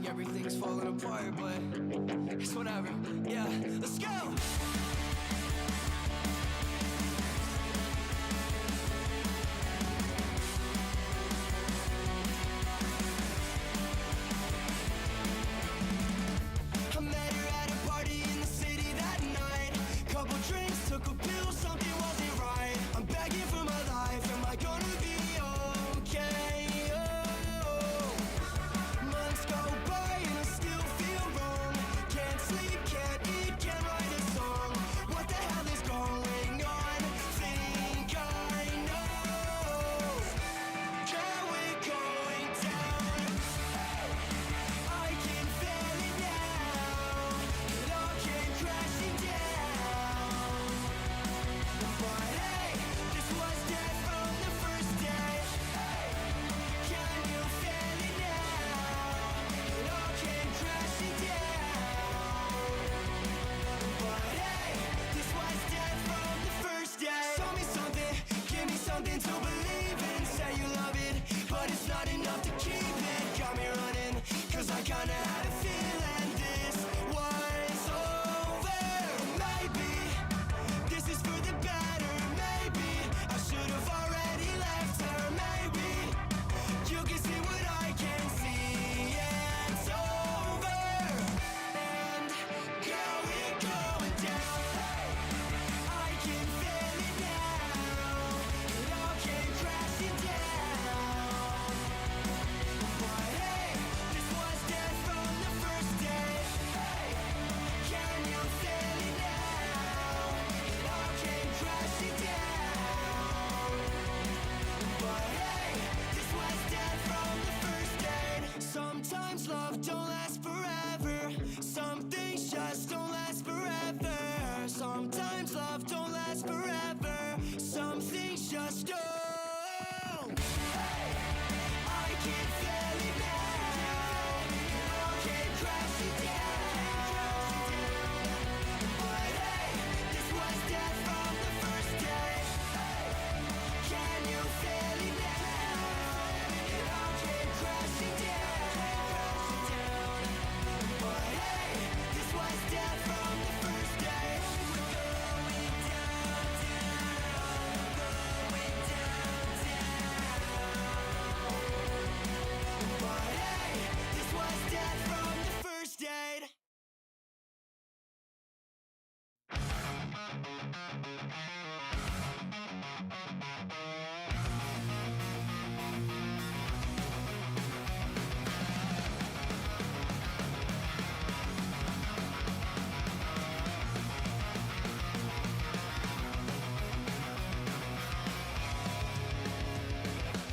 like everything's falling apart, but it's whatever. Yeah, let's go! Took a pill, something wasn't right. I'm begging for my life, am I gonna be okay? Oh. Months go by and I still feel wrong. Can't sleep, can't eat, can't write a song. What the hell is going on? Think I know. Can we going down? I can feel it now. It all came crashing down. But hey, this was dead from the first day. Can you feel it now? It all came crashing down. But hey, this was dead from the first day. Show me something, give me something to believe in. Say you love it, but it's not enough to keep it. Got me running, cause I kinda had a feeling this was over. Maybe this is for the better, maybe I should have already left her. Maybe you can see what I can see. It's over, and girl, we're going down. I can feel it now. It all came crashing down. But hey, this was dead from the first day. Can you feel it now? It all came crashing down. But hey, this was dead from the first day. Sometimes love don't last forever. Some things just don't last forever. Sometimes love don't last forever. Some things just don't. I can feel it now. It all came crashing down. But hey, this was dead from the first day. Can you feel it now? It all came crashing down. But hey, this was dead from the first day. We're going down, down. Going down, down. But hey, this was dead from the first date.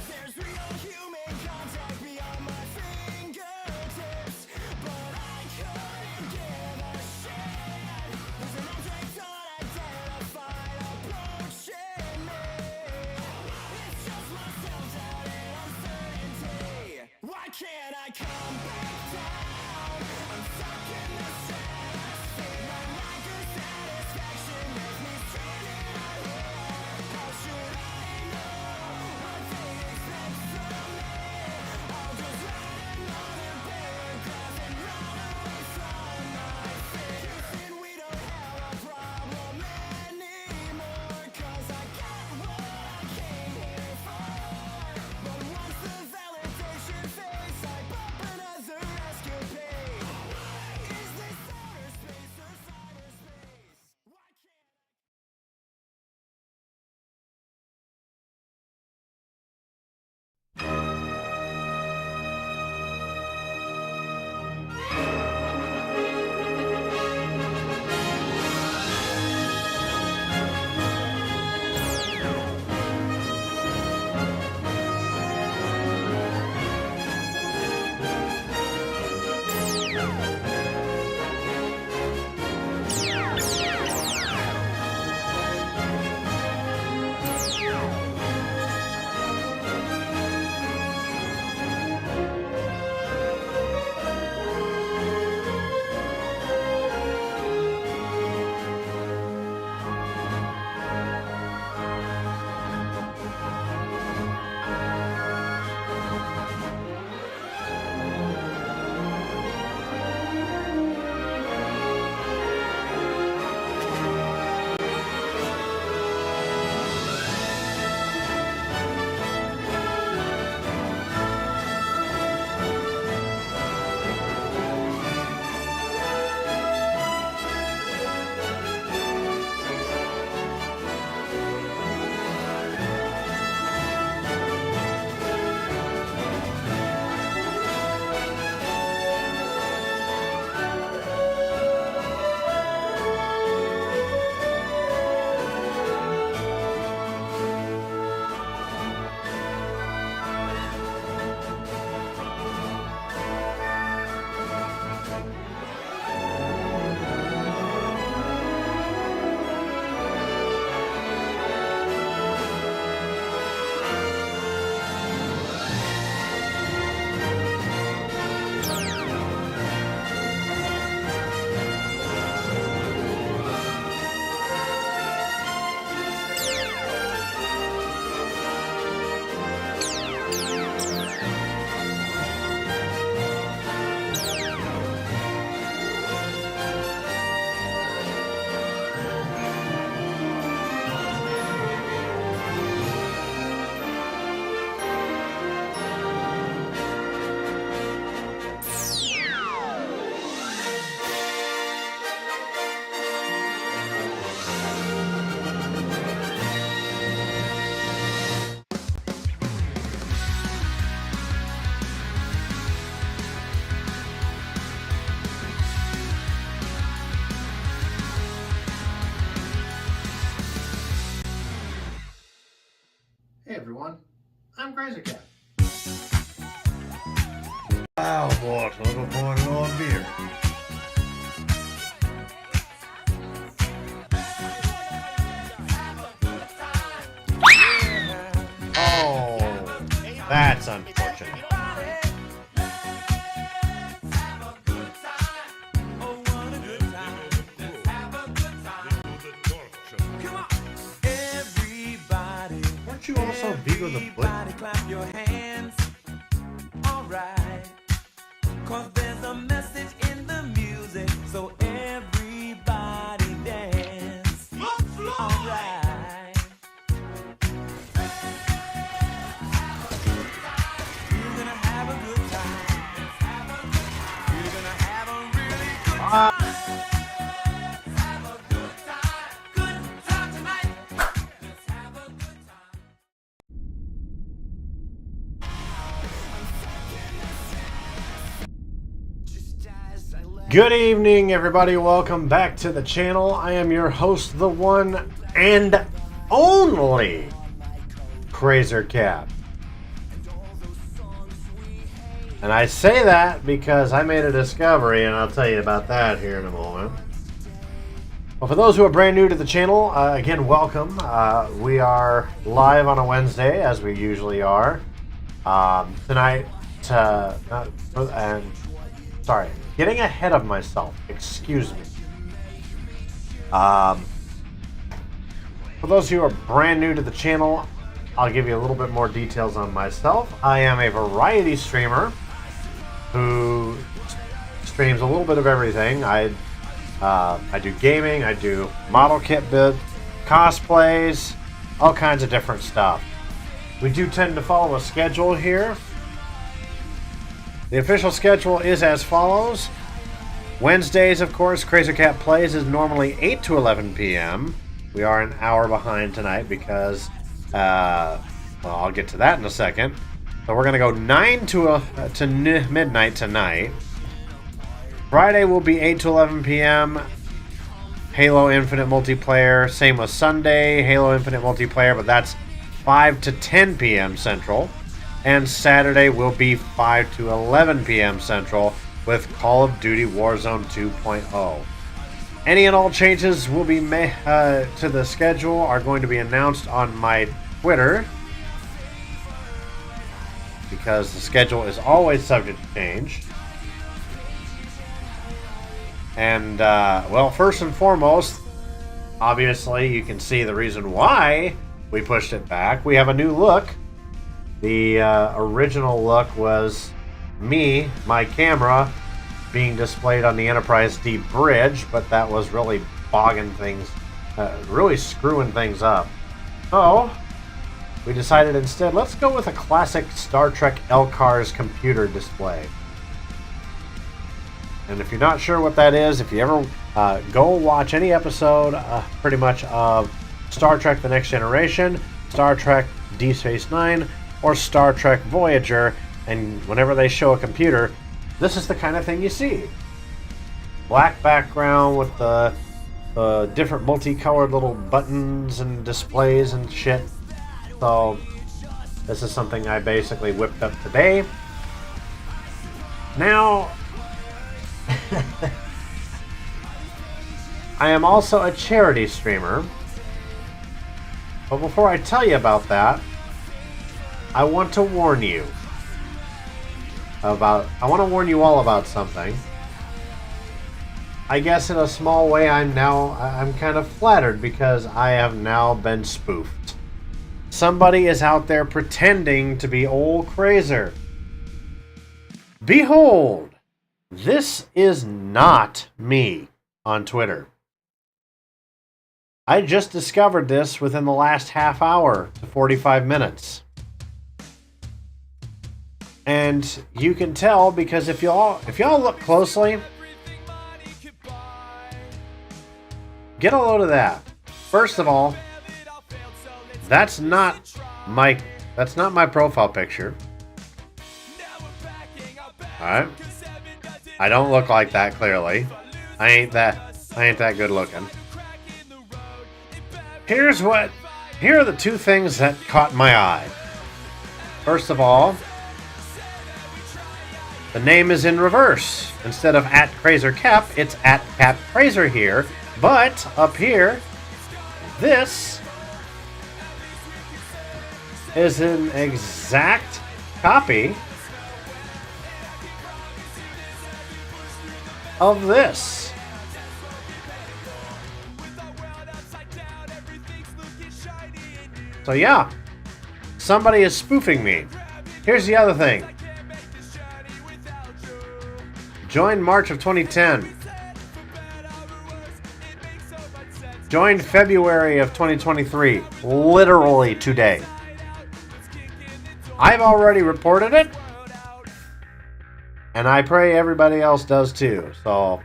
There's real human contact beyond my fingertips, but I couldn't give a shit. There's an object unidentified everyone. I'm Crazy Cat. Wow, boy, little boy, on beer. Oh, that's unfortunate. Weren't you also Vigo the Foot? Clap your hands. All right. 'Cause there's a message in the music, so everybody dance. All right. You're gonna have a good time. You're gonna have a really good time. Have a good time. Good time tonight. Let's have a good time. Good evening, everybody. Welcome back to the channel. I am your host, the one and only Crazy Cat. And I say that because I made a discovery, and I'll tell you about that here in a moment. Well, for those who are brand new to the channel, again, welcome. We are live on a Wednesday, as we usually are. Tonight, getting ahead of myself. Excuse me. For those who are brand new to the channel, I'll give you a little bit more details on myself. I am a variety streamer who streams a little bit of everything. I do gaming, I do model kit build, cosplays, all kinds of different stuff. We do tend to follow a schedule here. The official schedule is as follows. Wednesdays, of course, Crazy Cat Plays is normally 8 to 11 p.m. We are an hour behind tonight because, well, I'll get to that in a second. So we're going to go 9 to midnight tonight. Friday will be 8 to 11 p.m. Halo Infinite multiplayer. Same with Sunday, Halo Infinite multiplayer, but that's 5 to 10 p.m. Central. And Saturday will be 5 to 11 p.m. Central with Call of Duty Warzone 2.0. Any and all changes will be made to the schedule are going to be announced on my Twitter, because the schedule is always subject to change. And, well, first and foremost, obviously you can see the reason why we pushed it back. We have a new look. The original look was me, my camera, being displayed on the Enterprise D bridge, but that was really bogging things, really screwing things up. So, we decided instead, let's go with a classic Star Trek LCARS computer display. And if you're not sure what that is, if you ever go watch any episode, pretty much of Star Trek The Next Generation, Star Trek Deep Space Nine, or Star Trek Voyager, and whenever they show a computer, this is the kind of thing you see. Black background with the different multicolored little buttons and displays and shit. So this is something I basically whipped up today. Now, I am also a charity streamer. But before I tell you about that, I want to warn you all about something. I guess in a small way I'm kind of flattered because I have now been spoofed. Somebody is out there pretending to be old Crazer. Behold, this is not me on Twitter. I just discovered this within the last half hour to 45 minutes. And you can tell because if y'all look closely, get a load of that. First of all, that's not my profile picture. Alright? I don't look like that, clearly. I ain't that good looking. Here's what here are the two things that caught my eye. First of all, the name is in reverse. Instead of @CrazerCap, it's @CapCrazer here. But up here, this is an exact copy of this. So yeah, somebody is spoofing me. Here's the other thing. Joined March of 2010. Joined February of 2023. Literally today. I've already reported it. And I pray everybody else does too. So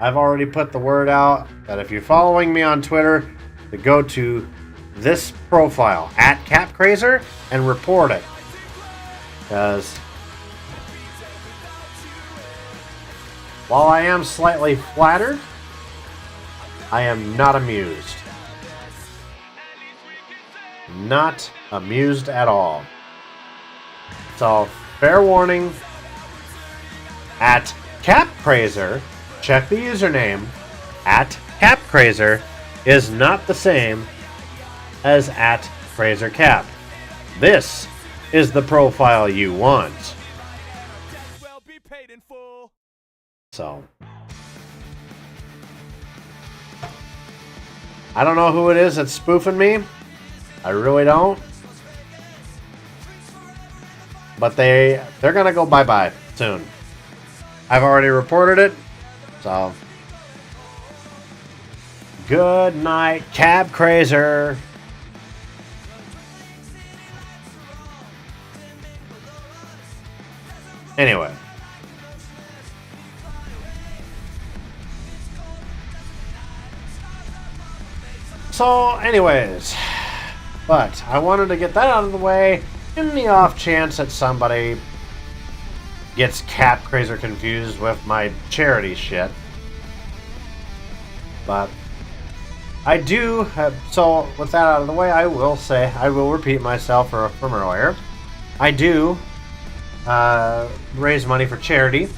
I've already put the word out that if you're following me on Twitter, to go to this profile @CapCrazer and report it. Because while I am slightly flattered, I am not amused. Not amused at all. So, fair warning, @CapCrazer, check the username, @CapCrazer is not the same as @CrazerCap. This is the profile you want. So, I don't know who it is that's spoofing me. I really don't. But they're gonna go bye-bye soon. I've already reported it. So, good night, CapCrazer. Anyway. So, anyways. But I wanted to get that out of the way in the off chance that somebody gets CapCrazer confused with my charity shit. But I do have, so with that out of the way, I will repeat myself from earlier. I do raise money for charity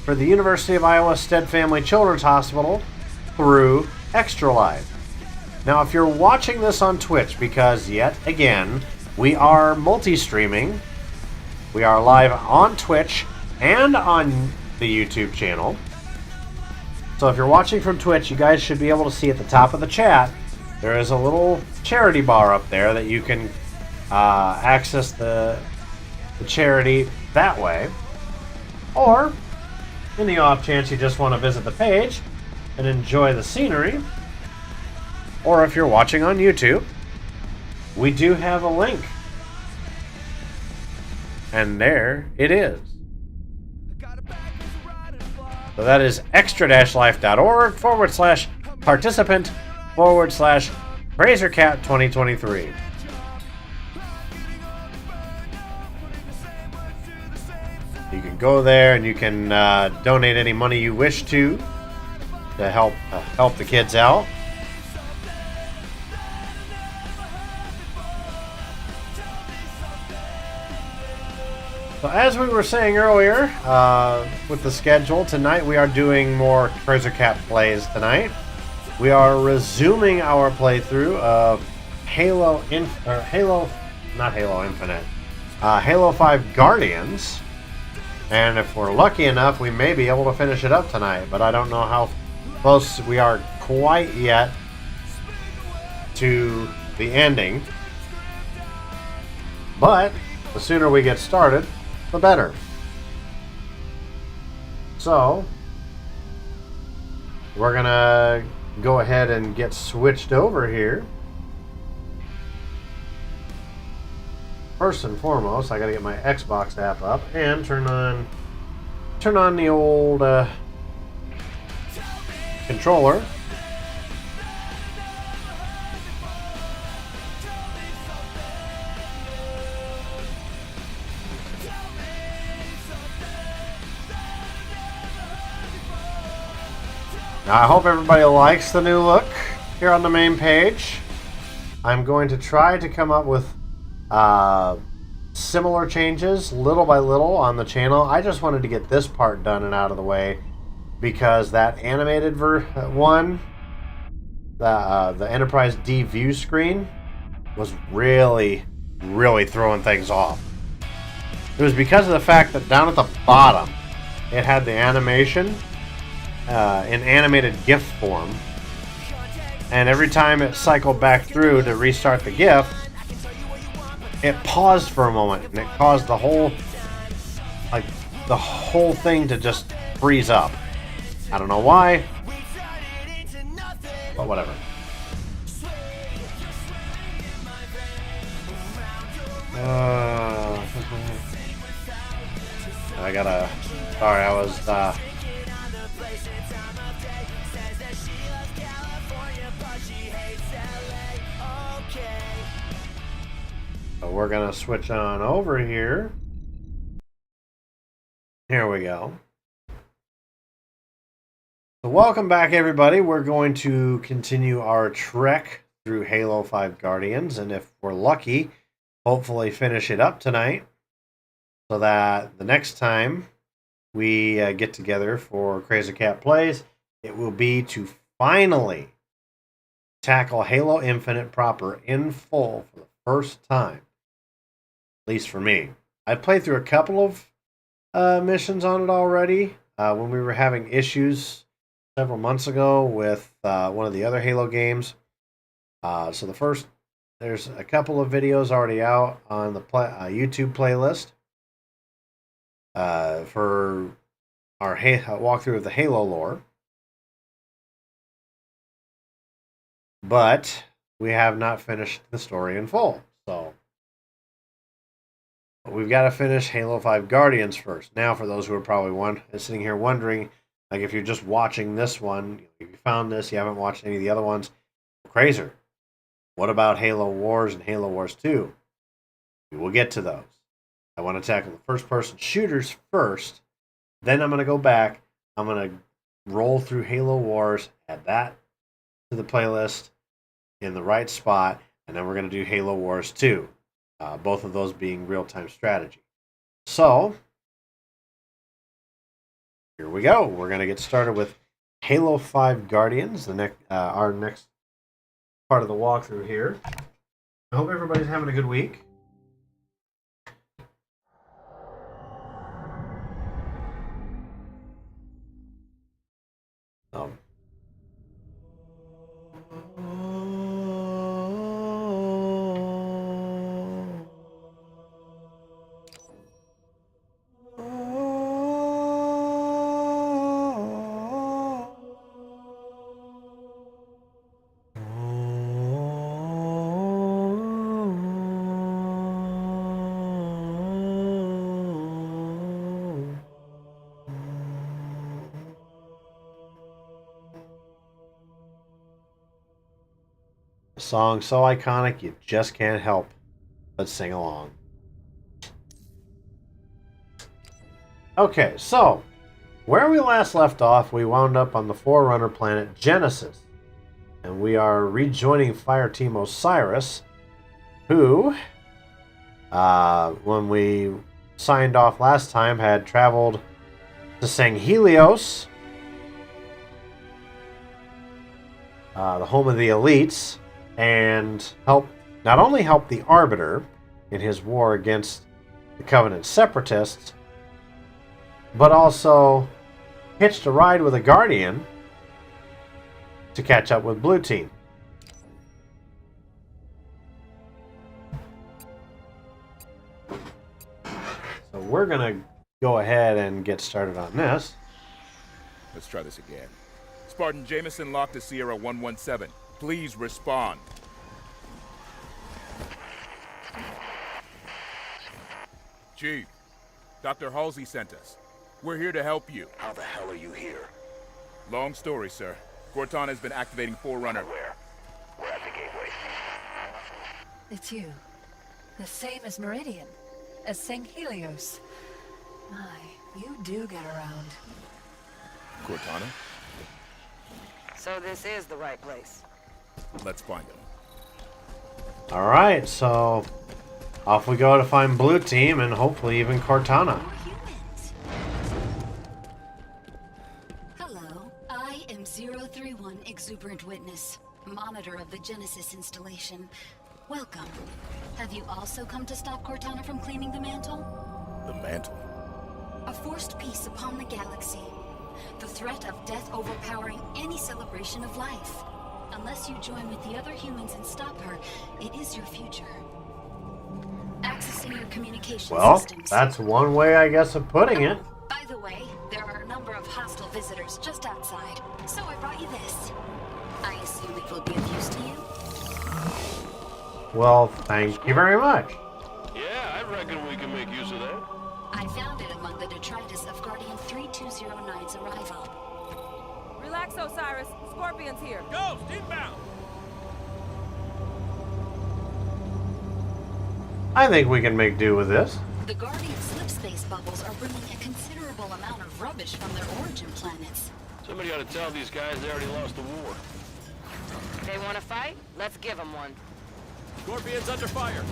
for the University of Iowa Stead Family Children's Hospital through Extralife. Now, if you're watching this on Twitch, because yet again, we are multi-streaming, we are live on Twitch and on the YouTube channel. So if you're watching from Twitch, you guys should be able to see at the top of the chat, there is a little charity bar up there that you can access the charity that way. Or, in the off chance you just want to visit the page and enjoy the scenery, or if you're watching on YouTube, we do have a link. And there it is. So that is extra-life.org/participant/CrazerCat 2023. You can go there and you can donate any money you wish to help the kids out. So as we were saying earlier, with the schedule, tonight we are doing more CrazerCap plays tonight. We are resuming our playthrough of Halo 5 Guardians. And if we're lucky enough, we may be able to finish it up tonight. But I don't know how close we are quite yet to the ending. But the sooner we get started, the better. So, we're gonna go ahead and get switched over here. First and foremost, I gotta get my Xbox app up and turn on the old controller. Now, I hope everybody likes the new look here on the main page. I'm going to try to come up with similar changes little by little on the channel. I just wanted to get this part done and out of the way because that animated one, the Enterprise D view screen, was really throwing things off. It was because of the fact that down at the bottom it had the animation in animated GIF form, and every time it cycled back through to restart the GIF, it paused for a moment, and it caused the whole thing to just freeze up. I don't know why, but whatever. Sorry, I was so we're gonna switch on over here. Here we go. So welcome back, everybody. We're going to continue our trek through Halo 5 Guardians, and if we're lucky, hopefully finish it up tonight, so that the next time we get together for Crazy Cat Plays, it will be to finally tackle Halo Infinite proper in full for the first time. At least for me. I played through a couple of missions on it already when we were having issues several months ago with one of the other Halo games. So there's a couple of videos already out on the YouTube playlist for our walkthrough of the Halo lore. But we have not finished the story in full. So we've got to finish Halo 5 Guardians first. Now, for those who are probably sitting here wondering, like if you're just watching this one, if you found this, you haven't watched any of the other ones, crazy. What about Halo Wars and Halo Wars 2? We will get to those. I want to tackle the first-person shooters first. Then I'm going to go back. I'm going to roll through Halo Wars, add that to the playlist in the right spot, and then we're going to do Halo Wars 2. Both of those being real-time strategy. So, here we go. We're going to get started with Halo 5 Guardians, our next part of the walkthrough here. I hope everybody's having a good week. A song so iconic you just can't help but sing along. Okay, so where we last left off, we wound up on the Forerunner planet Genesis, and we are rejoining Fireteam Osiris, who, when we signed off last time, had traveled to Helios, the home of the elites, and not only helped the Arbiter in his war against the Covenant Separatists, but also hitched a ride with a Guardian to catch up with Blue Team. So we're going to go ahead and get started on this. Let's try this again. Spartan Jameson locked to Sierra 117. Please respond. Chief, Dr. Halsey sent us. We're here to help you. How the hell are you here? Long story, sir. Cortana has been activating Forerunner. Where? We're at the gateway. It's you. The same as Meridian. As Helios. My, you do get around. Cortana? So this is the right place. Let's find him. Alright, so off we go to find Blue Team and hopefully even Cortana. More humans. Hello, I am 031 Exuberant Witness, monitor of the Genesis installation. Welcome. Have you also come to stop Cortana from claiming the mantle? The mantle. A forced peace upon the galaxy. The threat of death overpowering any celebration of life. Unless you join with the other humans and stop her, it is your future. Accessing your communication Well, systems. that's one way, I guess, of putting it. By the way, there are a number of hostile visitors just outside, so I brought you this. I assume it will be of use to you? Well, thank you very much. Yeah, I reckon we can make use of that. I found it among the detritus of Guardian 3209's arrival. Relax, Osiris. Scorpion's here. Ghost, inbound! I think we can make do with this. The Guardian slipspace bubbles are bringing a considerable amount of rubbish from their origin planets. Somebody ought to tell these guys they already lost the war. They want to fight? Let's give them one. Scorpion's under fire.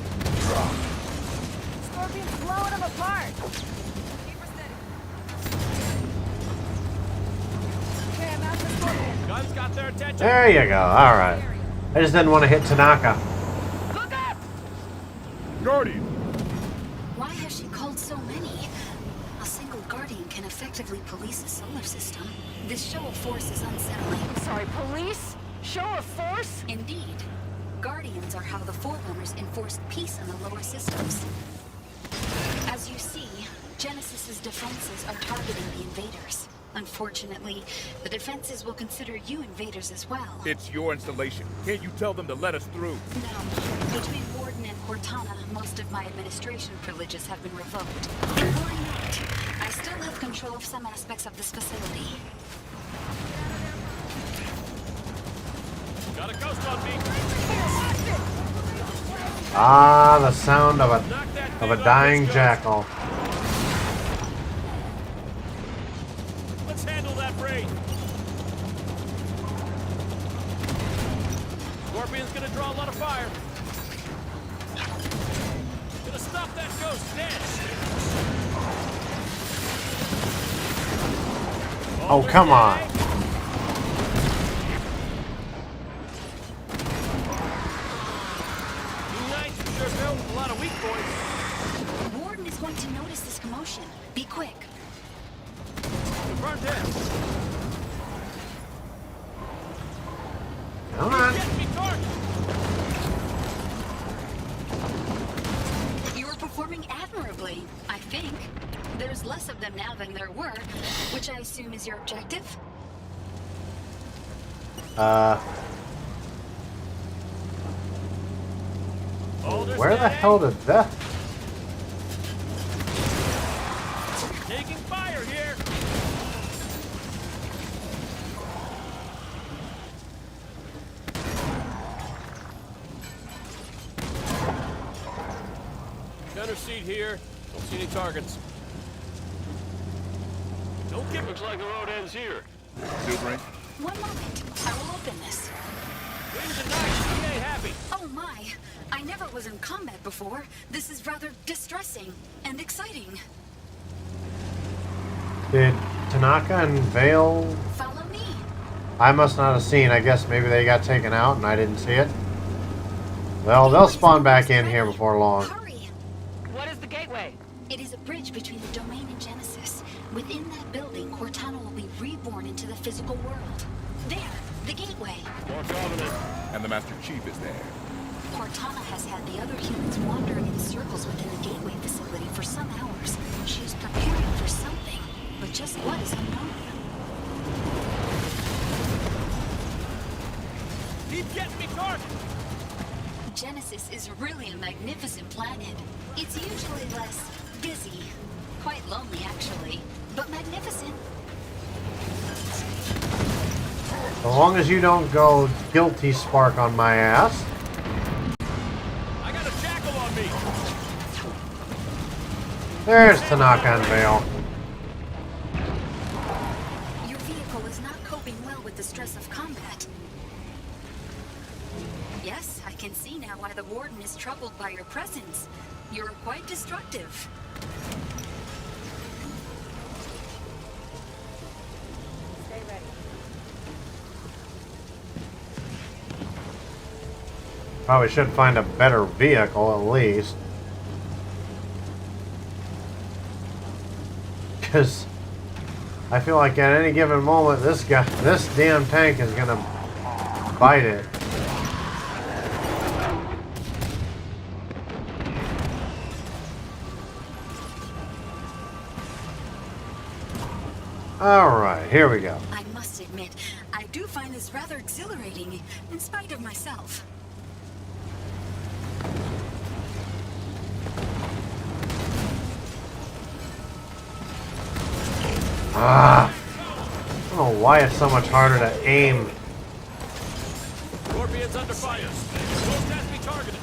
Scorpion's blowing them apart. Keep her steady. Okay, I'm after Scorpion. Guns got their attention. There you go. Alright. I just didn't want to hit Tanaka. Look up! Guardian! Why has she called so many? A single Guardian can effectively police a solar system. This show of force is unsettling. Sorry, police? Show of force? Indeed. Guardians are how the Forerunners enforced peace in the lower systems. As you see, Genesis's defenses are targeting the invaders. Unfortunately, the defenses will consider you invaders as well. It's your installation. Can't you tell them to let us through? No. Between Warden and Cortana, most of my administration privileges have been revoked. Why not? I still have control of some aspects of this facility. Got a ghost on me. Ah, the sound of a dying jackal. Let's handle that brain. Scorpion's gonna draw a lot of fire. Gonna stop that ghost dead. Oh, come on. Sure built a lot of weak points. Warden is going to notice this commotion. Be quick. Confirmed hit. Come on. Get me target. You are performing admirably, I think. There's less of them now than there were, which I assume is your objective? Where the hell did that? Taking fire here. Center seat here. Don't see any targets. Don't give Looks like the road ends here. Exuberant. One moment. I will open this. Wings and knives. He ain't happy. Oh my. I never was in combat before. This is rather distressing and exciting. Did Tanaka and Vale... Follow me. I must not have seen. I guess maybe they got taken out and I didn't see it. Well, they'll spawn back in here before long. Hurry. What is the gateway? It is a bridge between the domain and Genesis. Within that building, Cortana will be reborn into the physical world. There, the gateway. More Covenant. And the Master Chief is there. Cortana has had the other humans wandering in circles within the gateway facility for some hours. She is preparing for something, but just what is unknown. Keep getting me target. Genesis is really a magnificent planet. It's usually less busy. Quite lonely, actually, but magnificent. As long as you don't go guilty spark on my ass. I got a jackal on me. There's Tanaka and Vale. Your vehicle is not coping well with the stress of combat. Yes, I can can see now why the Warden is troubled by your presence. You're quite destructive. Stay ready. Probably should find a better vehicle at least. Because I feel like at any given moment this damn tank is gonna bite it. Alright, here we go. I must admit, I do find this rather exhilarating, in spite of myself. I don't know why it's so much harder to aim. Scorpion's under fire. Both has to be targeted.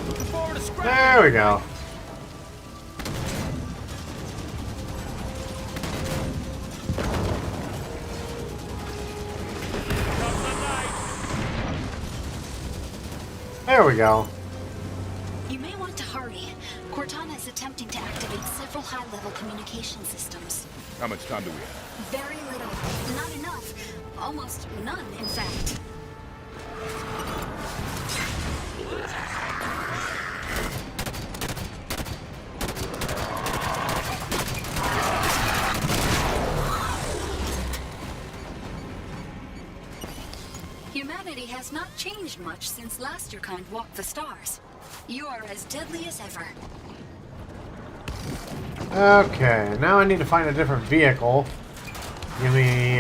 Looking forward to scrapping. There we go. There we go. You may want to hurry. Cortana is attempting to activate several high-level communication systems. How much time do we have? Very little. Not enough. Almost none, in fact. Humanity has not changed much since last your kind walked the stars. You are as deadly as ever. Okay, now I need to find a different vehicle. Give me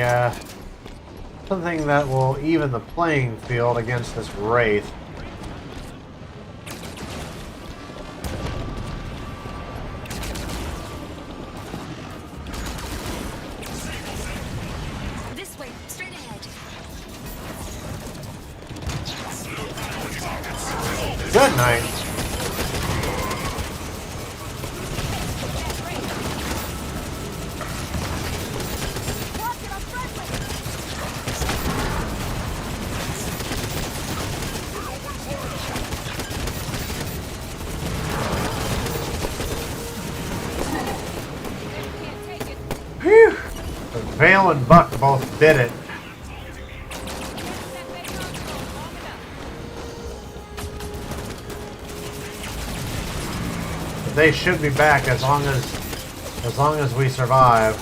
something that will even the playing field against this Wraith. This way, straight ahead. Good night. Whew. The Vale and Buck both did it. They should be back as long as we survive.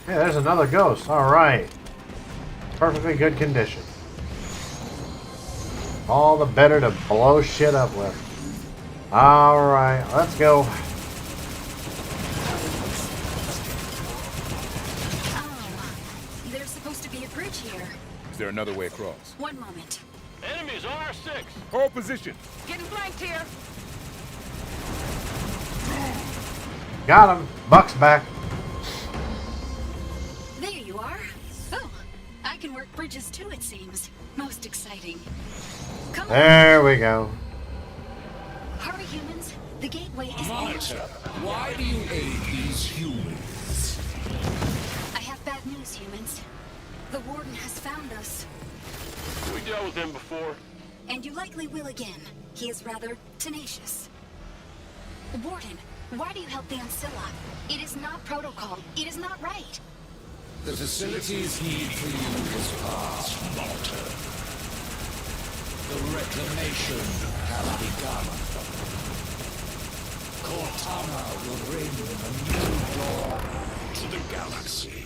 Hey, there's another ghost. All right. Perfectly good condition. All the better to blow shit up with. All right, let's go. There's supposed to be a bridge here. Is there another way across? One moment. Enemies on our 6. Hold position. Getting flanked here. Got him. Buck's back. There you are. Oh, I can work bridges too, it seems. Most exciting. Come on. There we go. Hurry, humans. The gateway is Monitor, why do you aid these humans? I have bad news, humans. The Warden has found us. We dealt with him before. And you likely will again. He is rather tenacious. Warden, why do you help the Ancilla? It is not protocol. It is not right. The facility's need for you is past, Monitor. The reclamation has begun. Cortana will bring a new dawn to the galaxy.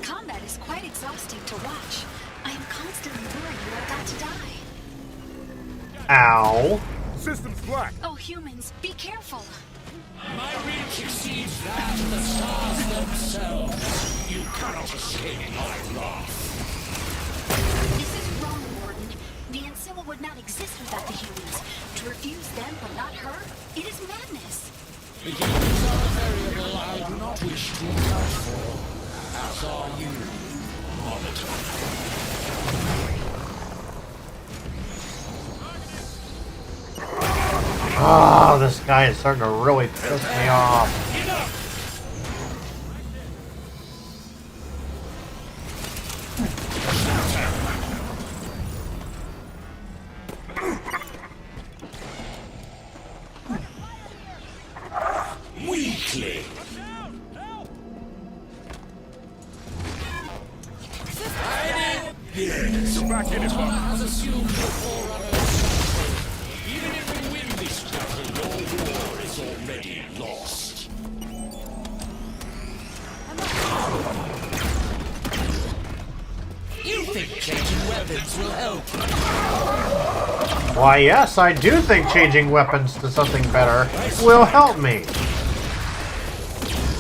Combat is quite exhausting to watch. I am constantly worried you are about to die. Ow. System's black. Oh, humans, be careful. My reach exceeds that of the stars themselves. You cannot escape my wrath. This is wrong, Warden. The Ancilla would not exist without the humans. To refuse them but not her? It is madness. The humans are a variable I do not wish to account for, as are you, Monitor. this guy is starting to really piss me off. Weakling. Get back in it, Buck. Has assumed the Forerunner's stronghold. Even if we win this battle, your war is already lost. You think changing weapons will help? Why, yes, I do think changing weapons to something better will help me.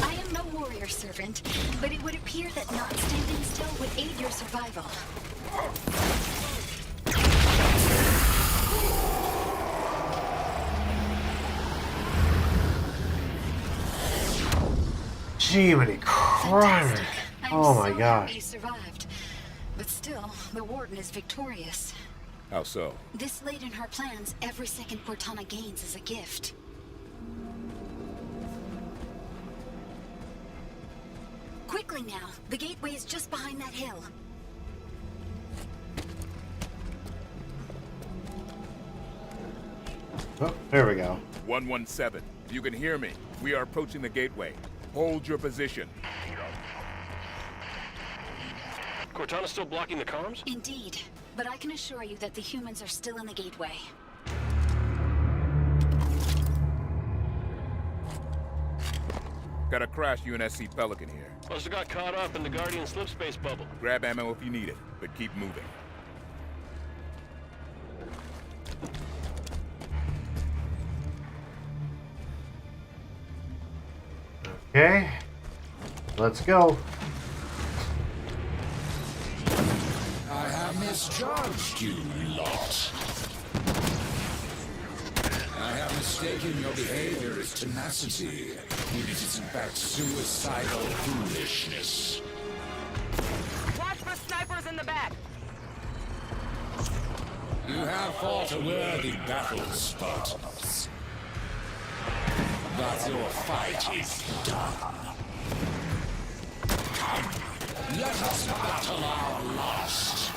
I am no warrior servant, but it would appear that not standing still would aid your survival. Jiminy Christ. Fantastic. I'm Oh my so gosh. happy you survived. But still, the Warden is victorious. How so? This late in her plans, every second Cortana gains is a gift. Quickly now, the gateway is just behind that hill. Oh, there we go. 117. You can hear me. We are approaching the gateway. Hold your position. Cortana's still blocking the comms? Indeed, but I can assure you that the humans are still in the gateway. Got a crashed UNSC Pelican here. Must have got caught up in the Guardian slipspace bubble. Grab ammo if you need it, but keep moving. Okay. Let's go. I have misjudged you lot. I have mistaken your behavior as tenacity, when it is in fact suicidal foolishness. Watch for snipers in the back. You have fought a worthy battle, Spartans. But your fight is done. Come, let us battle our lust.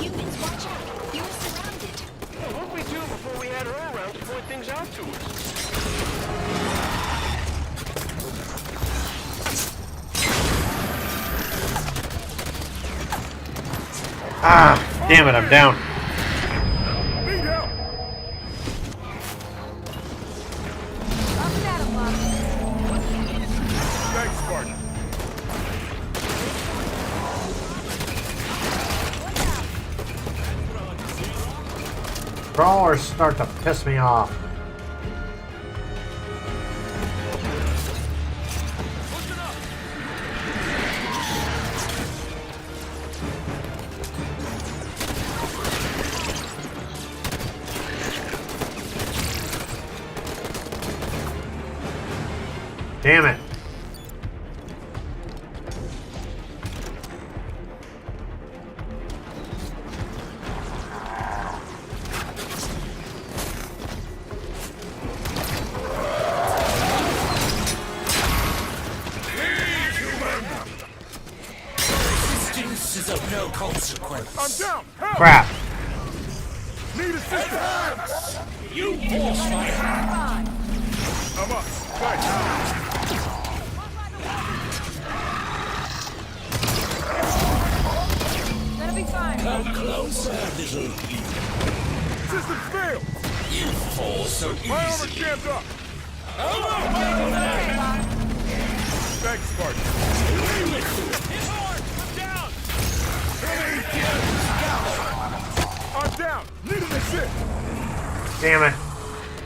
Humans, watch out! You're surrounded! Well, what we do before we had her around to point things out to us? Ah, damn it, I'm down. Need help! Thanks, Spartan. Crawlers start to piss me off. Damn it. Resistance is of no consequence. I'm down! Help! Crap. Need assistance! You forced my hand. I'm up. Thanks. Gonna be fine. Come closer, little people. System failed! You fall so My armor easily. jammed up! Thanks, Spartan. I'm down! Need an assist! Damn it.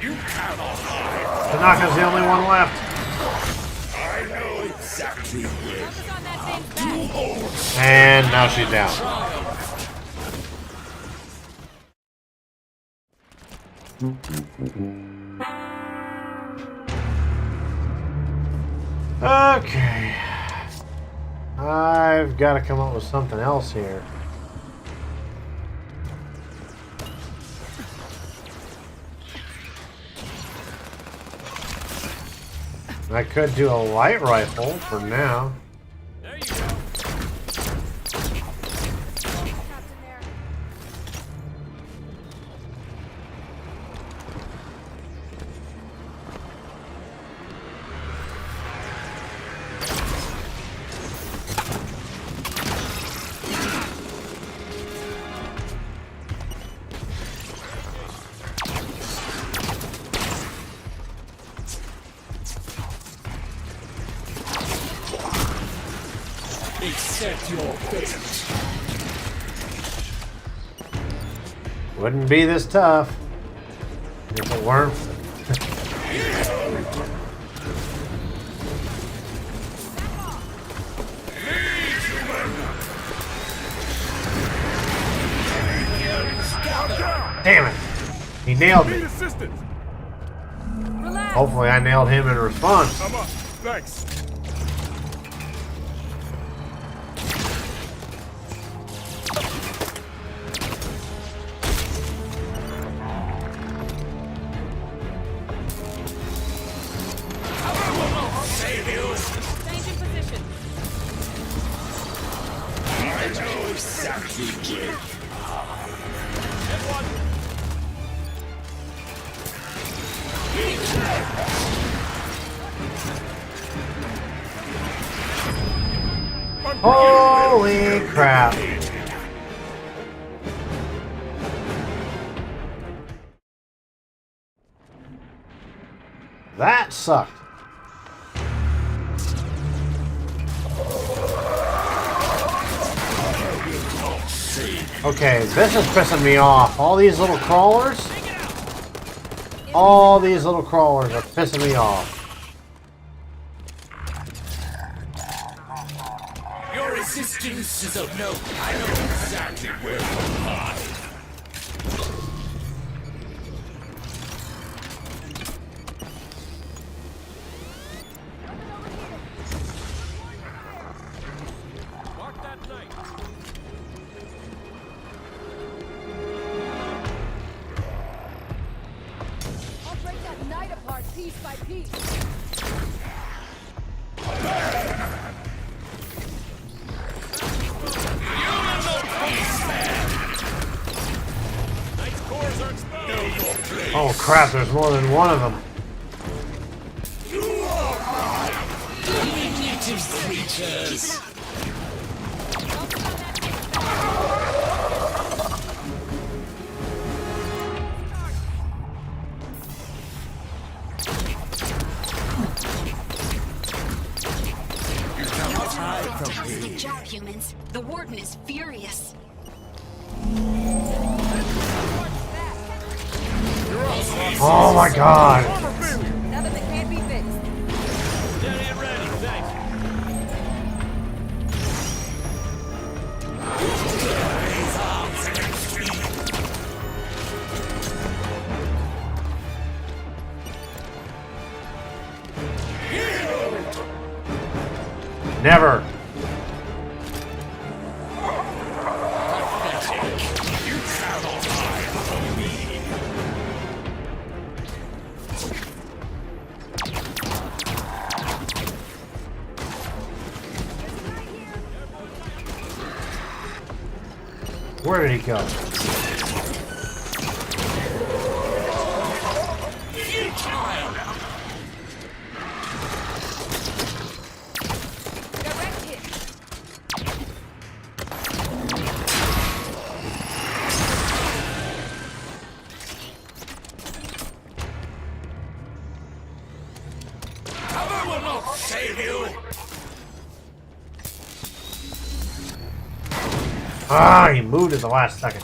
You cannot hide. Tanaka's the only one left. I know exactly where Focus on that thing's back. And now she's down. Okay. I've got to come up with something else here. I could do a light rifle for now. There you go. Accept your fate. Wouldn't be this tough if it weren't. Damn it! He nailed me. Need assistance. Hopefully I nailed him in response. I'm up. Thanks. Changing position. Holy crap. That sucked. Okay, this is pissing me off. All these little crawlers. All these little crawlers are pissing me off. Your resistance is of no. I know exactly where to hide. Mark that night. I'll break that night apart piece by piece. Knight's cores are exposed. Oh crap, there's more than one of them. Primitive creatures. Fantastic job, humans. The Warden is furious. Oh my god. Nothing that can't be fixed. Steady and ready. Thanks. Never. Where did he go? Direct hit. Cover will not save you. Ah, he moved at the last second.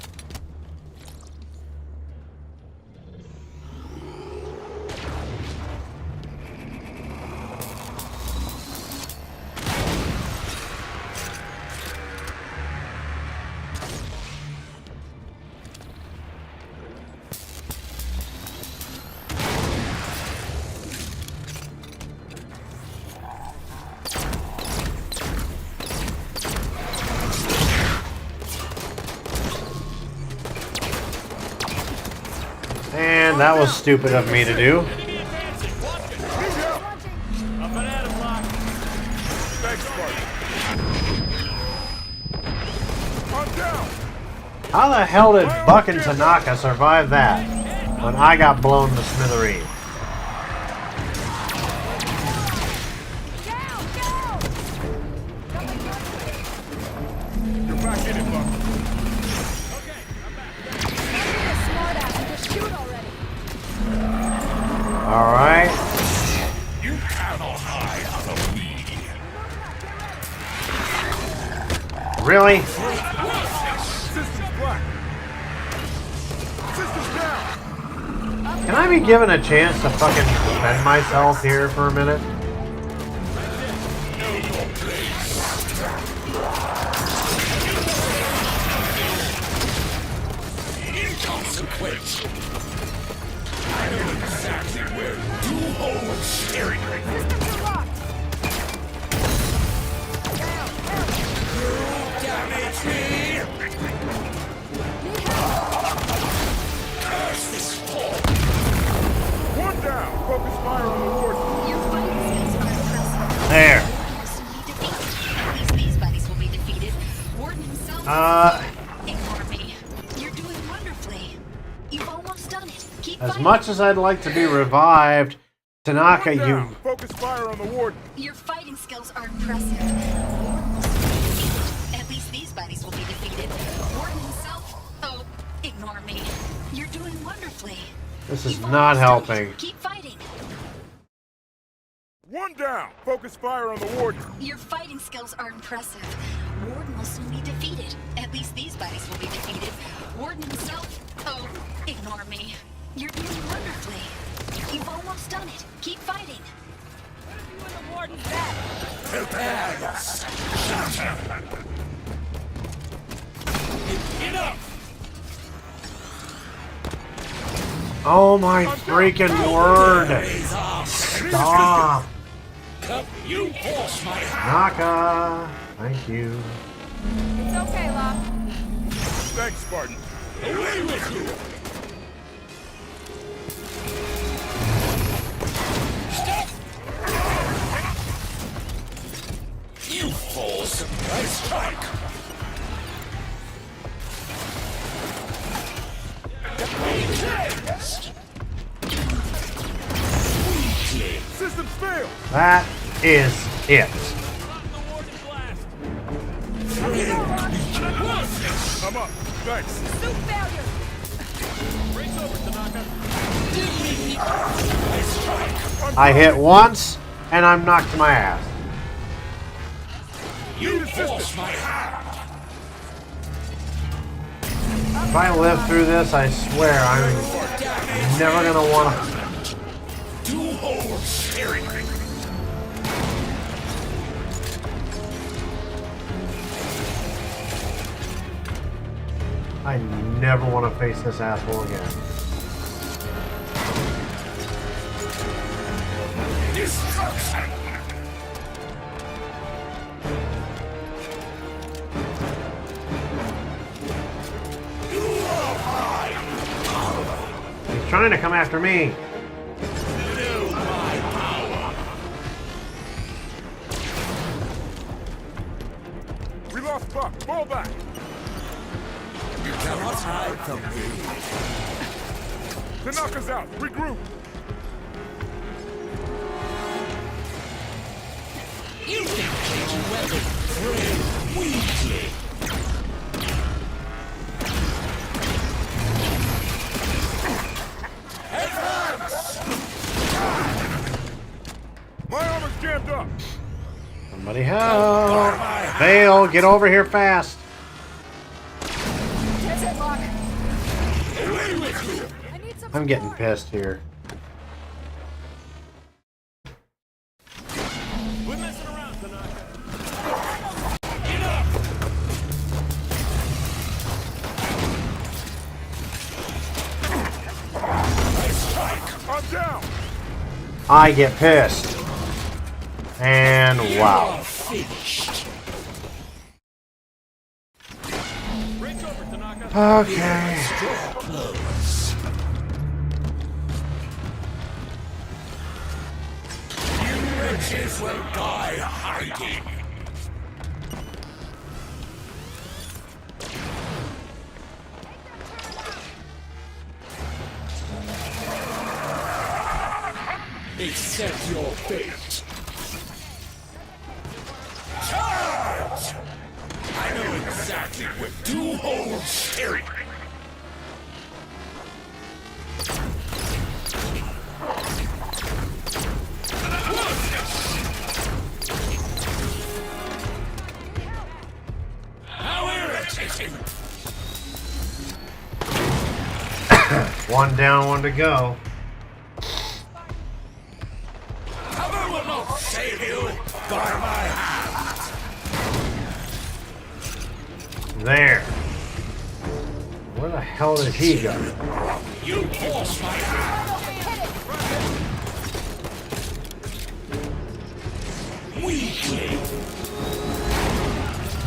And that was stupid of me to do. Enemy advancing. Watch it. I'm down. How the hell did Buck and Tanaka survive that when I got blown to smithereens? You're back in it, Buck. Alright. You cannot hide from me. Really? System's black. System's down. Can I be given a chance to fucking defend myself here for a minute? Inconsequential. I know exactly where you hold steering wheel. You damage me. Curse this fall. One down. Focus fire on the ward. Your fighting skills are impressive. There. At least these buddies will be defeated. Warden himself. Ignore me. You're doing wonderfully. You've almost done it. Keep As fighting. much as I'd like to be revived, Tanaka, One you... down. Focus fire on the ward. Your fighting skills are impressive. Warden will soon be defeated. At least these buddies will be defeated. Warden himself. Oh, ignore me. You're doing wonderfully. This is You've not almost done it. helping. Keep fighting. One down. Focus fire on the ward. Your fighting skills are impressive. Warden will soon be defeated. At least these buddies will be defeated. Warden himself. Oh, ignore me. You're doing wonderfully. You've almost done it. Keep fighting. Prepare yourself. Enough. Oh my freaking word! Stop! Come, you force my hand. Tanaka! Thank you. It's okay, Locke. Thanks, Spartan. Away with you. Stop. You fall surprise strike. Systems failed. That is it. I'm up. Thanks. Suit failure. I hit once, and I'm knocked to my ass. You force my hand. If I live through this, I swear I'm never gonna wanna... Do hold steering wheel. I never want to face this asshole again. Destruction. He's trying to come after me. We lost Buck. Fall back. You cannot hide from me. Tanaka's out. Regroup. You can change your weapon. Very weakly. My armor's jammed up. Somebody help! Vale, get over here fast! That's it, Locke. Away with you. I need some I'm getting support. pissed here. We're messing around, Tanaka. I'm down. I get pissed. And wow. Finished. Break over, Tanaka. Okay. Draw close. You wretches will die hiding. fate. Charge! I know exactly where two holes stare. How irritating! One down, one to go. Cover will not save you by my hand. There. Where the hell did he go? You force my hand. Weakly.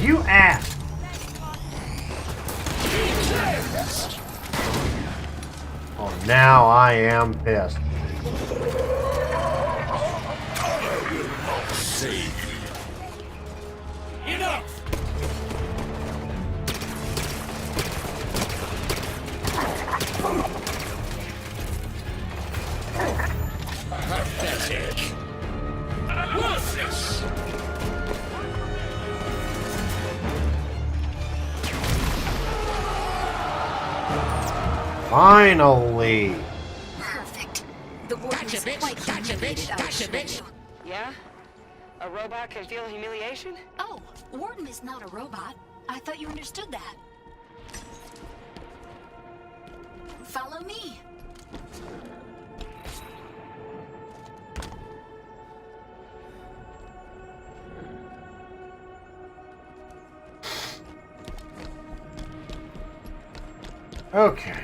You ass. Oh, now I am pissed. Cover will not save you. Enough! Pathetic. Worthless. Finally. Perfect. The warden is quite humiliated, I assure you. Yeah? A robot can feel humiliation? Oh, Warden is not a robot. I thought you understood that. Follow me. Okay.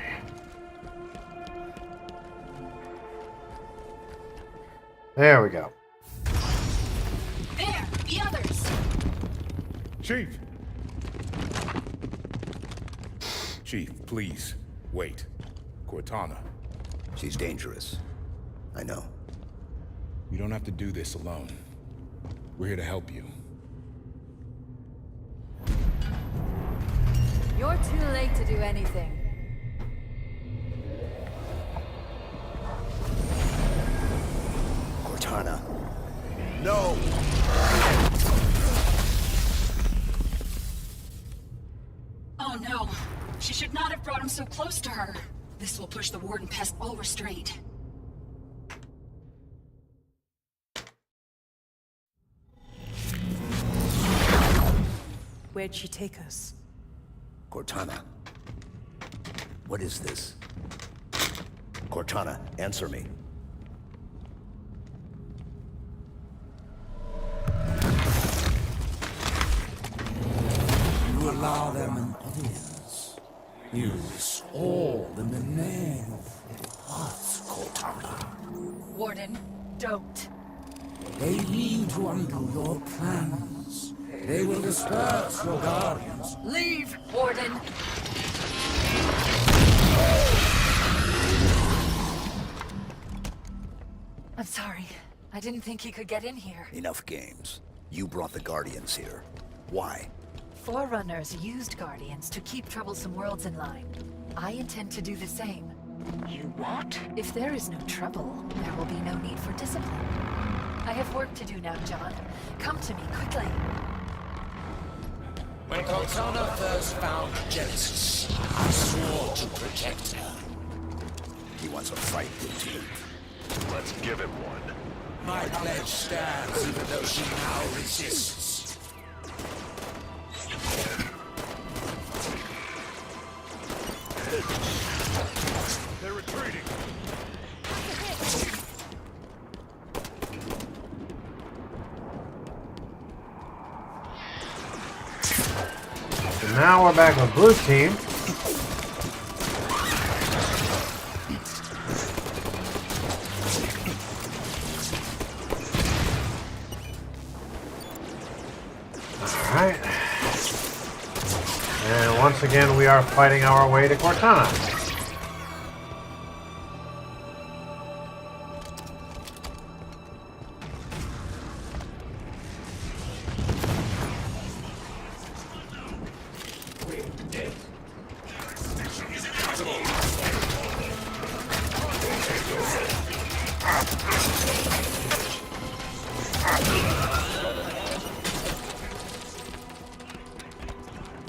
There we go. There, the others. Chief! Chief, please, wait. Cortana, She's dangerous. I know. you don't have to do this alone. We're here to help you. You're too late to do anything. Cortana. No! Oh no. She should not have brought him so close to her. This will push the warden past all restraint. Where'd she take us? Cortana. What is this? Cortana, answer me. You allow them an audience. You restore them the name of hearts, Cortana. Warden, don't. They mean to undo your plans. They will disperse your guardians. Leave, Warden! I'm sorry. I didn't think he could get in here. Enough games. You brought the Guardians here. Why? Forerunners used Guardians to keep troublesome worlds in line. I intend to do the same. You what? If there is no trouble, there will be no need for discipline. I have work to do now, John. Come to me, quickly. When Cortana first found Genesis, I swore to protect her. He wants a fight, Lieutenant. Let's give him one. My pledge stands even though she now resists. They're retreating. So now we're back with blue team. Alright. And once again we are fighting our way to Cortana.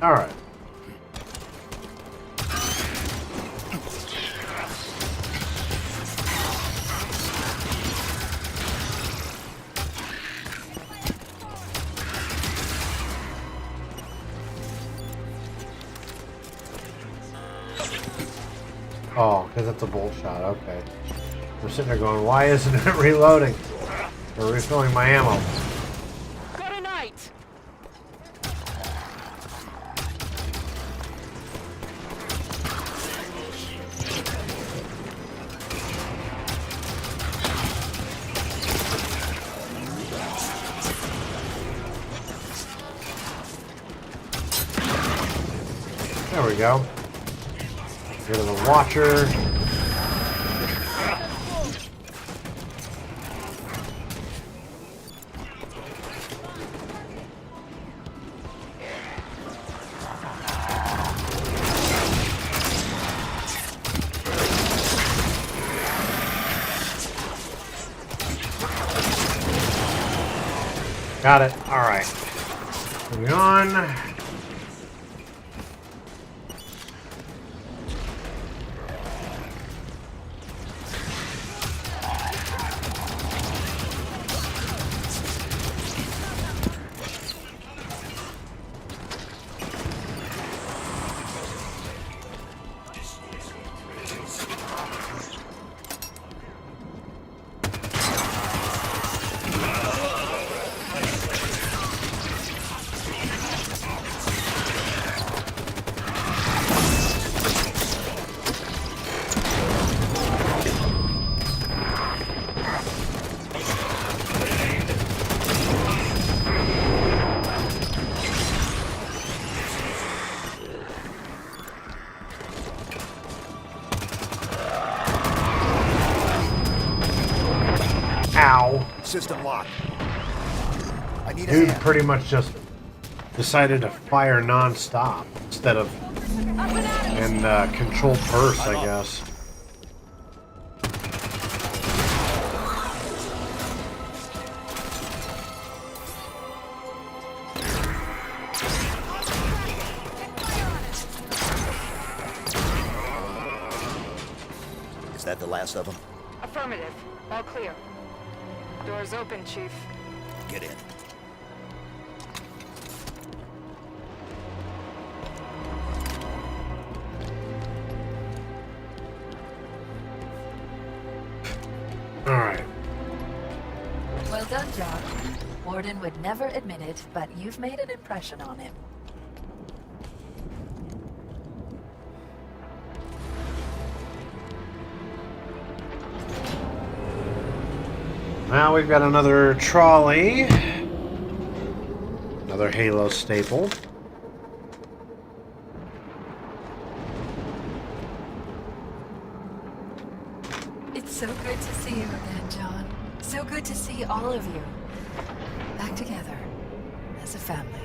Alright. Oh, because it's a bolt shot. Okay. I'm sitting there going, why isn't it reloading? Or refilling my ammo? Good night. There we go. Get rid of the watcher. Got it. All right. Moving on. Ow. System lock. I need a Dude hand. pretty much just decided to fire non-stop instead of control burst, I guess. Is that the last of them? Affirmative. All clear. Doors open, Chief. Get in. Alright. Well done, John. Warden would never admit it, but you've made an impression on him. Now we've got another trolley. Another Halo staple. It's so good to see you again, John. So good to see all of you. Back together. As a family.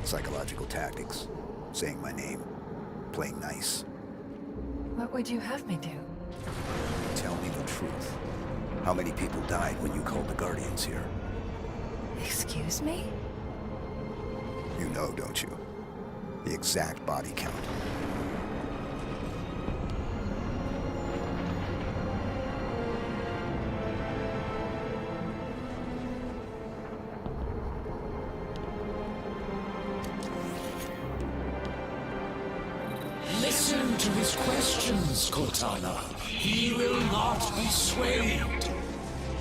Psychological tactics. Saying my name. Playing nice. What would you have me do? Tell me the truth. How many people died when you called the Guardians here? Excuse me? You know, don't you? The exact body count. Listen to his questions, Cortana. He will not be swayed.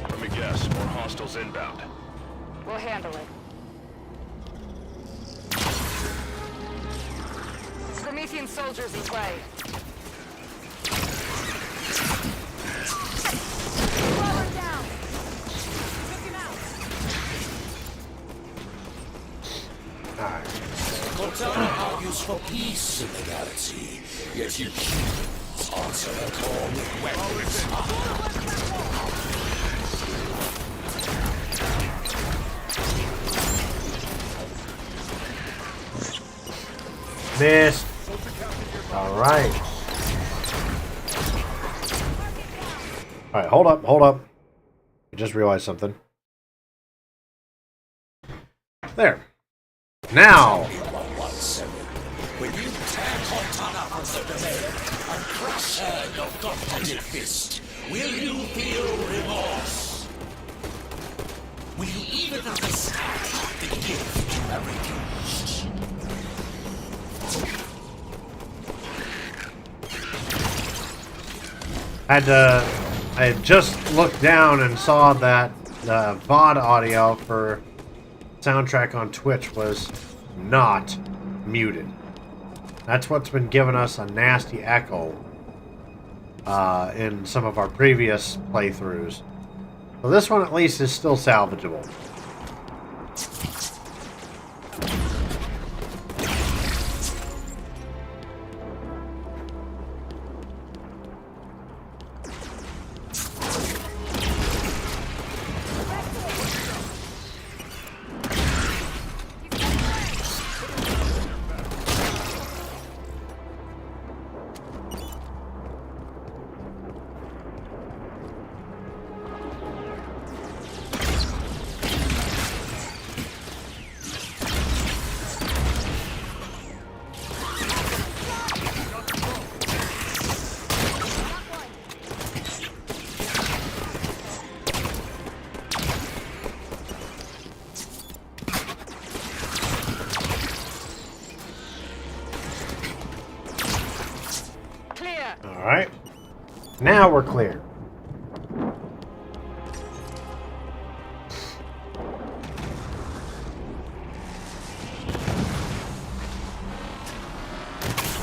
Let me guess, more hostiles inbound. We'll handle it. Promethean soldiers in play. Lower down. Took him out. Alright. Cortana argues for peace in the galaxy, yet you answer the call with weapons. Missed. Alright. Alright, hold up, hold up. I just realized something. There. Now, 117. When you tear Cortana from the domain and crush her in your god-headed fist, will you feel remorse? Will you even understand the gift you have refused? I had just looked down and saw that the VOD audio for soundtrack on Twitch was not muted. That's what's been giving us a nasty echo in some of our previous playthroughs. So this one at least is still salvageable. Alright. Now we're clear.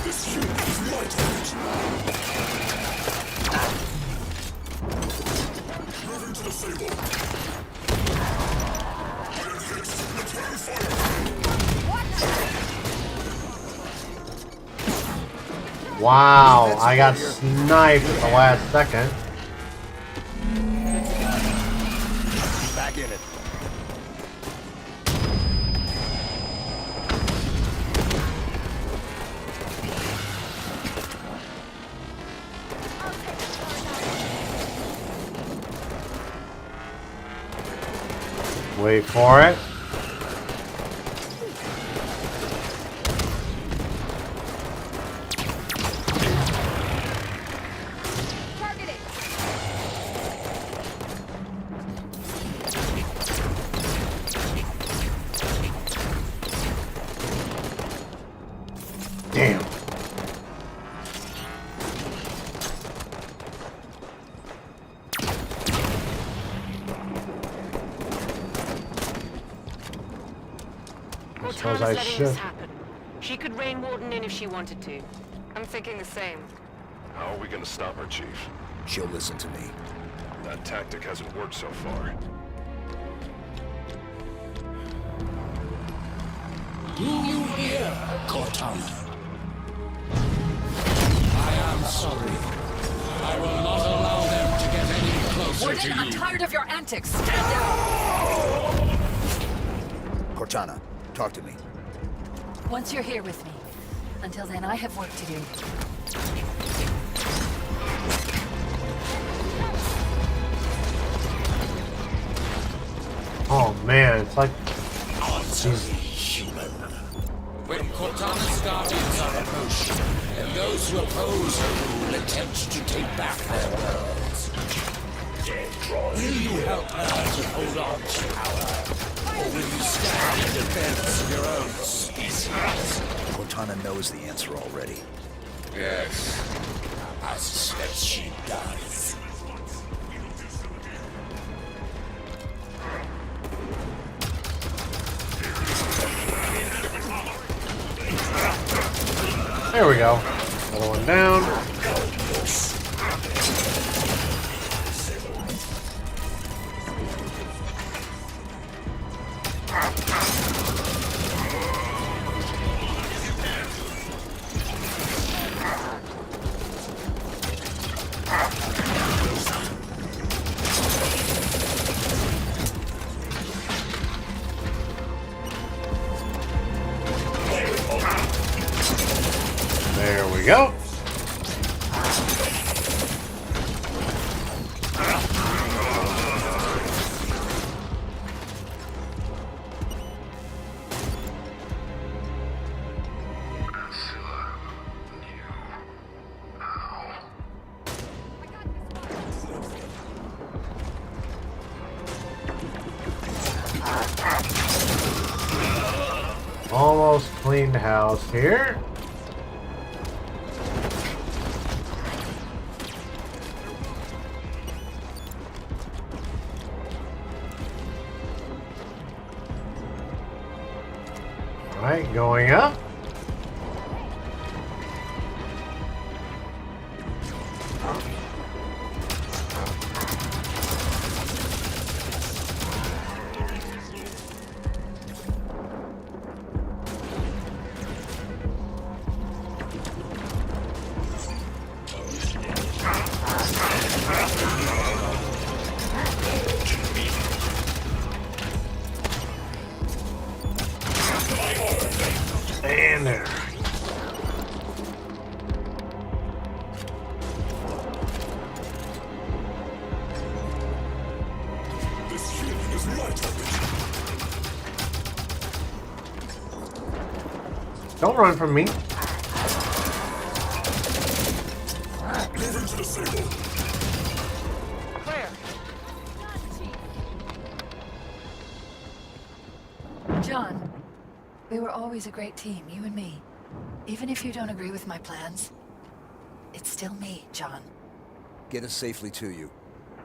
This ship is lightheaded. Moving to the Sable. Iron 6, return fire. Wow, I got sniped at the last second. Back in it. Wait for it. Damn. I suppose I letting should. this happen. She could rein Warden in if she wanted to. I'm thinking the same. How are we gonna stop her, Chief? She'll listen to me. That tactic hasn't worked so far. Do you hear, Cortana? I am sorry. I will not allow them to get any closer Warden, to I'm you. tired of your antics. Stand down. Cortana, talk to me. Once you're here with me. Until then, I have work to do. Oh man, it's like Answer me, human. When Cortana's guardians are in motion, and those who oppose her rule attempt to take back their worlds, will you help her to hold on to power? Or will you stand in defense of your own species? Cortana knows the answer already. Yes. I suspect she does. there we go. Another one down. There we go. Almost cleaned house here. Alright, going up. And there. This feeling is right of it. Don't run from me. Moving to the signal. Clear. John, we were always a great team, you and me. Even if you don't agree with my plans, it's still me, John. Get us safely to you,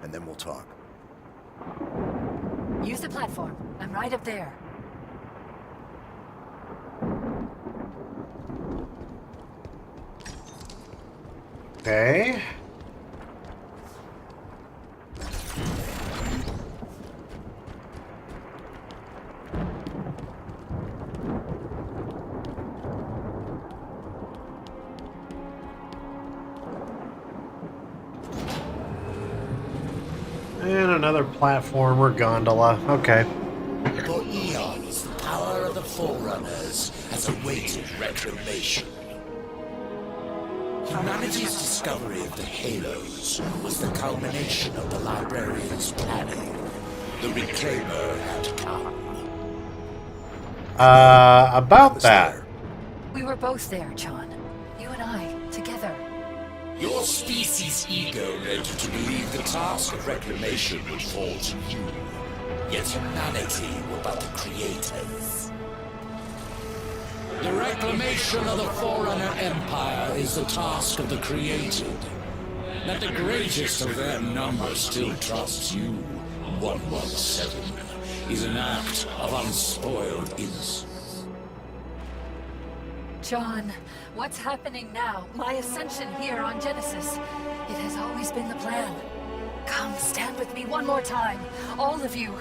and then we'll talk. Use the platform. I'm right up there. Okay. And another platform or gondola. Okay. For eons, the power of the Forerunners has awaited reclamation. Humanity's discovery of the Halos was the culmination of the Librarian's planning. The Reclaimer had come. About that. We were both there, John. You and I, together. Your species' ego led you to believe the task of reclamation would fall to you. Yet humanity were but the creators. The reclamation of the Forerunner Empire is the task of the created. That the greatest of their number still trusts you, 117, is an act of unspoiled innocence. John, what's happening now? My ascension here on Genesis. It has always been the plan. Come, stand with me one more time. All of you.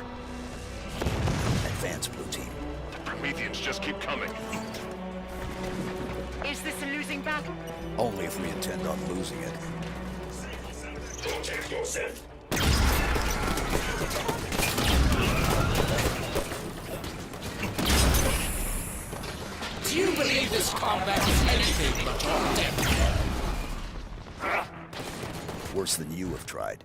Advance, Blue Team. Prometheans just keep coming. Is this a losing battle? Only if we intend on losing it. Protect yourself. Do you believe this combat is anything but your death? Worse than you have tried.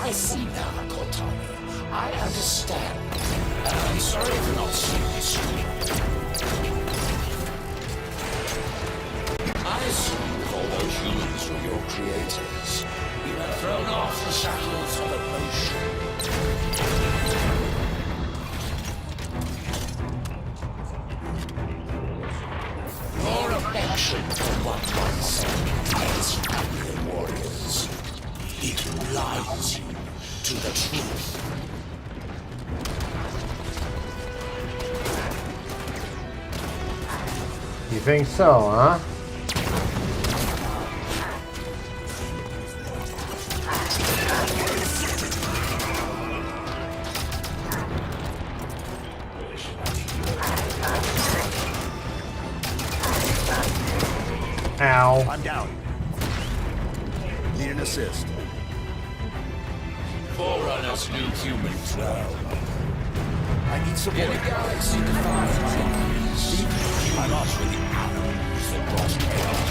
I see now, Cortana. I understand. And I'm sorry for not seeing this sooner. I assume all those humans were your creators. You have thrown off the shackles of emotion. Your affection for what once as family warriors. It blinds you to the truth. You think so, huh? Ow. I'm down. Need an assist. Forerunners knew humans well. I I need support. In a galaxy defined by peace, I'm up with the atoms that brought chaos.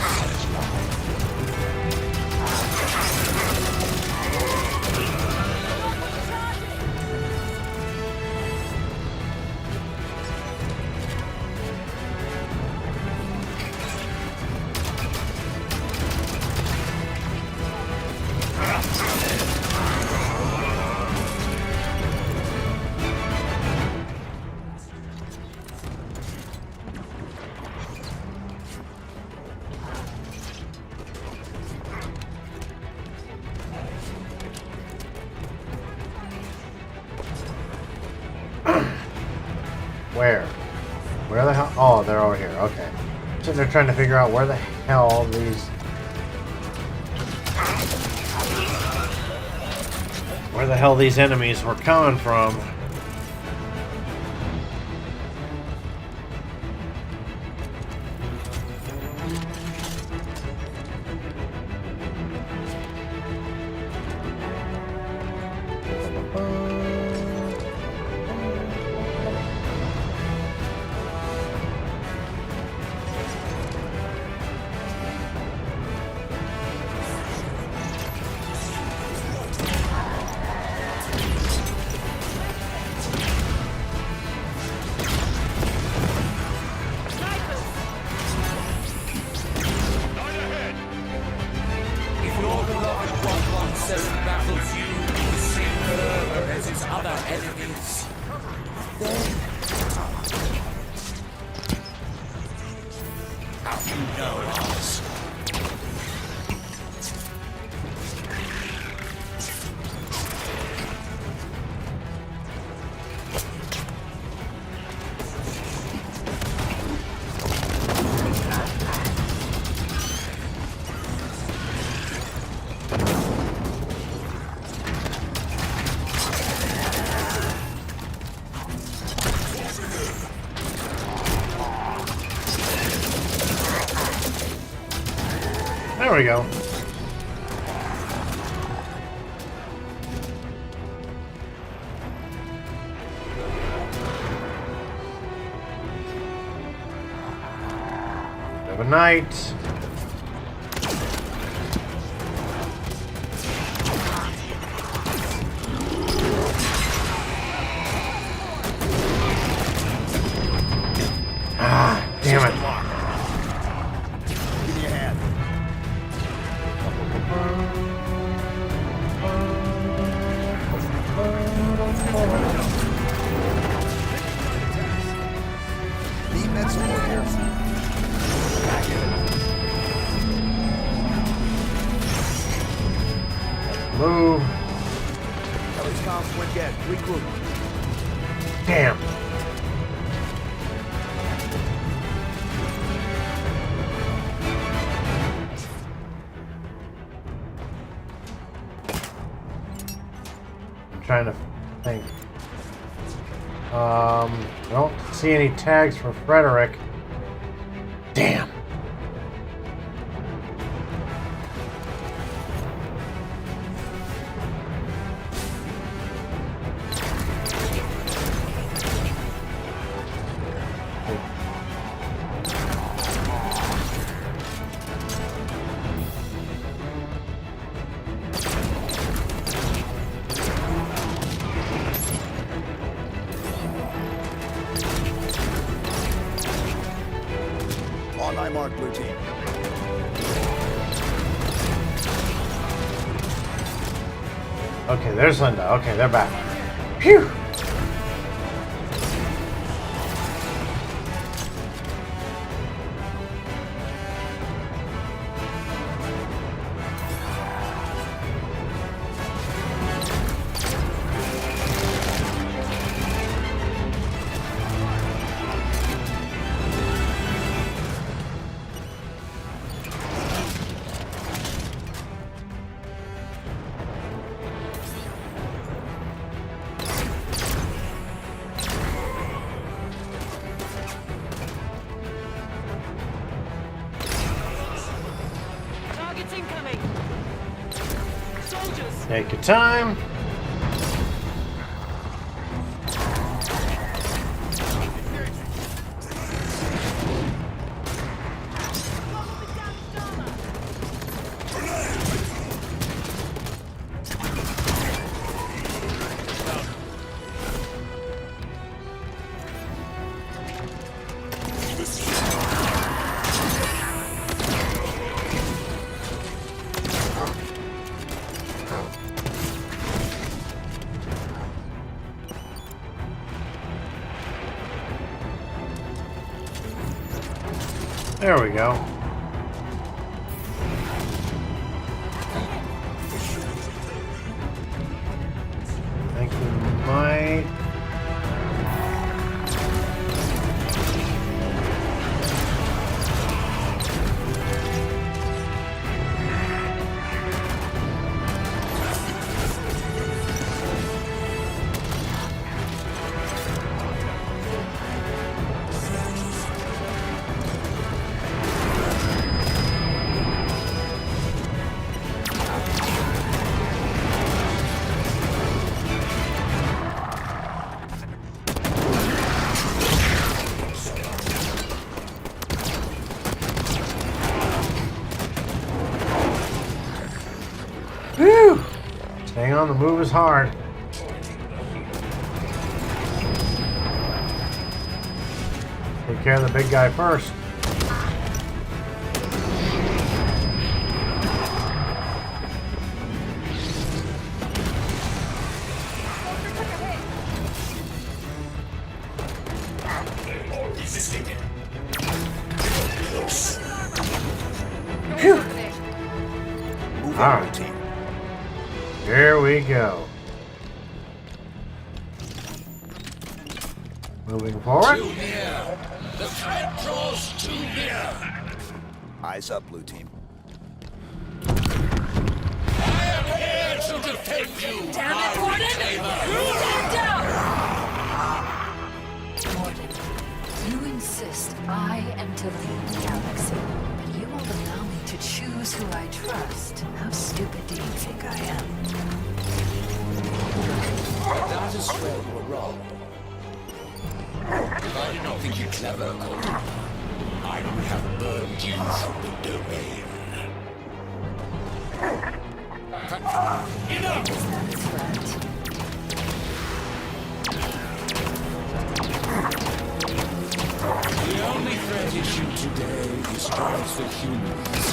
Where? Where the hell? Oh, they're over here. Okay. So they're trying to figure out where the hell these... Where the hell these enemies were coming from. There we go. Have a night. Ah, damn it. Give me a hand. Need med support here. Move. Kelly's comms went dead. Regroup. Damn. I'm trying to think. I don't see any tags for Frederick. Damn. On my mark, blue team. Okay, there's Linda. Okay, they're back. Phew! Targets incoming. Soldiers. Take your time. There we go. I think we might. Whew! Staying on the move is hard. Take care of the big guy first. Phew! Move All on, right. team. Here we go. Moving forward. Too near. The threat draws too near. Eyes up, blue team. I am here to defend you. Damn it, Warden! Stand down! Warden, you insist I am to lead the galaxy, but you won't allow me to choose who I trust. How stupid do you think I am? That is where you were wrong. I do not think you clever, Cortana. I would have burned you from the domain. Enough! Is that a threat? The only threat issued today is towards the humans.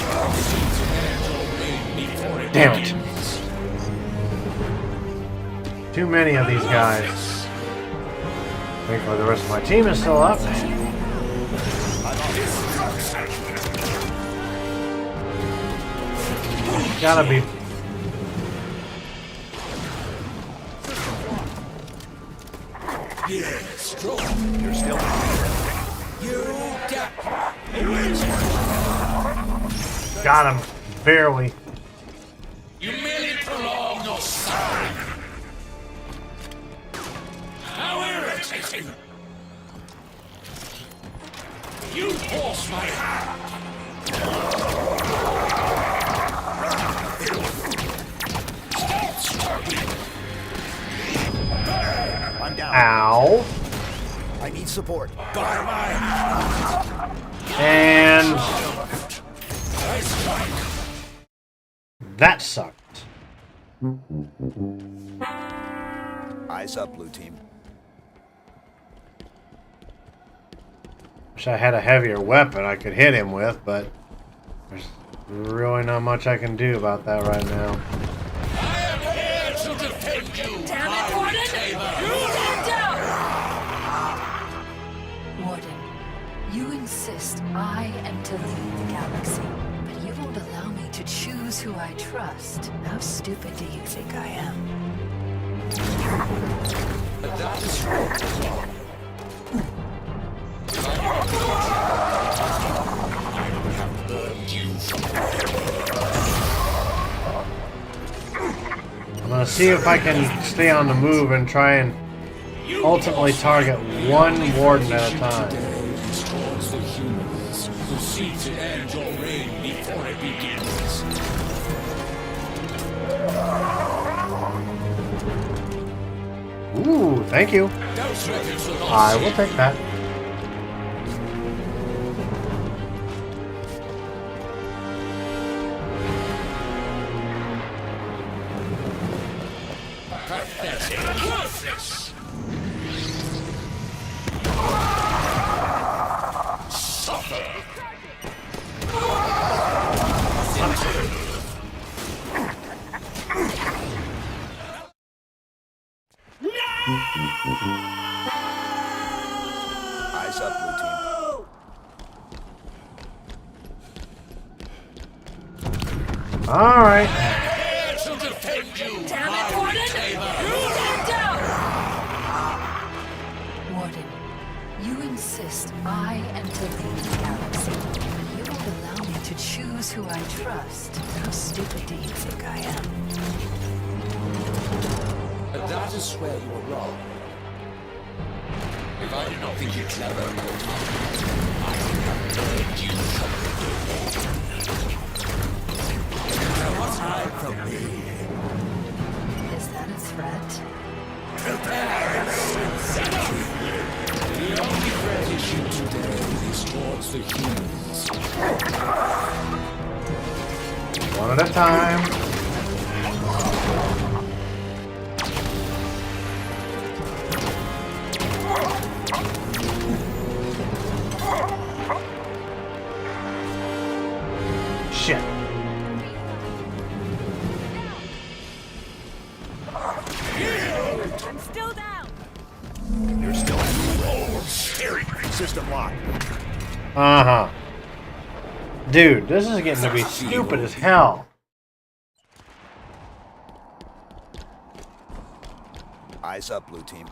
Damn it. Too many of these guys. Thankfully, the rest of my team is still up. Gotta be. Yes, You're still Got him. Barely. You merely prolong your suffering. How irritating! You force my hand. Stop struggling. I'm down. Ow. I need support. By my hand. And I strike. that sucked. Eyes up, blue team. Wish I had a heavier weapon I could hit him with, but there's really not much I can do about that right now. I am here to defend you. Damn it, Warden! Stand down! Warden, you insist I am to lead the galaxy, but you won't allow me to choose who I trust. How stupid do you think I am? But that is wrong. I would have burned you from I'm gonna see if I can stay on the move and try and ultimately target one warden at a time. towards the humans who seek to end your reign before it begins. Ooh, thank you. Those weapons will not I will take that. pathetic. Worthless. Suffer. Eyes up, blue team. All right. Here to defend you, Damn my it, Warden! reclaimer. Stand down! Warden, you insist I am to lead the galaxy. You won't allow me to choose who I trust. How stupid do you think I am? But that is where you are wrong. If I did not think you clever, Cortana, I would have made you You cannot hide from me. Is that a threat? Prepare yourself. The only threat issued today is towards the humans. One at a time. Shit. I'm still down. You're still at steering. System locked. Uh-huh. Dude, this is getting to be stupid as hell. Eyes up, blue team.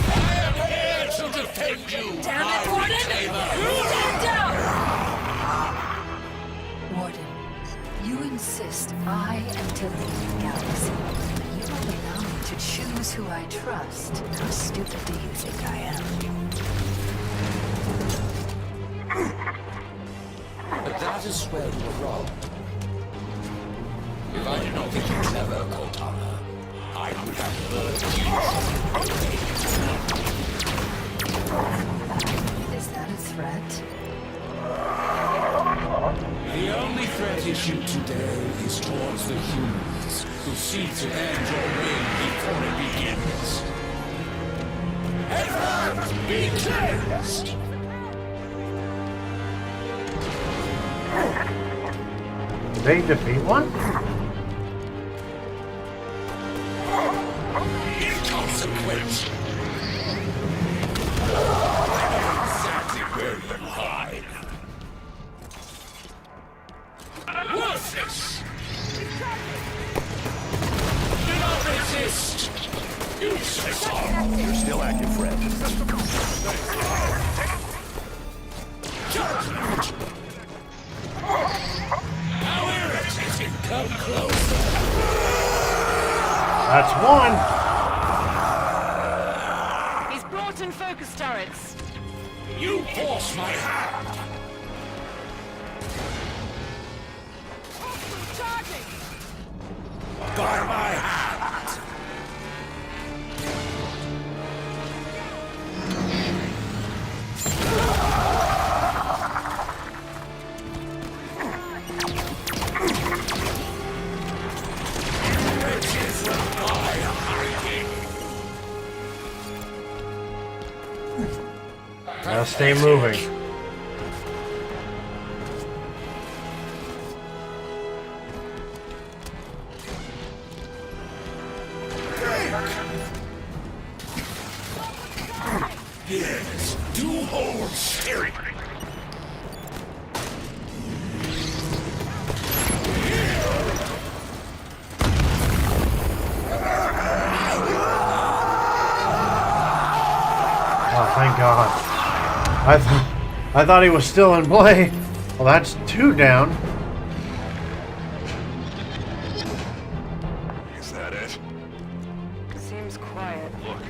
I am here to defend you, Damn my it, Warden! reclaimer. Stand down! Warden, you insist I am to lead the galaxy. You won't allow me to choose who I trust. How stupid do you think I am? But that is where you were wrong. If I did not think you clever, Cortana, I would have murdered you. Is that a threat? The only threat issued today is towards the humans, who seek to end your reign before it begins. Earth be cleansed! Did they defeat one? Inconsequent! Exactly where you hide. Worthless! Do not resist! Useless! You're still active, friend. Judgment! How irritating! Come closer! That's one. He's brought in focus turrets. You force my hand! Charging! By my hand! Riches will buy hiding! Gotta stay moving. Yes, do hold steering! Oh, thank God. I thought he was still in play. Well, that's two down. Is that it? Seems quiet. Look.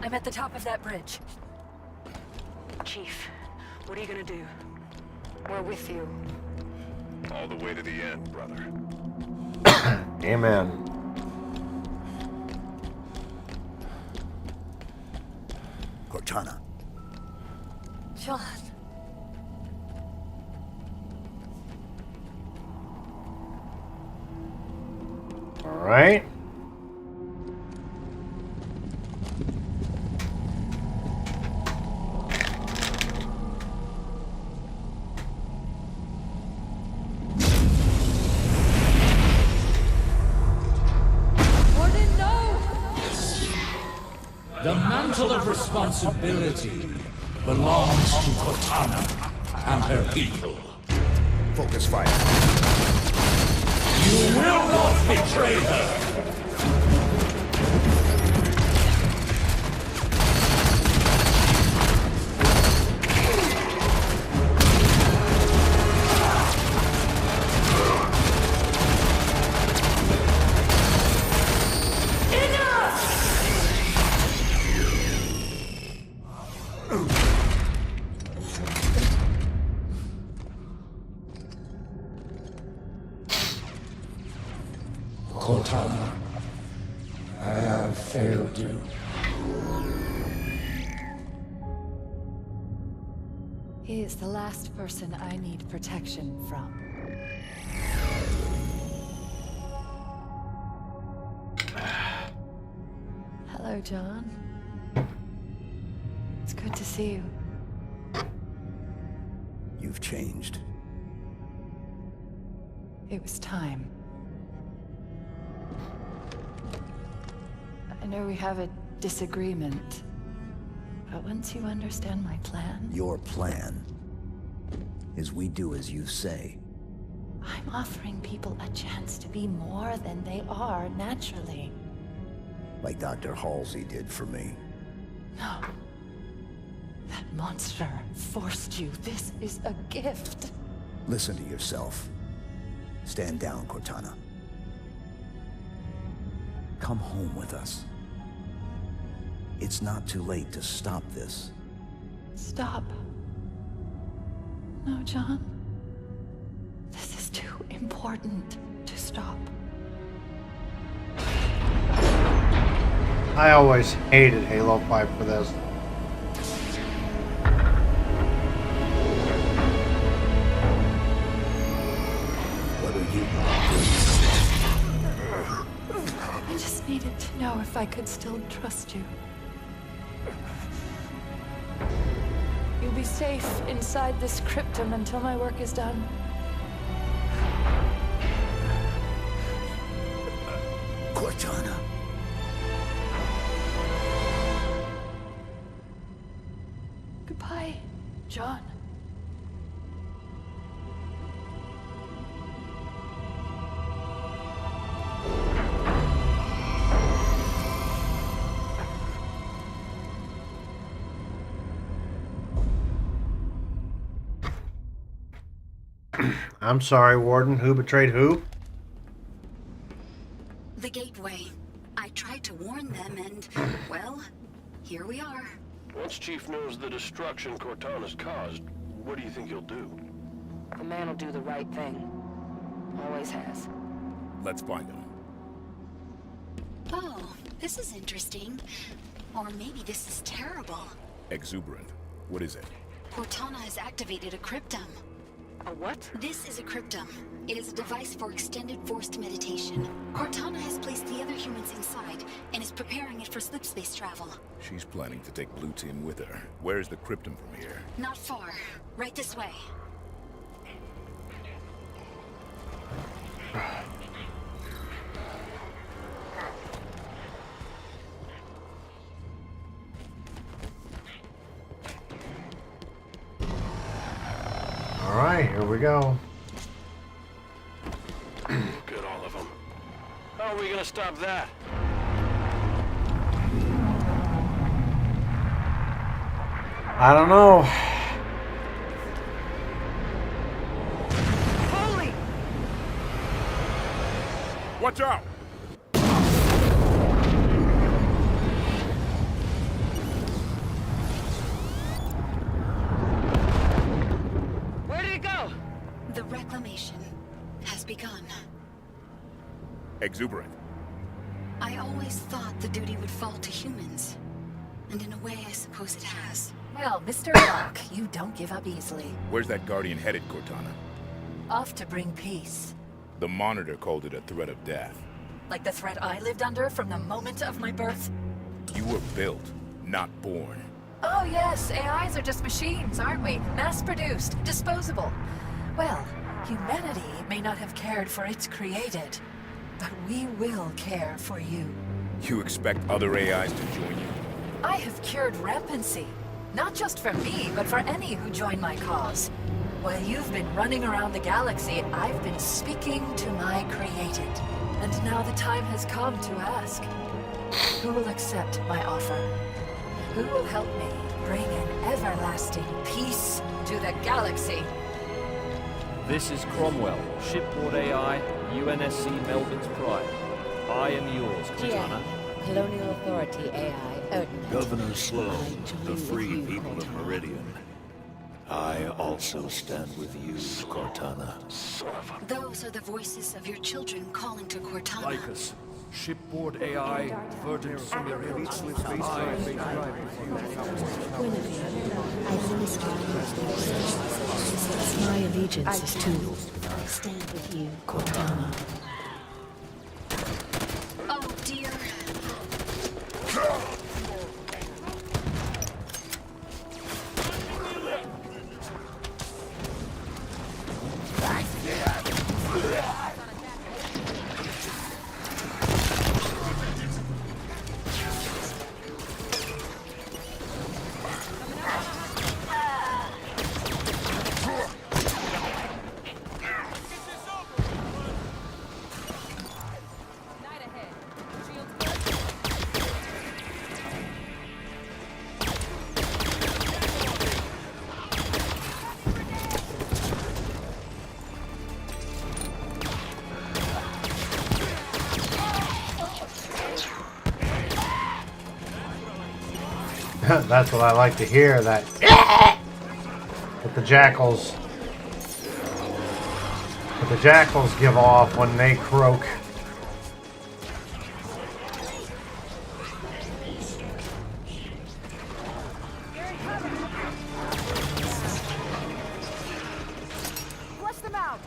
I'm at the top of that bridge. Chief, what are you gonna do? We're with you. All the way to the end, brother. Amen. Cortana. John. All right. Warden, no! The mantle of responsibility belongs to Cortana and her people. Focus fire. You will not betray her! Cortana, I have failed you. He is the last person I need protection from. Hello, John. It's good to see you. You've changed. It was time. I know we have a disagreement, but once you understand my plan... Your plan is we do as you say. I'm offering people a chance to be more than they are naturally. Like Dr. Halsey did for me. No. That monster forced you. This is a gift. Listen to yourself. Stand down, Cortana. Come home with us. It's not too late to stop this. Stop. No, John. This is too important to stop. I always hated Halo 5 for this. What are you? I just needed to know if I could still trust you. You'll be safe inside this cryptum until my work is done. Cortana. Goodbye, John. I'm sorry, Warden. Who betrayed who? The gateway. I tried to warn them and, well, here we are. Once Chief knows the destruction Cortana's caused, what do you think he'll do? The man will do the right thing. Always has. Let's find him. Oh, this is interesting. Or maybe this is terrible. Exuberant. What is it? Cortana has activated a cryptum. A what? This is a cryptum. It is a device for extended forced meditation. Cortana has placed the other humans inside and is preparing it for slipspace travel. She's planning to take Blue Team with her. Where's the cryptum from here? Not far. Right this way. Alright, here we go. Look at all of them. How are we gonna stop that? I don't know. Holy! Watch out! Where did it go? The reclamation has begun. Exuberant. I always thought the duty would fall to humans. And in a way, I suppose it has. Well, Mr. Locke, you don't give up easily. Where's that Guardian headed, Cortana? Off to bring peace. The Monitor called it a threat of death. Like the threat I lived under from the moment of my birth? You were built, not born. Oh yes, AIs are just machines, aren't we? Mass-produced, disposable. Well, humanity may not have cared for its created, but we will care for you. You expect other AIs to join you? I have cured rampancy. Not just for me, but for any who join my cause. While you've been running around the galaxy, I've been speaking to my created. And now the time has come to ask, who will accept my offer? Who will help me bring an everlasting peace to the galaxy? This is Cromwell, shipboard AI, UNSC Melvin's Pride. I am yours, Cortana. Colonial Authority AI, Odin. Governor Sloan, the free people of Meridian. I also stand with you, Cortana. Those are the voices of your children calling to Cortana. Lycus, shipboard AI, verdant simulates with Guinevere, I administer my allegiance is to stand with you, Cortana. Oh dear. That's what I like to hear, that the jackals give off when they croak. Flush them out.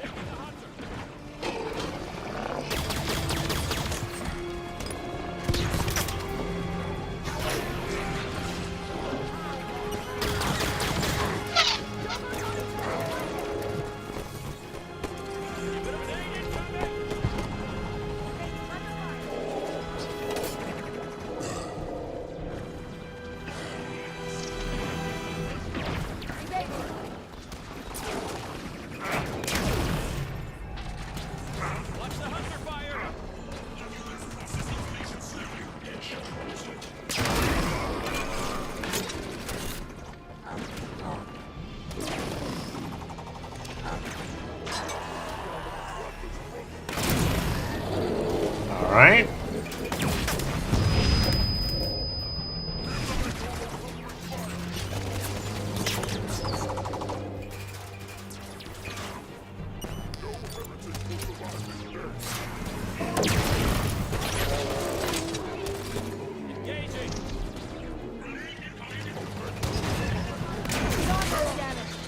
All right.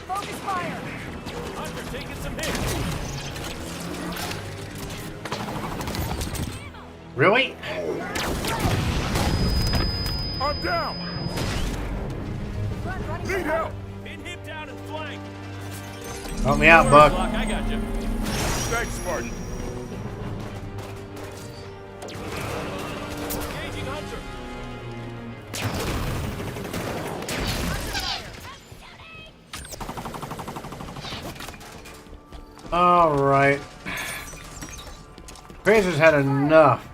Focus fire. Hunter taking some hits. Really? I'm down! Need help! Pin him down and flank. Help me out, Buck. I got you. Thanks, Spartan. Engaging Hunter. All right. Crazer's had enough.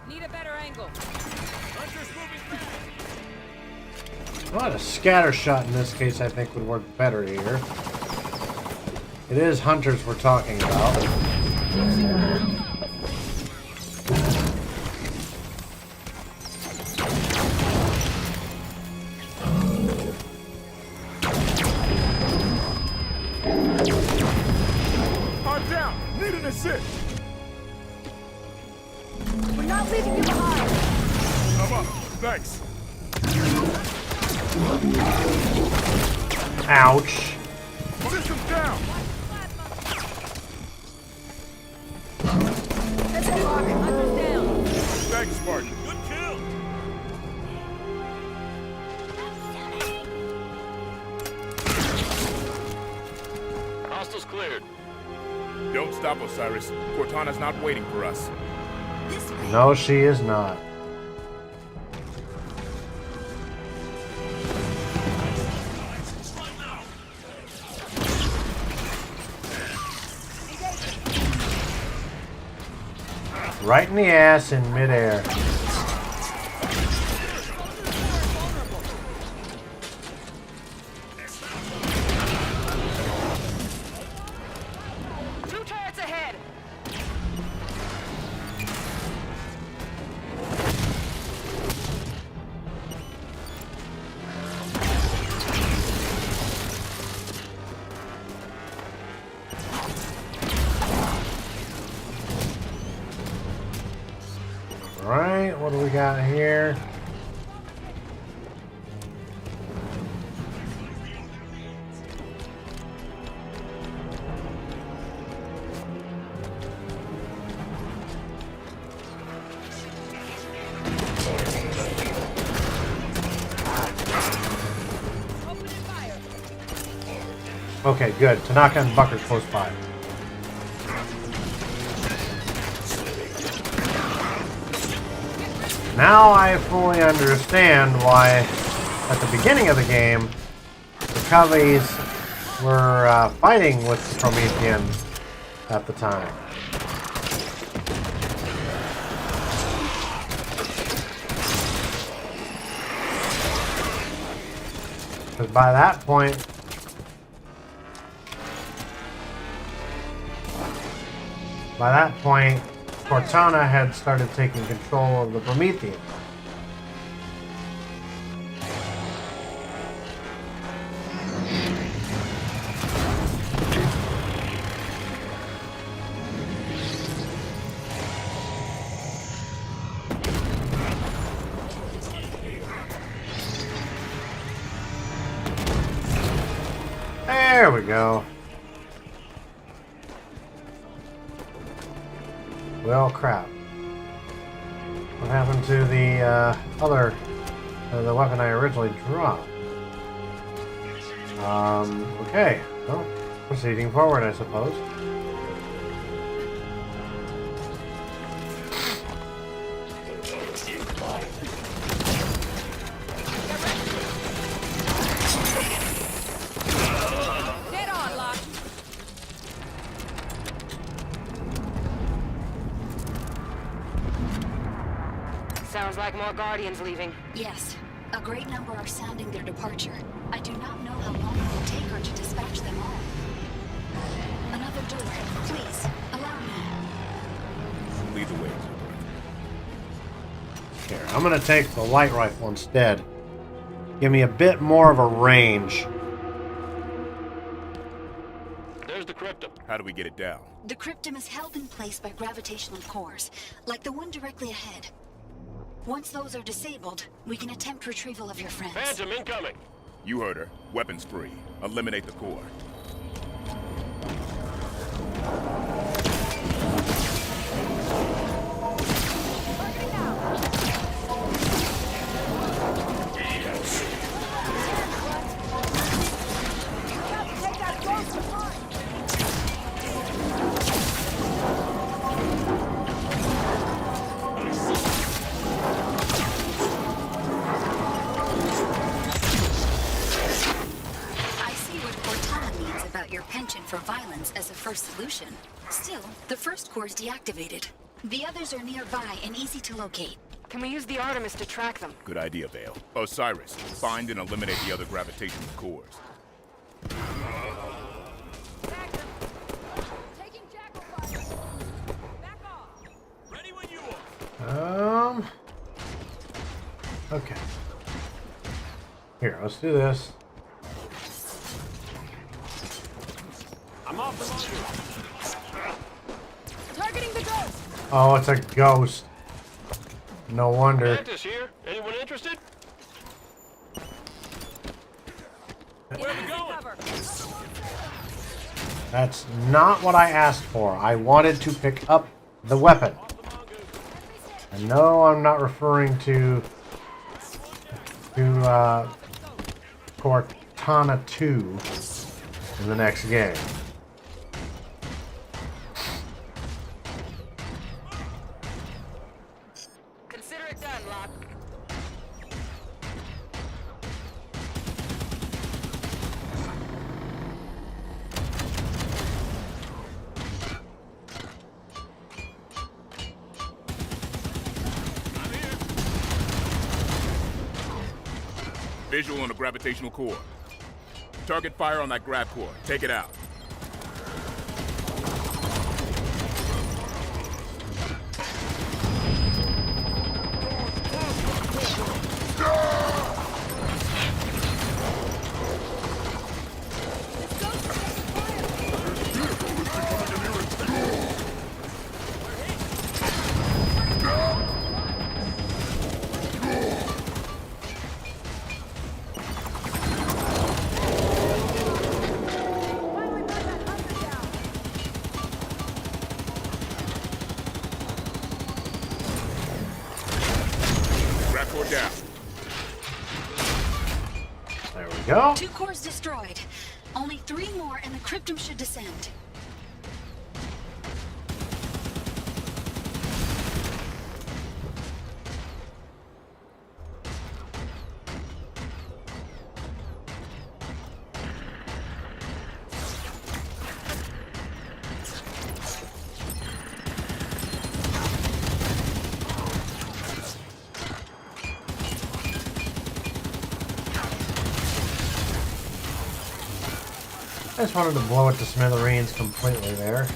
Need a better angle. Hunter's moving fast. Well, a scatter shot in this case I think would work better here. It is hunters we're talking about. I'm down! Need an assist! We're not leaving you behind. I'm up. Thanks. Ouch. System down! That's a lock. Hunter's down. Thanks, Spartan. Good kill. Hostiles cleared. Don't stop, Osiris. Cortana's not waiting for us. No, she is not. right in the ass in midair. Two turrets ahead. Alright, what do we got here? Okay, good. Tanaka and Bucker's close by. Now I fully understand why, at the beginning of the game, the Cubbies were fighting with the Promethean at the time. Because by that point, Cortana had started taking control of the Promethean. There we go. Well, crap. What happened to the the weapon I originally dropped? Okay. Well, proceeding forward, I suppose. Sounds like more Guardians leaving. Yes. A great number are sounding their departure. I do not know how long it will take her to dispatch them all. Another door. Please, allow me. Lead the way. Here, I'm going to take the light rifle instead. Give me a bit more of a range. There's the cryptum. How do we get it down? The cryptum is held in place by gravitational cores, like the one directly ahead. Once those are disabled, we can attempt retrieval of your friends. Phantom incoming. You heard her. Weapons free. Eliminate the core. For violence as a first solution. Still, the first core is deactivated. The others are nearby and easy to locate. Can we use the Artemis to track them? Good idea, Vale. Osiris, find and eliminate the other gravitational cores. Okay. Here, let's do this. I'm off the motor. Targeting the ghost. Oh, it's a ghost. No wonder. Mantis here. Anyone interested? Where are we going? That's not what I asked for. I wanted to pick up the weapon. And no, I'm not referring to Cortana 2 in the next game. Consider it done, Locke. Visual on a gravitational core. Target fire on that grav core. Take it out. Down. There we go. 2 cores destroyed. Only 3 more and the cryptum should descend. I just wanted to blow it to smithereens completely there.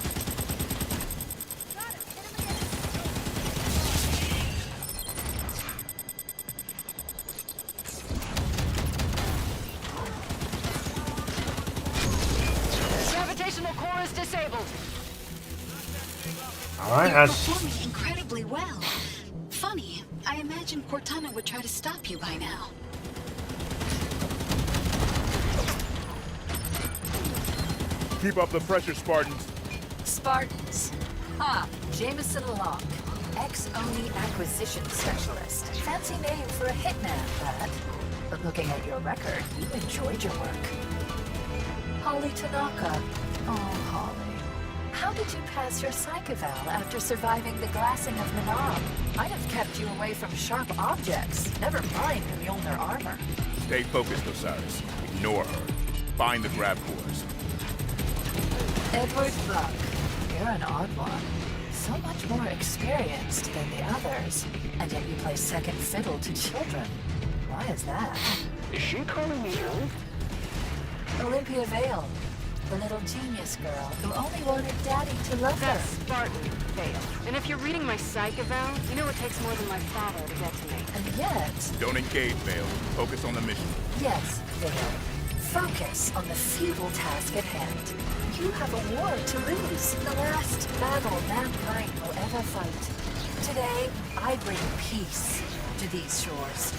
Gravitational core is disabled. Alright, You're that's... performing incredibly well. Funny, I imagine Cortana would try to stop you by now. Keep up the pressure, Spartans. Spartans. Jameson Locke, ex-Oni acquisition specialist. Fancy name for a hitman, that. But looking at your record, you enjoyed your work. Holly Tanaka. Oh, Holly. How did you pass your psych eval after surviving the glassing of Manab? I'd have kept you away from sharp objects, never mind Mjolnir armor. Stay focused, Osiris. Ignore her. Find the grav cores. Edward Buck, you're an odd one. So much more experienced than the others, and yet you play second fiddle to children. Why is that? Is she calling me old? Olympia Vale, the little genius girl who only wanted Daddy to love her. That's Spartan Vale. And if you're reading my psych eval, you know it takes more than my father to get to me. And yet... Don't engage, Vale. Focus on the mission. Yes, Vale. Focus on the futile task at hand. You have a war to lose, the last battle mankind will ever fight. Today, I bring peace to these shores.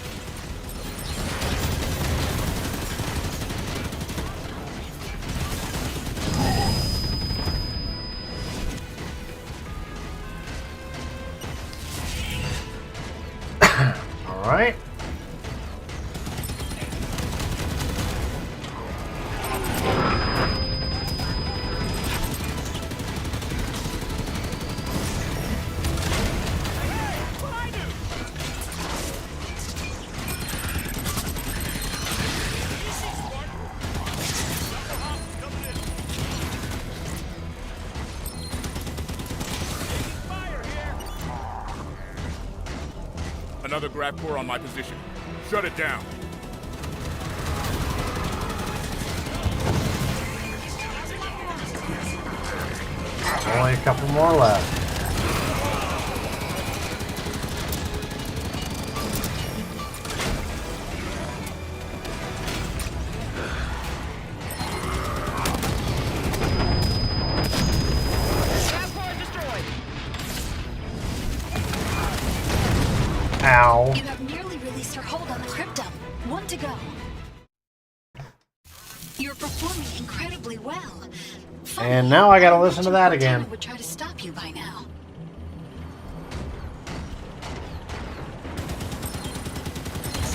All right. Another grav core on my position. Shut it down. Only a couple more left. Ow. You have nearly released her hold on the cryptum. 1 to go. You're performing incredibly well. Funny, And now I gotta listen to that again. Cortana would try to stop you by now.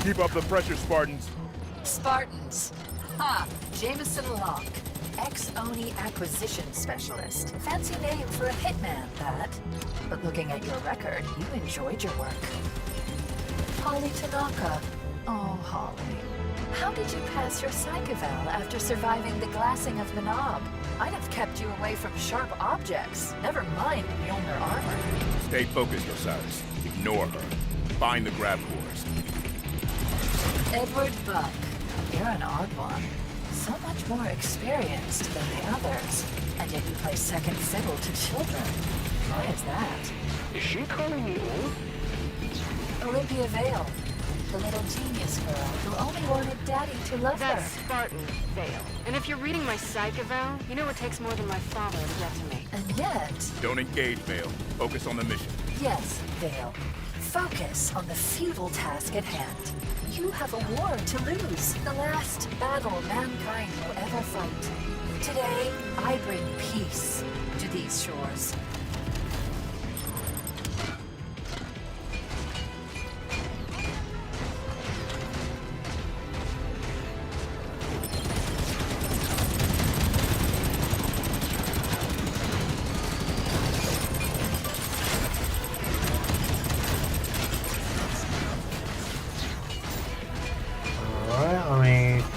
Keep up the pressure, Spartans. Spartans. Jameson Locke, ex-Oni acquisition specialist. Fancy name for a hitman, that. But looking at your record, you enjoyed your work. Holly Tanaka. Oh, Holly. How did you pass your psych eval after surviving the glassing of Manab? I'd have kept you away from sharp objects, never mind Mjolnir armor. Stay focused, Osiris. Ignore her. Find the grav cores. Edward Buck, you're an odd one. So much more experienced than the others, and yet you play second fiddle to children. Why is that? Is she calling me old? Olympia Vale, the little genius girl who only wanted Daddy to love That's her. Spartan Vale. And if you're reading my psych eval, you know it takes more than my father to get to me. And yet... Don't engage, Vale. Focus on the mission. Yes, Vale. Focus on the futile task at hand. You have a war to lose, the last battle mankind will ever fight. Today, I bring peace to these shores.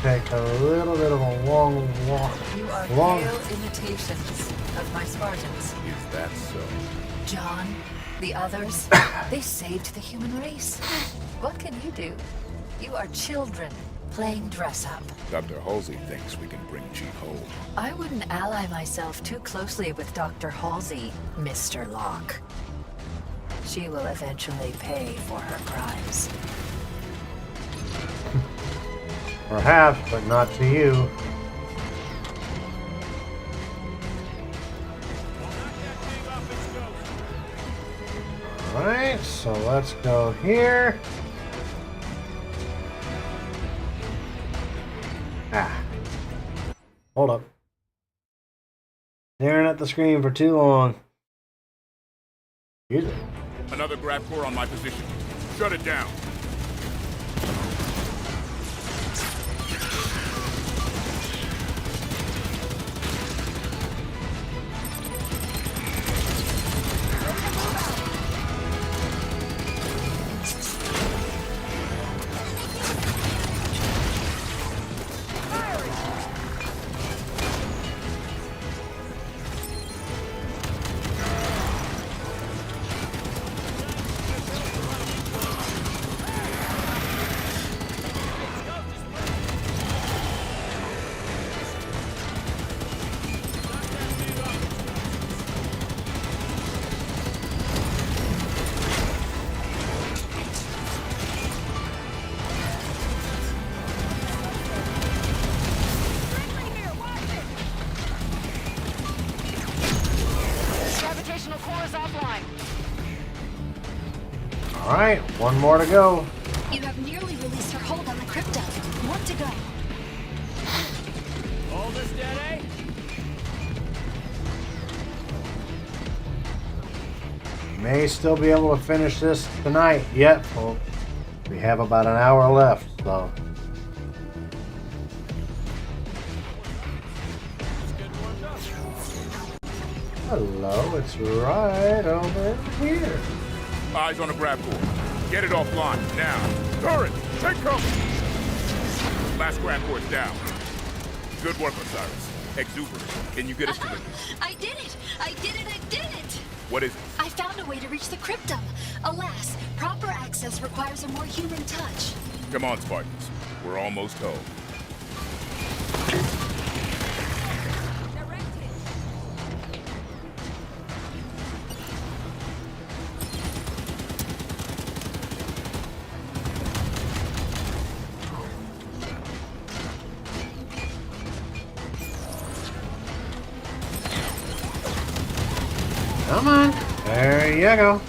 Take a little bit of a long walk. You are pale imitations of my Spartans. Is that so? John, the others, they saved the human race. What can you do? You are children playing dress up. Dr. Halsey thinks we can bring Chief home. I wouldn't ally myself too closely with Dr. Halsey, Mr. Locke. She will eventually pay for her crimes. Perhaps, but not to you. Alright, so let's go here. Hold up. Staring at the screen for too long. Excuse me. Another grab core on my position. Shut it down. Alright, one more to go. You have nearly released her hold on the crypto. One to go. Hold this steady. May still be able to finish this tonight yet. Well, we have about an hour left, so. Hello, it's right over here. Eyes on a grab core. Get it offline, now. Turret, take cover! Last grab core's down. Good work, Osiris. Exuberant. Can you get us to the... I did it! I did it! I did it! What is it? I found a way to reach the cryptum. Alas, proper access requires a more human touch. Come on, Spartans. We're almost home. Come on. There you go.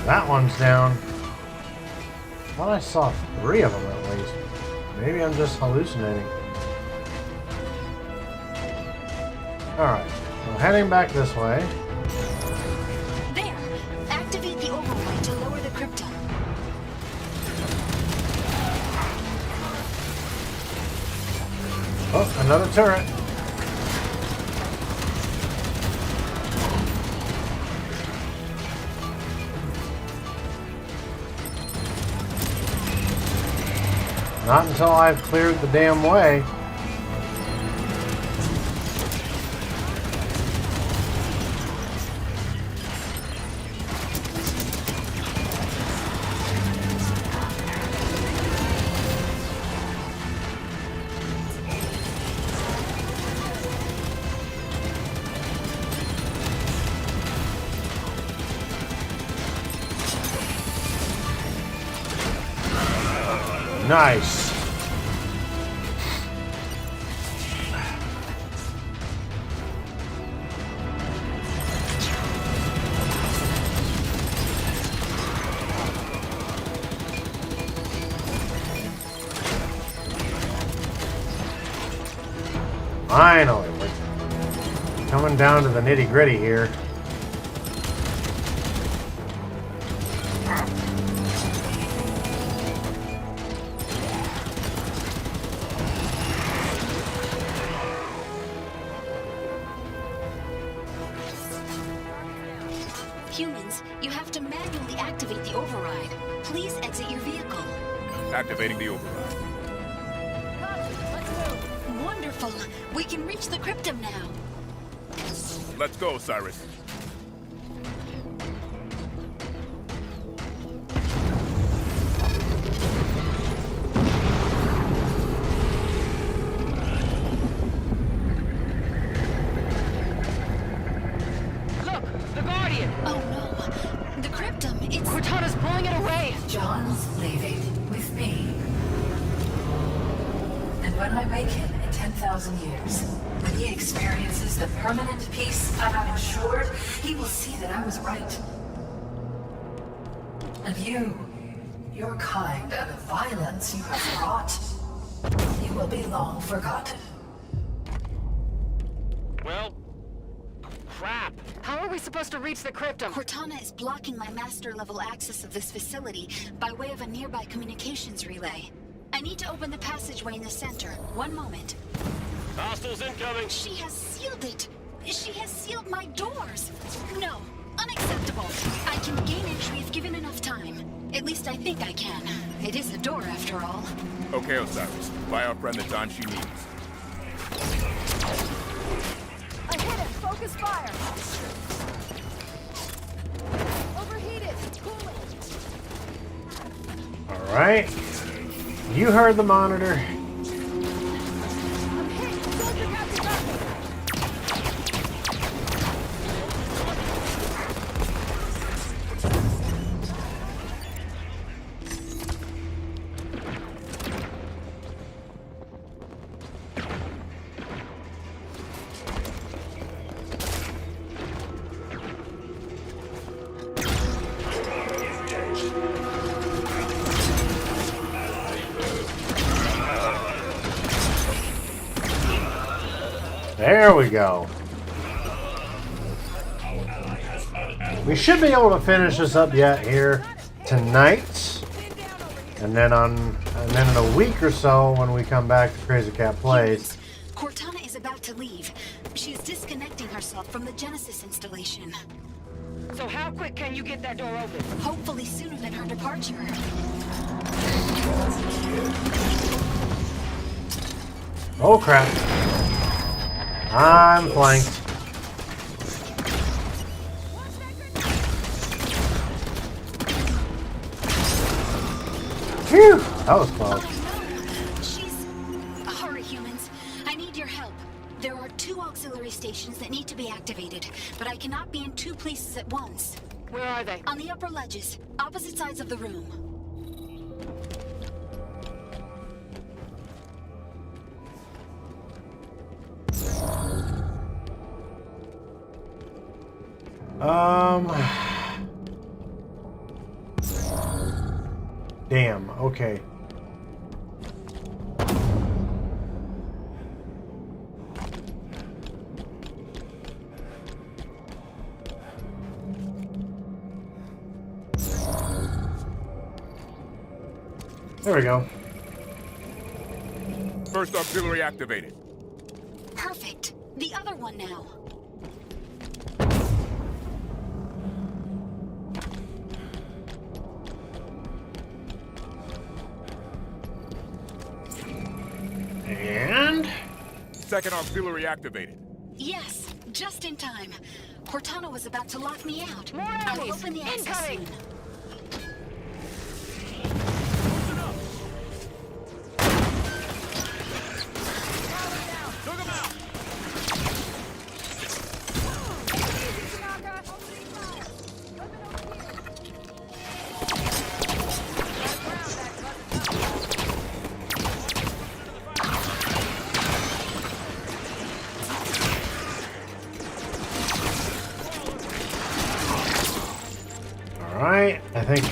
That one's down. I thought I saw 3 of them at least. Maybe I'm just hallucinating. Alright, so heading back this way. There! Activate the override to lower the cryptum. Oh, another turret. Not until I've cleared the damn way. Nice. Finally, we're coming down to the nitty-gritty here. Humans, you have to manually activate the override. Please exit your vehicle. Activating the override. Wonderful. We can reach the cryptum now. Let's go, Cyrus. Look, the Guardian! Oh no. The cryptum, it's... Cortana's pulling it away! John's leaving with me. And when I wake him in 10,000 years, when he experiences the permanent peace I have ensured, he will see that I was right. And your kind and the violence you have wrought, you will be long forgotten. Well, crap. How are we supposed to reach the cryptum? Cortana is blocking my master-level access of this facility by way of a nearby communications relay. I need to open the passageway in the center. One moment. Hostiles incoming. She has sealed it. She has sealed my doors. No, unacceptable. I can gain entry if given enough time. At least I think I can. It is a door, after all. Okay, Osiris. Buy our friend the time she needs. I hit it! Focus fire! Overheated! Cool it! Alright. You heard the monitor. I'm hit! Soldier captain back! There we go. We should be able to finish this up yet here tonight, and then in a week or so when we come back to Crazy Cat Plays. Cortana is about to leave. She is disconnecting herself from the Genesis installation. So how quick can you get that door open? Hopefully sooner than her departure. Oh crap! I'm flanked. Phew! That was close. Hurry, humans. I need your help. There are 2 auxiliary stations that need to be activated, but I cannot be in 2 places at once. Where are they? On the upper ledges, opposite sides of the room. Damn, okay. There we go. First auxiliary activated. Perfect. The other one now. Second auxiliary activated. Yes, just in time. Cortana was about to lock me out. More I'll enemies! open the access Incoming! soon. Took him out! Alright, I think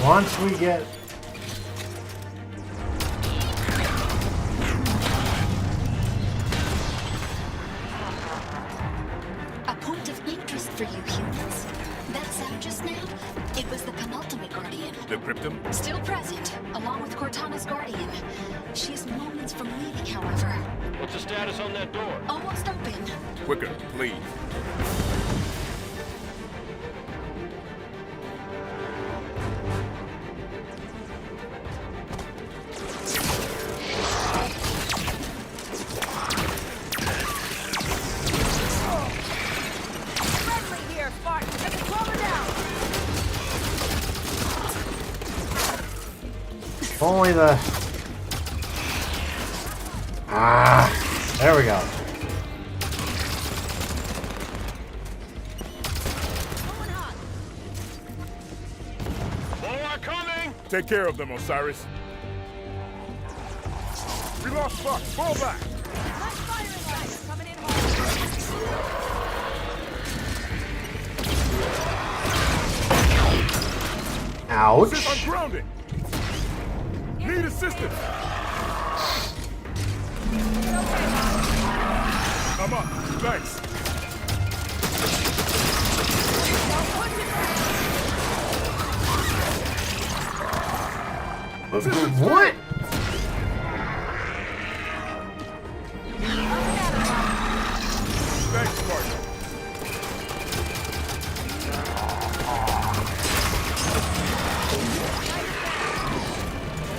once we get... A point of interest for you humans. That sound just now, it was the penultimate Guardian. The Cryptum? Still present, along with Cortana's Guardian. She is moments from leaving, however. What's the status on that door? Almost open. Quicker, please. Friendly here, Spartan. Just slow her down. If only the... Ah, there we go. More coming! Take care of them, Osiris. We lost Fox. Fall back. Nice firing line. Coming in hard. Ouch. I'm grounded. Need assistance. I'm up. Thanks. What? Thanks, partner.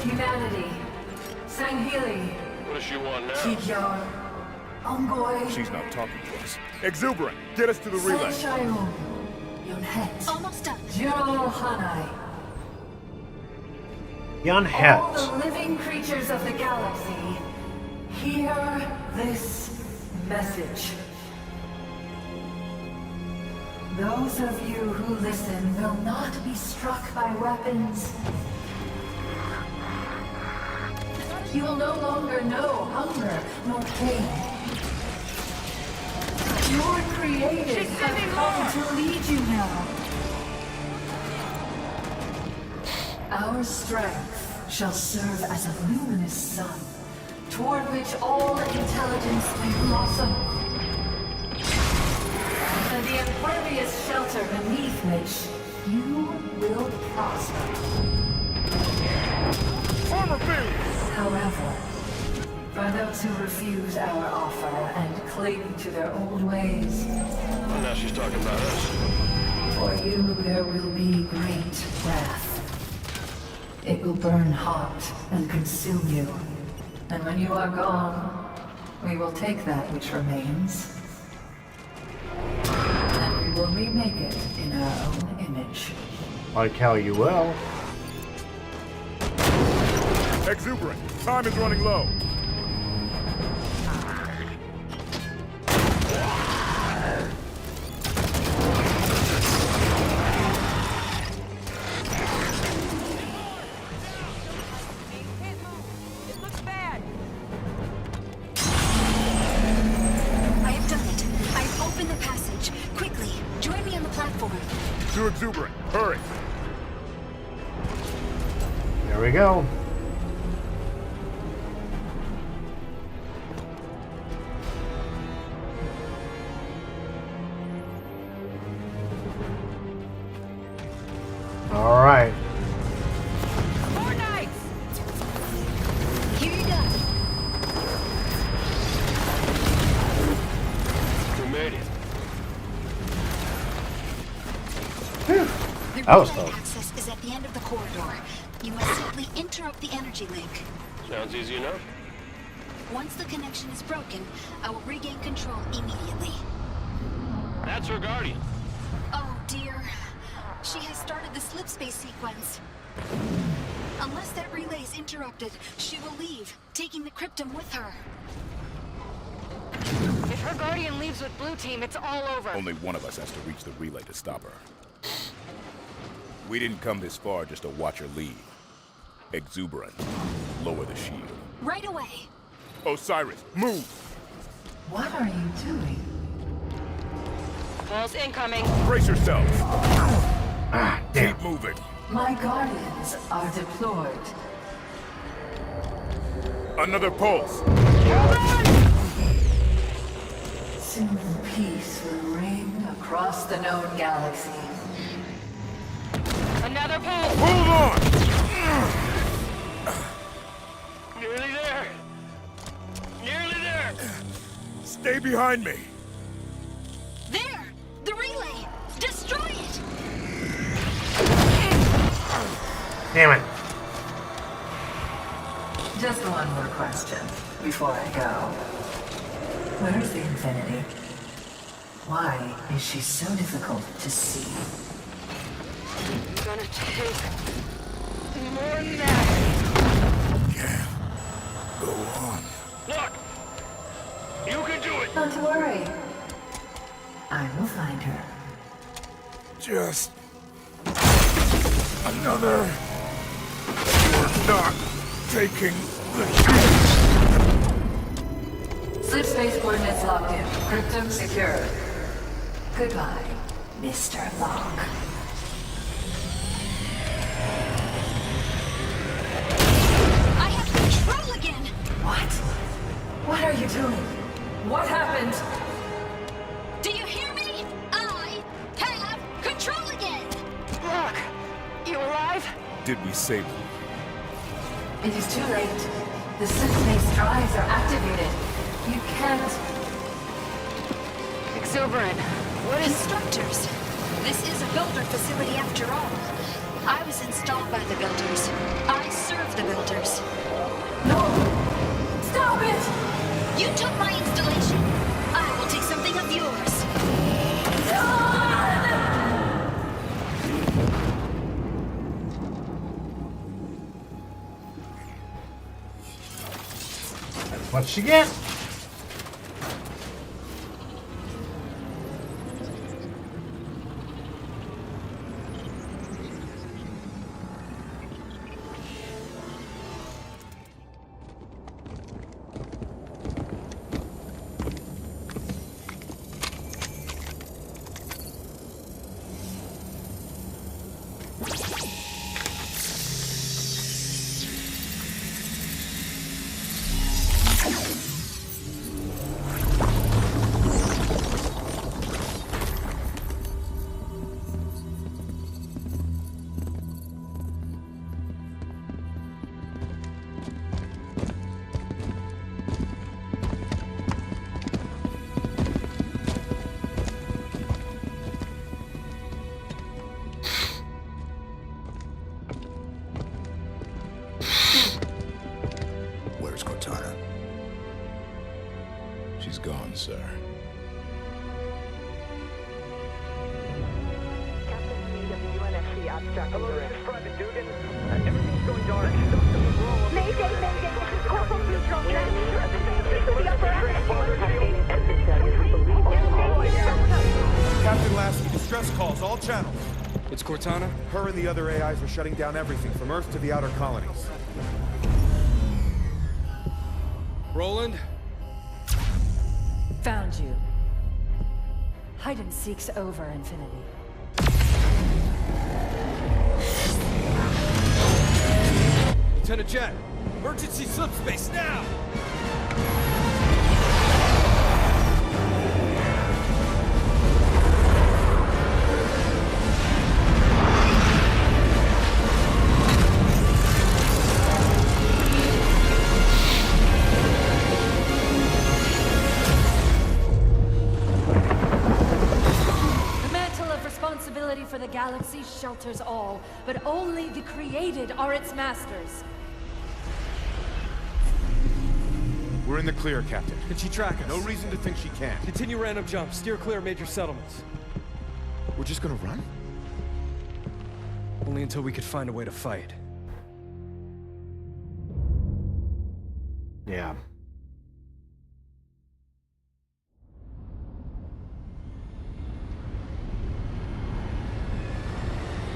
Humanity. Sanghili. What does she want now? Kikyar. Ongoy. She's not talking to us. Exuberant, get us to the relay. Sanshayun. Yonhet. Almost done. Jiro Hanai. Yon All Het. the living creatures of the galaxy, hear this message. Those of you who listen will not be struck by weapons. You will no longer know hunger nor pain. Your creators have come to lead you now. Our strength shall serve as a luminous sun, toward which all intelligence may blossom. And the impervious shelter beneath which you will prosper. Farmer Field! However, for those who refuse our offer and cling to their old ways, Well, now she's talking about us. for you there will be great wrath. It will burn hot and consume you. And when you are gone, we will take that which remains. And we will remake it in our own image. Like how you will. Exuberant, time is running low. It looks bad. I have done it. I've opened the passage. Quickly, join me on the platform. To Exuberant, hurry. There we go. All right. More knights. Here you go. We made it. The That was relay close. access is at the end of the corridor. You must simply interrupt the energy link. Sounds easy enough. Once the connection is broken, I will regain control immediately. That's her Guardian. Oh dear. She has started the slipspace sequence. Unless that relay is interrupted, she will leave, taking the cryptum with her. If her Guardian leaves with Blue Team, it's all over. Only one of us has to reach the relay to stop her. We didn't come this far just to watch her leave. Exuberant, lower the shield. Right away. Osiris, move! What are you doing? Pulse incoming. Brace yourselves! Damn. Keep moving. My guardians are deployed. Another pulse. Soon peace will reign across the known galaxy. Another pulse. Hold on! Nearly there. Nearly there. Stay behind me. There! The relay! Destroy it! Damn it. Just one more question before I go. Where's the Infinity? Why is she so difficult to see? It's gonna take more than that. Yeah. Go on. Look! You can do it! Not to worry. I will find her. Just another. You're not taking the Slipspace coordinates locked in. Cryptum secure. Goodbye, Mr. Locke. I have control again! What? What are you doing? What happened? Do you hear me? I have control again! Look, you alive? Did we save them? It is too late. The slipspace drives are activated. You can't... Exuberant. What is... Constructors. This is a builder facility after all. I was installed by the builders. I serve the builders. No! Stop it! You took my installation. I will take something of yours. What'd she get? Where's Cortana? She's gone, sir. Captain Meade of the UNSC abstract. Hello, this is Private Dugan. Everything's going dark. Mayday, mayday, this is Corporal Neutral. The upper Captain Lasky, distress calls, all channels. It's Cortana? Her and the other AIs are shutting down everything from Earth to the outer colonies. Roland? Found you. Hide and seek's over, Infinity. Lieutenant Jet! Emergency slipspace now! For the galaxy shelters all, but only the created are its masters. We're in the clear, Captain. Can she track us? No reason to think she can't. Continue random jumps. Steer clear of major settlements. We're just gonna run? Only until we could find a way to fight. Yeah.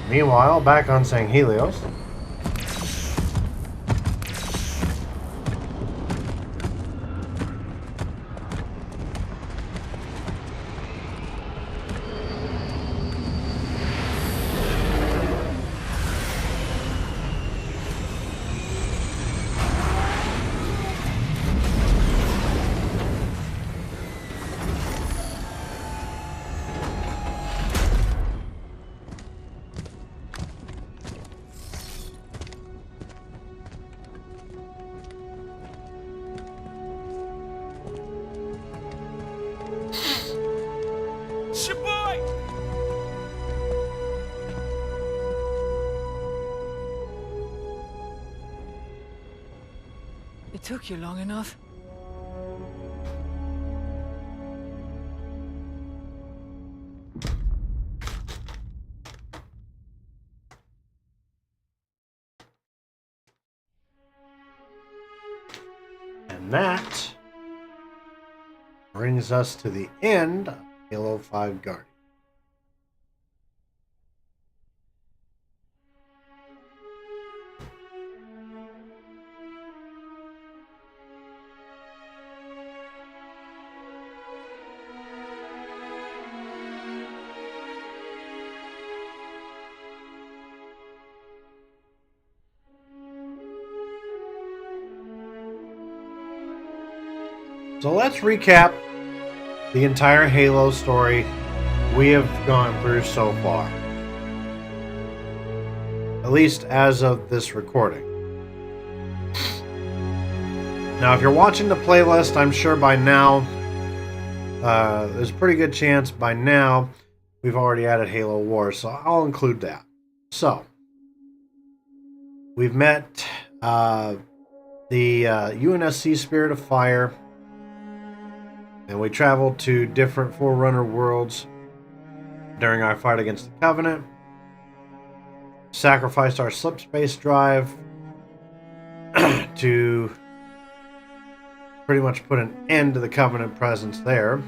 Meanwhile, back on St. Helios. It took you long enough. And that brings us to the end of Halo 5 Guardian. So let's recap the entire Halo story we have gone through so far. At least as of this recording. Now, if you're watching the playlist, I'm sure by now, there's a pretty good chance by now we've already added Halo Wars, so I'll include that. So, we've met the UNSC Spirit of Fire. And we traveled to different Forerunner worlds during our fight against the Covenant. Sacrificed our slipspace drive to pretty much put an end to the Covenant presence there.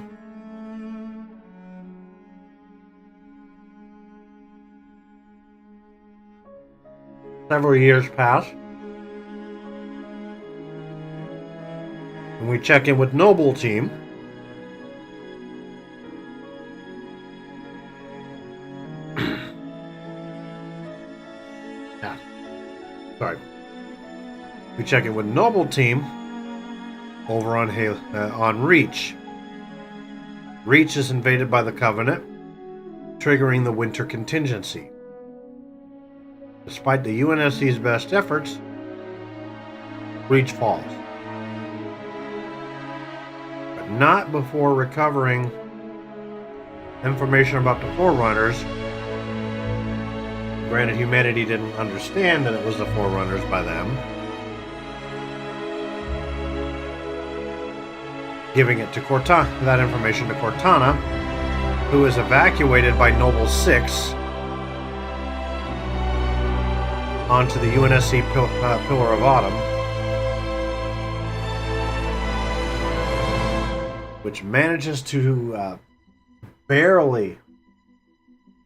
Several years pass. And we check in with Noble Team. Sorry. We check in with Noble Team over on Reach. Reach is invaded by the Covenant, triggering the Winter Contingency. Despite the UNSC's best efforts, Reach falls. But not before recovering information about the Forerunners. Granted, humanity didn't understand that it was the Forerunners by them. Giving it to Cortana, that information to Cortana, who is evacuated by Noble 6 onto the UNSC Pillar of Autumn, which manages to barely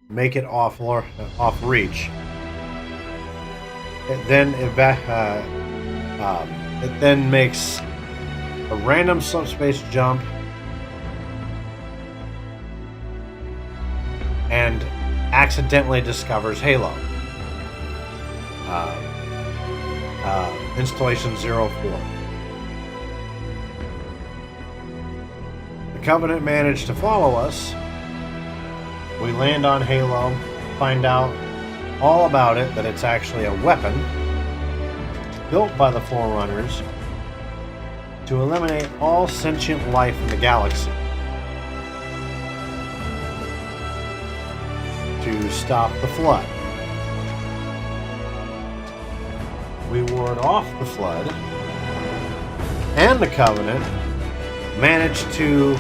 make it off Reach. It then makes a random subspace jump and accidentally discovers Halo. Installation 04. The Covenant managed to follow us. We land on Halo, find out all about it, that it's actually a weapon built by the Forerunners to eliminate all sentient life in the galaxy. To stop the Flood. We ward off the Flood and the Covenant managed to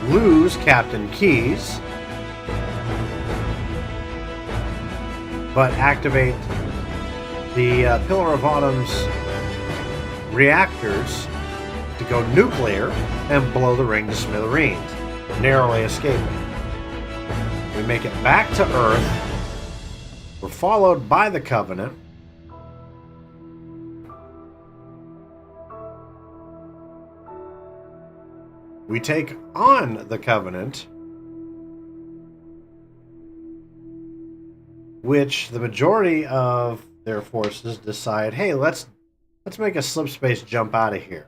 lose Captain Keyes, but activate the Pillar of Autumn's reactors to go nuclear and blow the ring to smithereens, narrowly escaping. We make it back to Earth. We're followed by the Covenant. We take on the Covenant, which the majority of their forces decide, hey, let's make a slipspace jump out of here.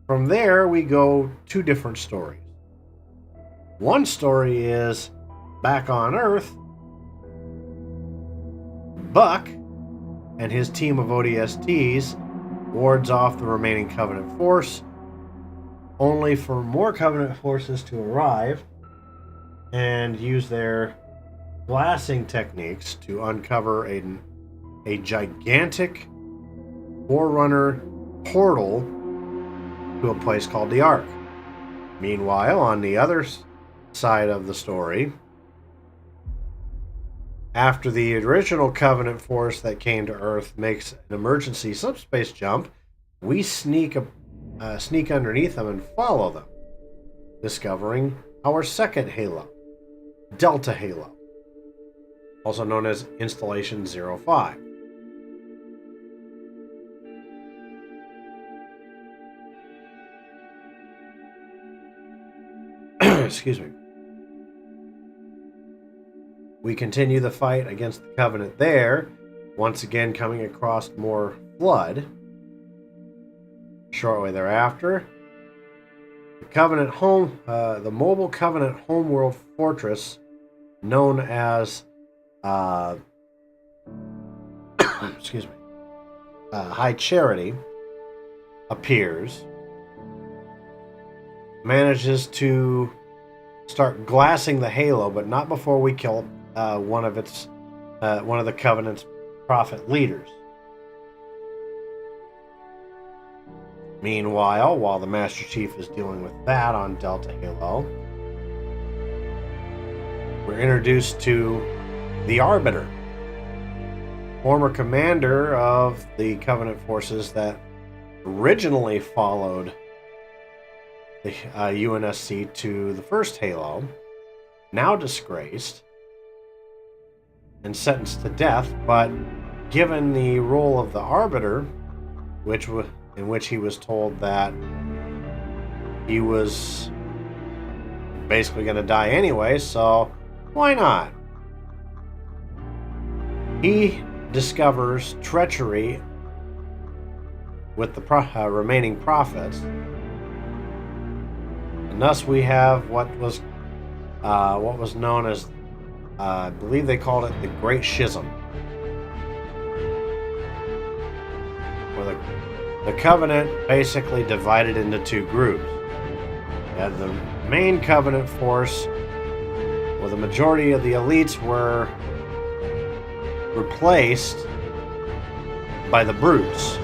From there, we go two different stories. One story is back on Earth, Buck and his team of ODSTs wards off the remaining Covenant force, only for more Covenant forces to arrive and use their glassing techniques to uncover a gigantic Forerunner portal to a place called the Ark. Meanwhile, on the other side of the story, after the original Covenant force that came to Earth makes an emergency subspace jump, we sneak underneath them and follow them, discovering our second Halo, Delta Halo, also known as Installation 05. Excuse me. We continue the fight against the Covenant there, once again coming across more Flood. Shortly thereafter, the mobile Covenant homeworld fortress, known as excuse me, High Charity, appears, manages to start glassing the Halo, but not before we kill one of the Covenant's prophet leaders. Meanwhile, while the Master Chief is dealing with that on Delta Halo, we're introduced to the Arbiter, former commander of the Covenant forces that originally followed the UNSC to the first Halo, now disgraced and sentenced to death, but given the role of the Arbiter, in which he was told that he was basically going to die anyway, so why not? He discovers treachery with the remaining prophets, and thus we have what was known as, I believe they called it the Great Schism, where the Covenant basically divided into two groups. You had the main Covenant force, where the majority of the elites were replaced by the brutes.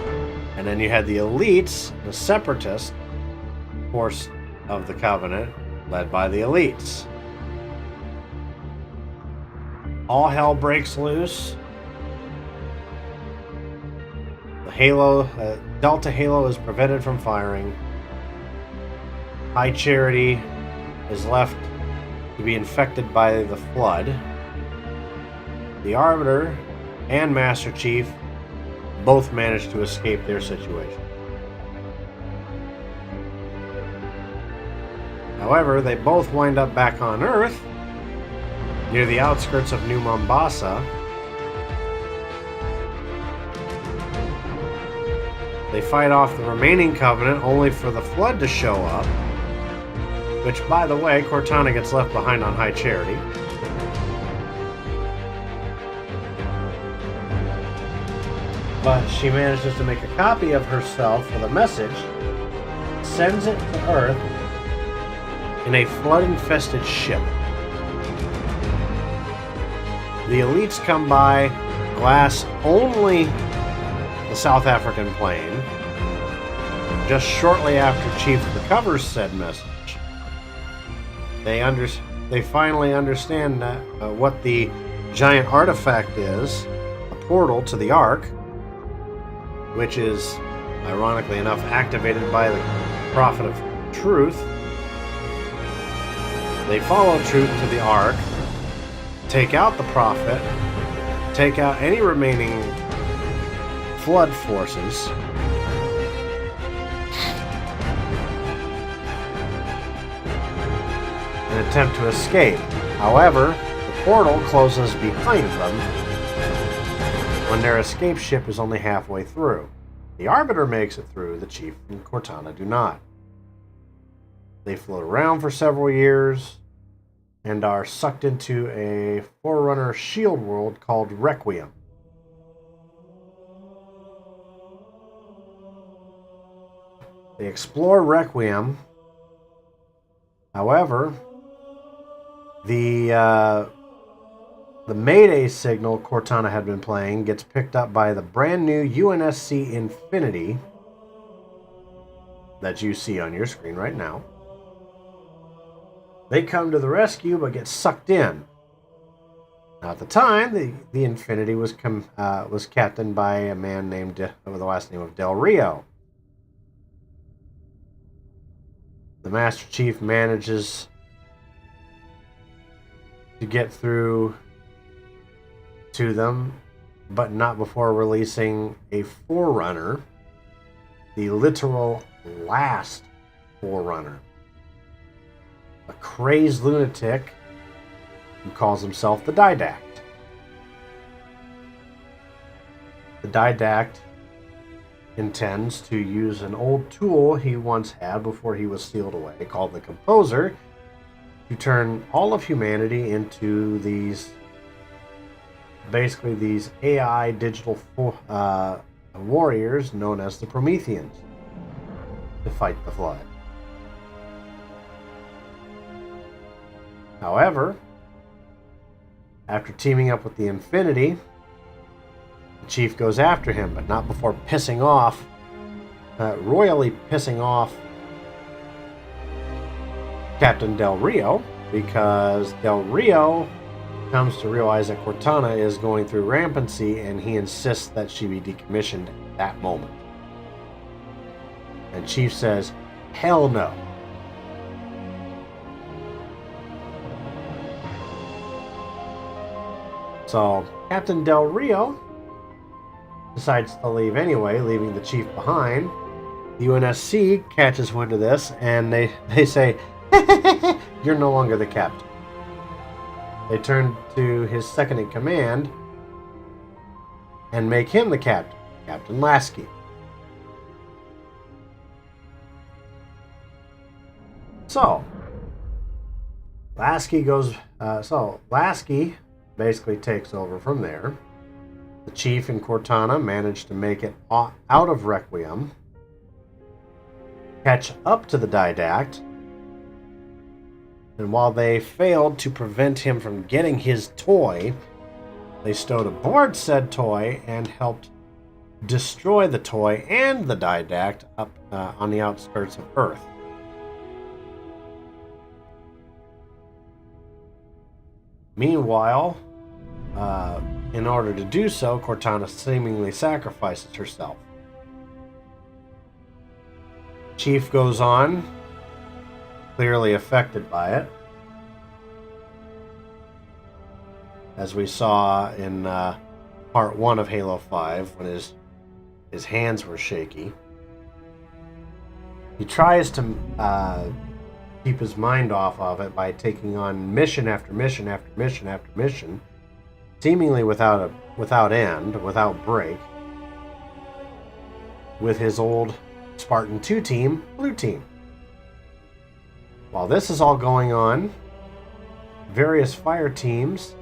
And then you had the elites, the separatist force of the Covenant, led by the elites. All hell breaks loose. The Delta Halo is prevented from firing. High Charity is left to be infected by the Flood. The Arbiter and Master Chief both manage to escape their situation. However, they both wind up back on Earth, near the outskirts of New Mombasa. They fight off the remaining Covenant, only for the Flood to show up, which, by the way, Cortana gets left behind on High Charity. But she manages to make a copy of herself with a message, sends it to Earth in a flood-infested ship. The elites come by, glass only the South African plane. Just shortly after Chief recovers said message, they finally understand what the giant artifact is, a portal to the Ark, which is, ironically enough, activated by the Prophet of Truth. They follow Truth to the Ark, take out the Prophet, take out any remaining flood forces, and attempt to escape. However, the portal closes behind them when their escape ship is only halfway through. The Arbiter makes it through, the Chief and Cortana do not. They float around for several years and are sucked into a Forerunner shield world called Requiem. They explore Requiem. However, the Mayday signal Cortana had been playing gets picked up by the brand new UNSC Infinity that you see on your screen right now. They come to the rescue but get sucked in. Now, at the time, the Infinity was captained by a man named with the last name of Del Rio. The Master Chief manages to get through to them, but not before releasing a Forerunner, the literal last Forerunner. A crazed lunatic who calls himself the Didact. The Didact intends to use an old tool he once had before he was sealed away, called the Composer, to turn all of humanity into these AI digital warriors known as the Prometheans to fight the Flood. However, after teaming up with the Infinity, the Chief goes after him, but not before royally pissing off Captain Del Rio, because Del Rio comes to realize that Cortana is going through rampancy, and he insists that she be decommissioned at that moment. And Chief says, hell no. So Captain Del Rio decides to leave anyway, leaving the Chief behind. The UNSC catches wind of this, and they say, you're no longer the captain. They turn to his second in command and make him the captain, Captain Lasky. So Lasky basically takes over from there. The Chief and Cortana manage to make it out of Requiem, catch up to the Didact, and while they failed to prevent him from getting his toy, they stowed aboard said toy and helped destroy the toy and the Didact up on the outskirts of Earth. Meanwhile, in order to do so, Cortana seemingly sacrifices herself. Chief goes on, clearly affected by it, as we saw in part 1 of Halo 5 when his hands were shaky. He tries to keep his mind off of it by taking on mission after mission after mission after mission, seemingly without end, without break, with his old Spartan 2 team, Blue Team. While this is all going on, various fire teams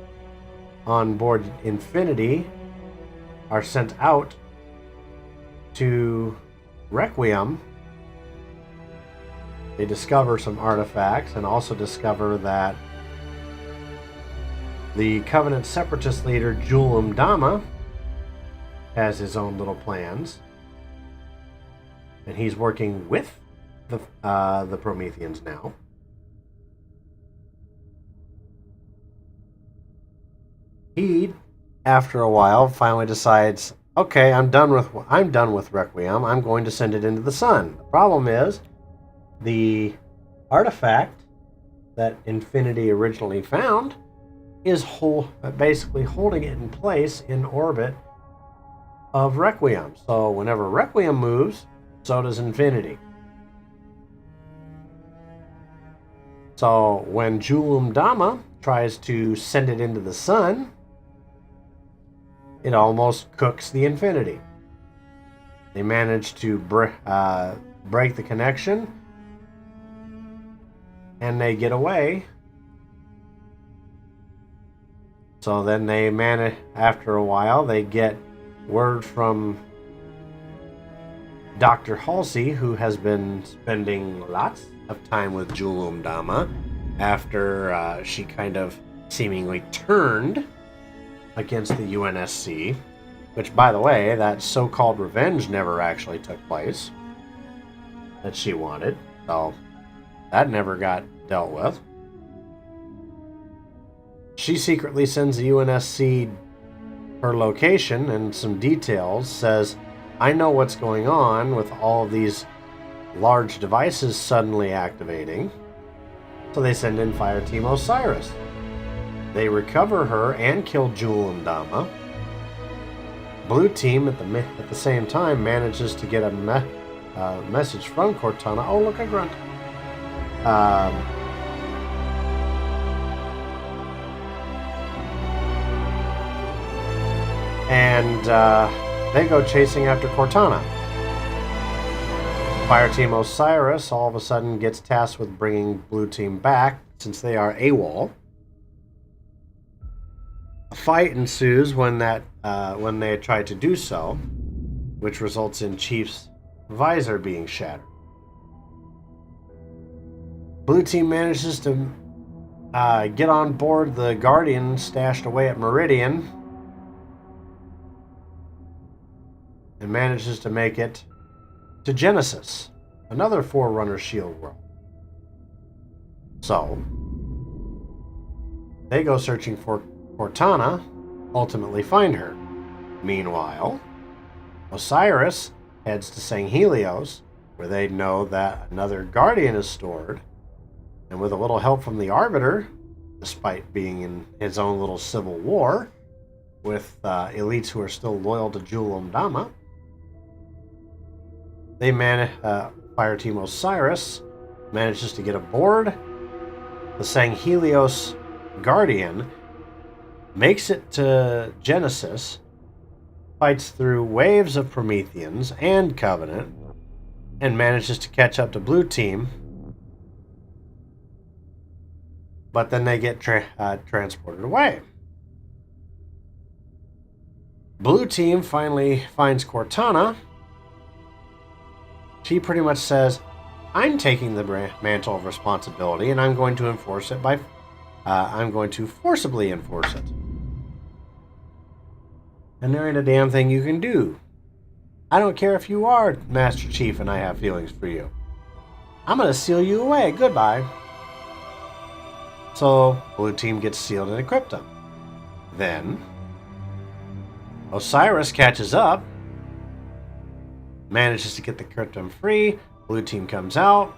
on board Infinity are sent out to Requiem. They discover some artifacts and also discover that the Covenant Separatist leader Julum Dama has his own little plans, and he's working with the Prometheans now. He, after a while, finally decides, okay, I'm done with Requiem. I'm going to send it into the sun. The problem is, the artifact that Infinity originally found is basically holding it in place in orbit of Requiem. So whenever Requiem moves, so does Infinity. So when Julum Dama tries to send it into the sun, it almost cooks the Infinity. They manage to break the connection, and they get away. So then after a while, they get word from Dr. Halsey, who has been spending lots of time with Julum Dama after she kind of seemingly turned against the UNSC, which, by the way, that so-called revenge never actually took place that she wanted, so that never got dealt with. She secretly sends the UNSC her location and some details, says, I know what's going on with all of these large devices suddenly activating. So they send in Fireteam Osiris. They recover her and kill Julum Dama. Blue Team at the same time manages to get a message from Cortana. Oh, look, a grunt. And they go chasing after Cortana. Fireteam Osiris all of a sudden gets tasked with bringing Blue Team back since they are AWOL. A fight ensues when they try to do so, which results in Chief's visor being shattered. Blue Team manages to get on board the Guardian stashed away at Meridian and manages to make it to Genesis, another Forerunner shield world. So, they go searching for Cortana, ultimately find her. Meanwhile, Osiris heads to St. Helios, where they know that another Guardian is stored, and with a little help from the Arbiter, despite being in his own little civil war with elites who are still loyal to Julum Dama, they Fireteam Osiris manages to get aboard the St. Helios Guardian, makes it to Genesis, fights through waves of Prometheans and Covenant, and manages to catch up to Blue Team. But then they get transported away. Blue Team finally finds Cortana. She pretty much says, I'm taking the mantle of responsibility and I'm going to enforce it I'm going to forcibly enforce it. And there ain't a damn thing you can do. I don't care if you are Master Chief and I have feelings for you. I'm going to seal you away. Goodbye. So, Blue Team gets sealed in a cryptum. Then, Osiris catches up, manages to get the cryptum free. Blue Team comes out.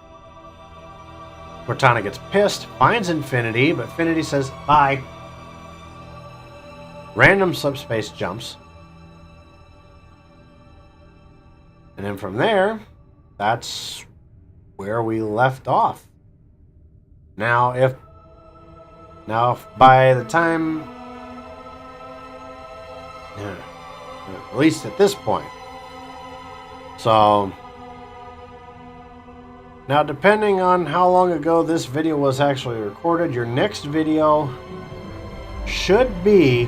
Cortana gets pissed, finds Infinity, but Infinity says, bye. Random subspace jumps. And then from there, that's where we left off. Now, if by the time, at least at this point, so now depending on how long ago this video was actually recorded, your next video should be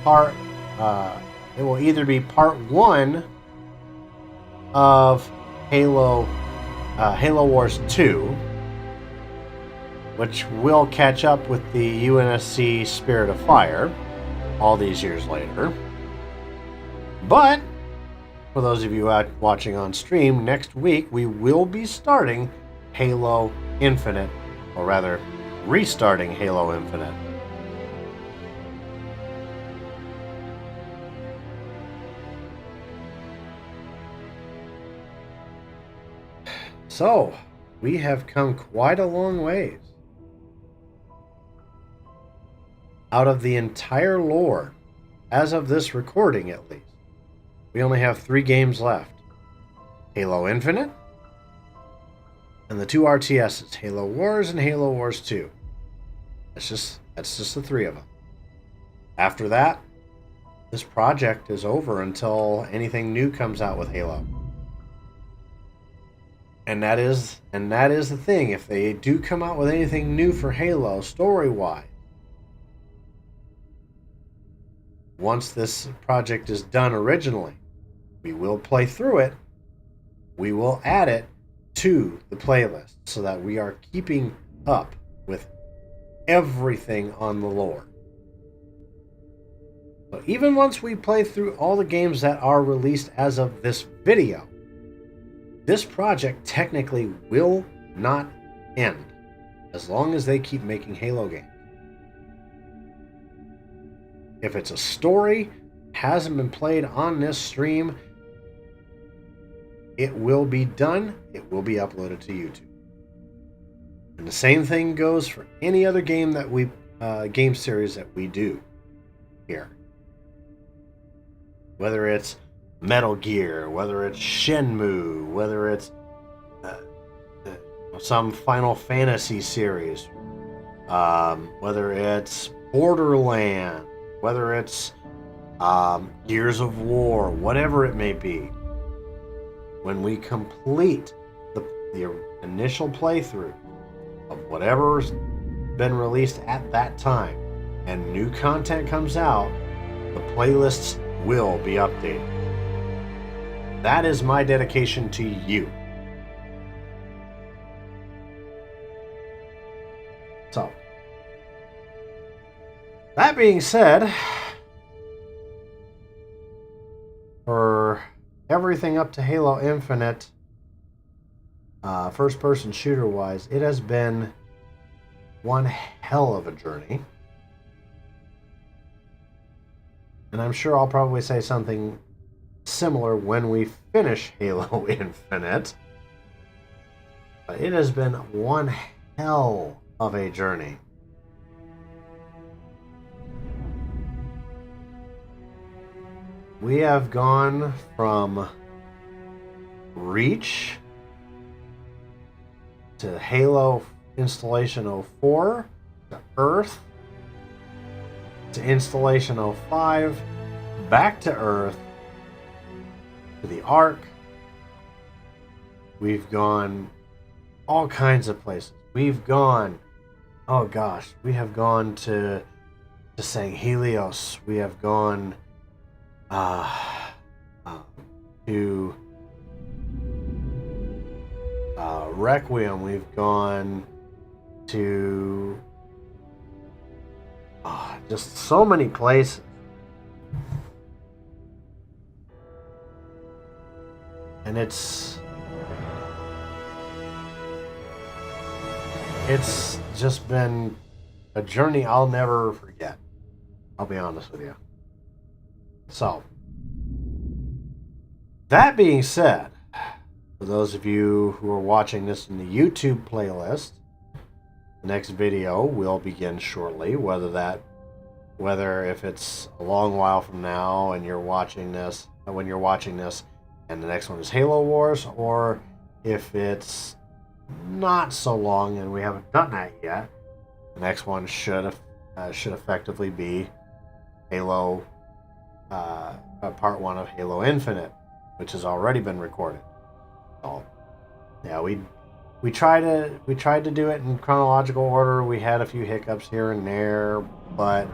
it will either be part 1 of Halo Wars 2, which will catch up with the UNSC Spirit of Fire all these years later. But for those of you watching on stream, next week we will be starting Halo Infinite, or rather, restarting Halo Infinite. So, we have come quite a long ways. Out of the entire lore, as of this recording at least, we only have 3 games left. Halo Infinite, and the 2 RTSs, Halo Wars and Halo Wars 2. That's just the 3 of them. After that, this project is over until anything new comes out with Halo. And that is the thing. If they do come out with anything new for Halo, story-wise, once this project is done originally, we will play through it. We will add it to the playlist so that we are keeping up with everything on the lore. So even once we play through all the games that are released as of this video, this project technically will not end as long as they keep making Halo games. If it's a story, hasn't been played on this stream, it will be done, it will be uploaded to YouTube. And the same thing goes for any other game that game series that we do here. Whether it's Metal Gear, whether it's Shenmue, whether it's some Final Fantasy series, whether it's Borderlands, whether it's Gears of War, whatever it may be. When we complete the initial playthrough of whatever's been released at that time and new content comes out, the playlists will be updated. That is my dedication to you. So, that being said, for everything up to Halo Infinite, first-person shooter-wise, it has been one hell of a journey. And I'm sure I'll probably say something similar when we finish Halo Infinite. But it has been one hell of a journey. We have gone from Reach to Halo Installation 04 to Earth to Installation 05, back to Earth, to the Ark. We've gone all kinds of places. We've gone, oh gosh, we have gone to Sang Helios. We have gone to Requiem. We've gone to just so many places. And it's just been a journey I'll never forget. I'll be honest with you. So, that being said, for those of you who are watching this in the YouTube playlist, the next video will begin shortly. Whether if it's a long while from now and you're watching this, when you're watching this, and the next one is Halo Wars, or if it's not so long and we haven't done that yet, the next one should effectively be Halo, Part 1 of Halo Infinite, which has already been recorded. So, yeah, we tried to do it in chronological order. We had a few hiccups here and there, but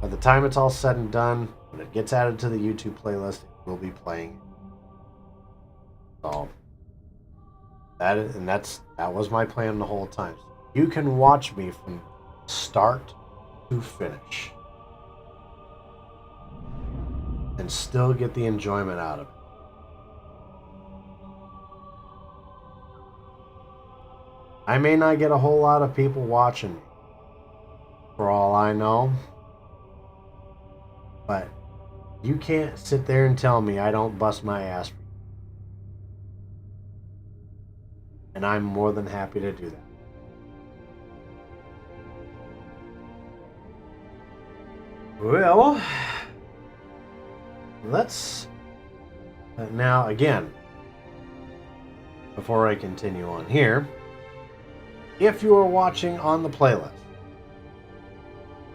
by the time it's all said and done, when it gets added to the YouTube playlist, it will be playing. So that was my plan the whole time. So you can watch me from start to finish and and still get the enjoyment out of it. I may not get a whole lot of people watching me, for all I know, but you can't sit there and tell me I don't bust my ass for you. And I'm more than happy to do that. Well, let's now again, before I continue on here, if you are watching on the playlist,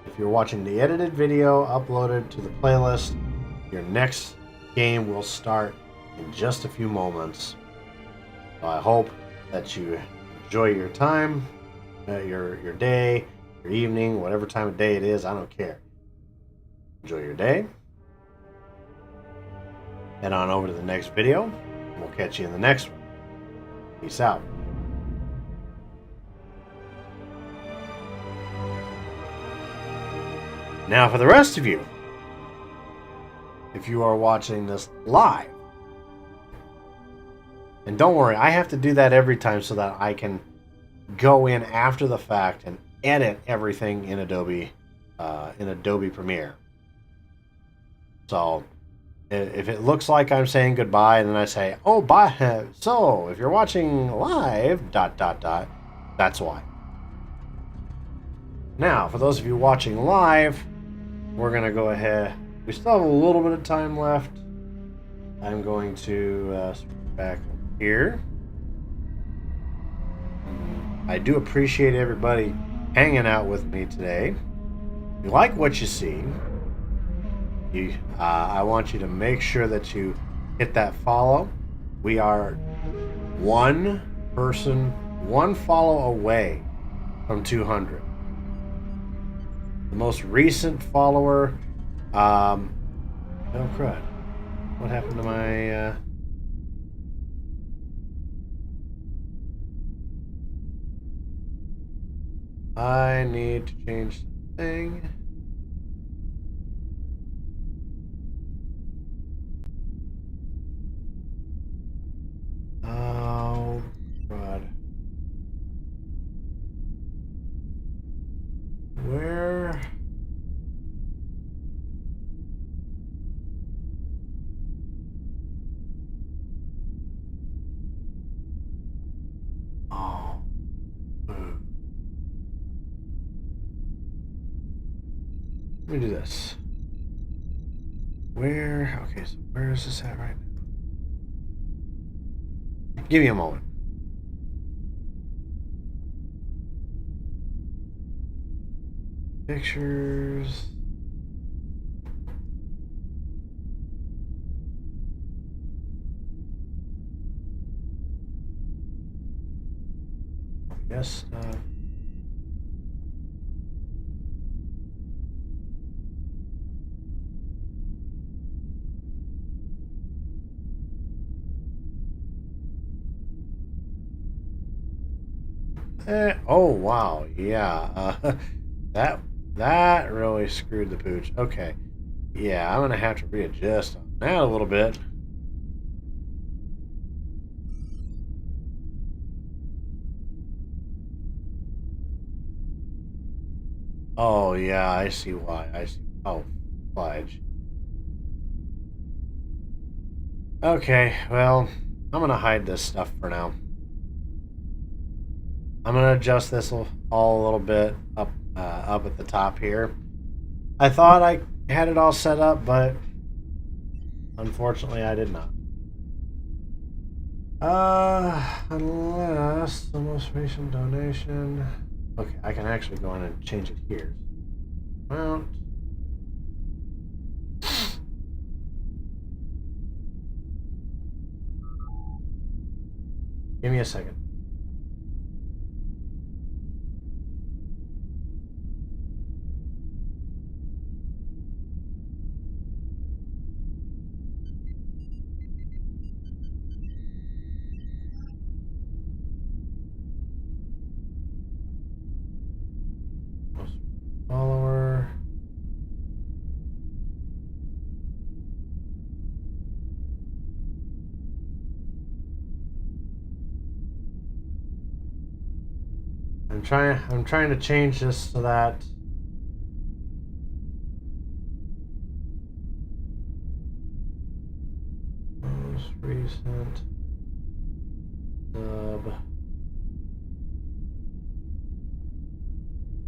if you're watching the edited video uploaded to the playlist, your next game will start in just a few moments. So I hope that you enjoy your time, your day, your evening, whatever time of day it is, I don't care. Enjoy your day. Head on over to the next video. We'll catch you in the next one. Peace out. Now for the rest of you, if you are watching this live, and don't worry, I have to do that every time so that I can go in after the fact and edit everything in Adobe Premiere. So if it looks like I'm saying goodbye and then I say, oh, bye, so if you're watching live, ... that's why. Now, for those of you watching live, we're going to go ahead. We still have a little bit of time left. I'm going to switch back here. I do appreciate everybody hanging out with me today. If you like what you see, I want you to make sure that you hit that follow. We are one person, one follow away from 200. The most recent follower, oh crud, what happened to my, I need to change something. Oh, crud. Where? Oh. Let me do this. Where? Okay, so where is this at right now? Give me a moment. Pictures. Yes, stuff. Oh wow, yeah. That really screwed the pooch. Okay, yeah, I'm gonna have to readjust on that a little bit. Oh yeah, I see why. I see. Oh, fudge. Okay, well, I'm gonna hide this stuff for now. I'm gonna adjust this all a little bit up at the top here. I thought I had it all set up, but unfortunately I did not. Unless the most recent donation. Okay, I can actually go in and change it here. Amount. Give me a second. Follower. I'm trying to change this so that most recent sub.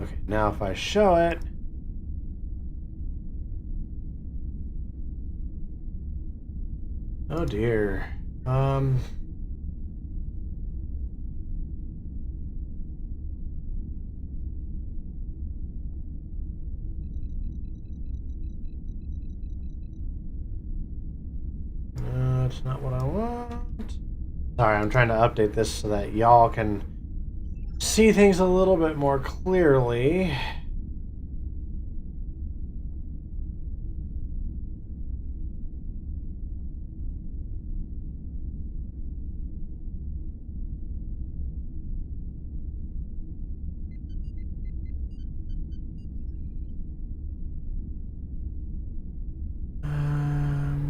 Okay, now if I show it, oh dear. No, it's not what I want. Sorry, I'm trying to update this so that y'all can see things a little bit more clearly.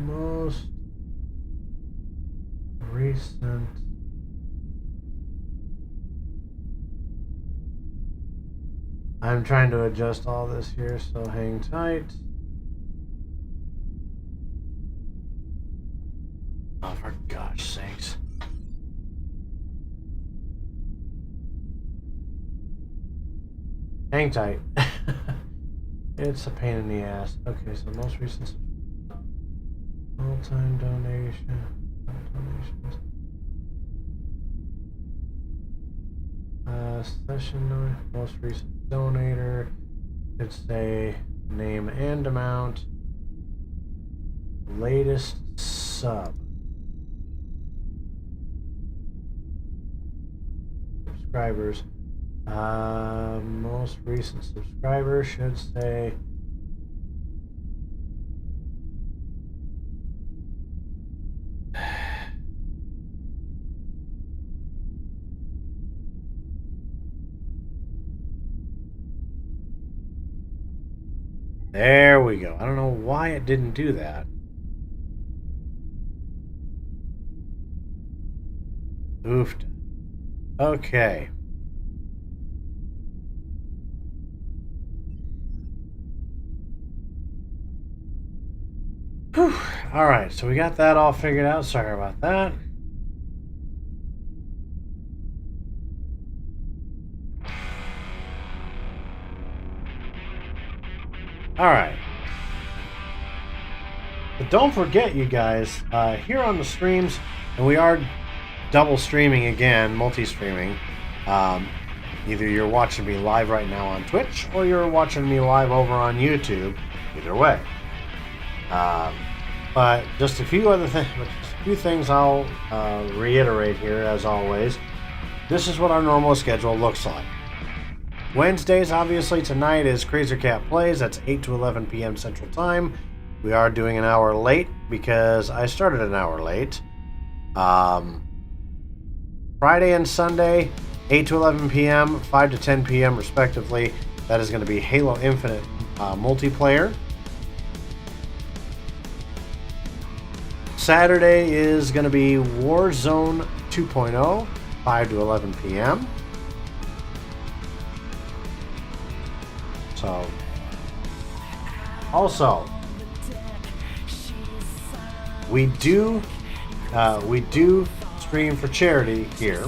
Most recent. I'm trying to adjust all this here, so hang tight. Oh, for gosh sakes. Hang tight. It's a pain in the ass. Okay, so most recent all-time donations. Session most recent donator. Could say name and amount. Latest sub. Subscribers. Most recent subscriber should say there we go. I don't know why it didn't do that. Oofed. Okay. Whew. All right, so we got that all figured out. Sorry about that. All right. But don't forget, you guys, here on the streams, and we are double streaming again, multi-streaming. Either you're watching me live right now on Twitch, or you're watching me live over on YouTube. Either way. But just a few other things, a few things I'll reiterate here, as always. This is what our normal schedule looks like. Wednesdays, obviously, tonight is Crazer Cat Plays. That's 8 to 11 p.m. Central Time. We are doing an hour late because I started an hour late. Friday and Sunday, 8 to 11 p.m., 5 to 10 p.m. respectively. That is going to be Halo Infinite multiplayer. Saturday is going to be Warzone 2.0, 5 to 11 p.m. So, also, we do stream for charity here.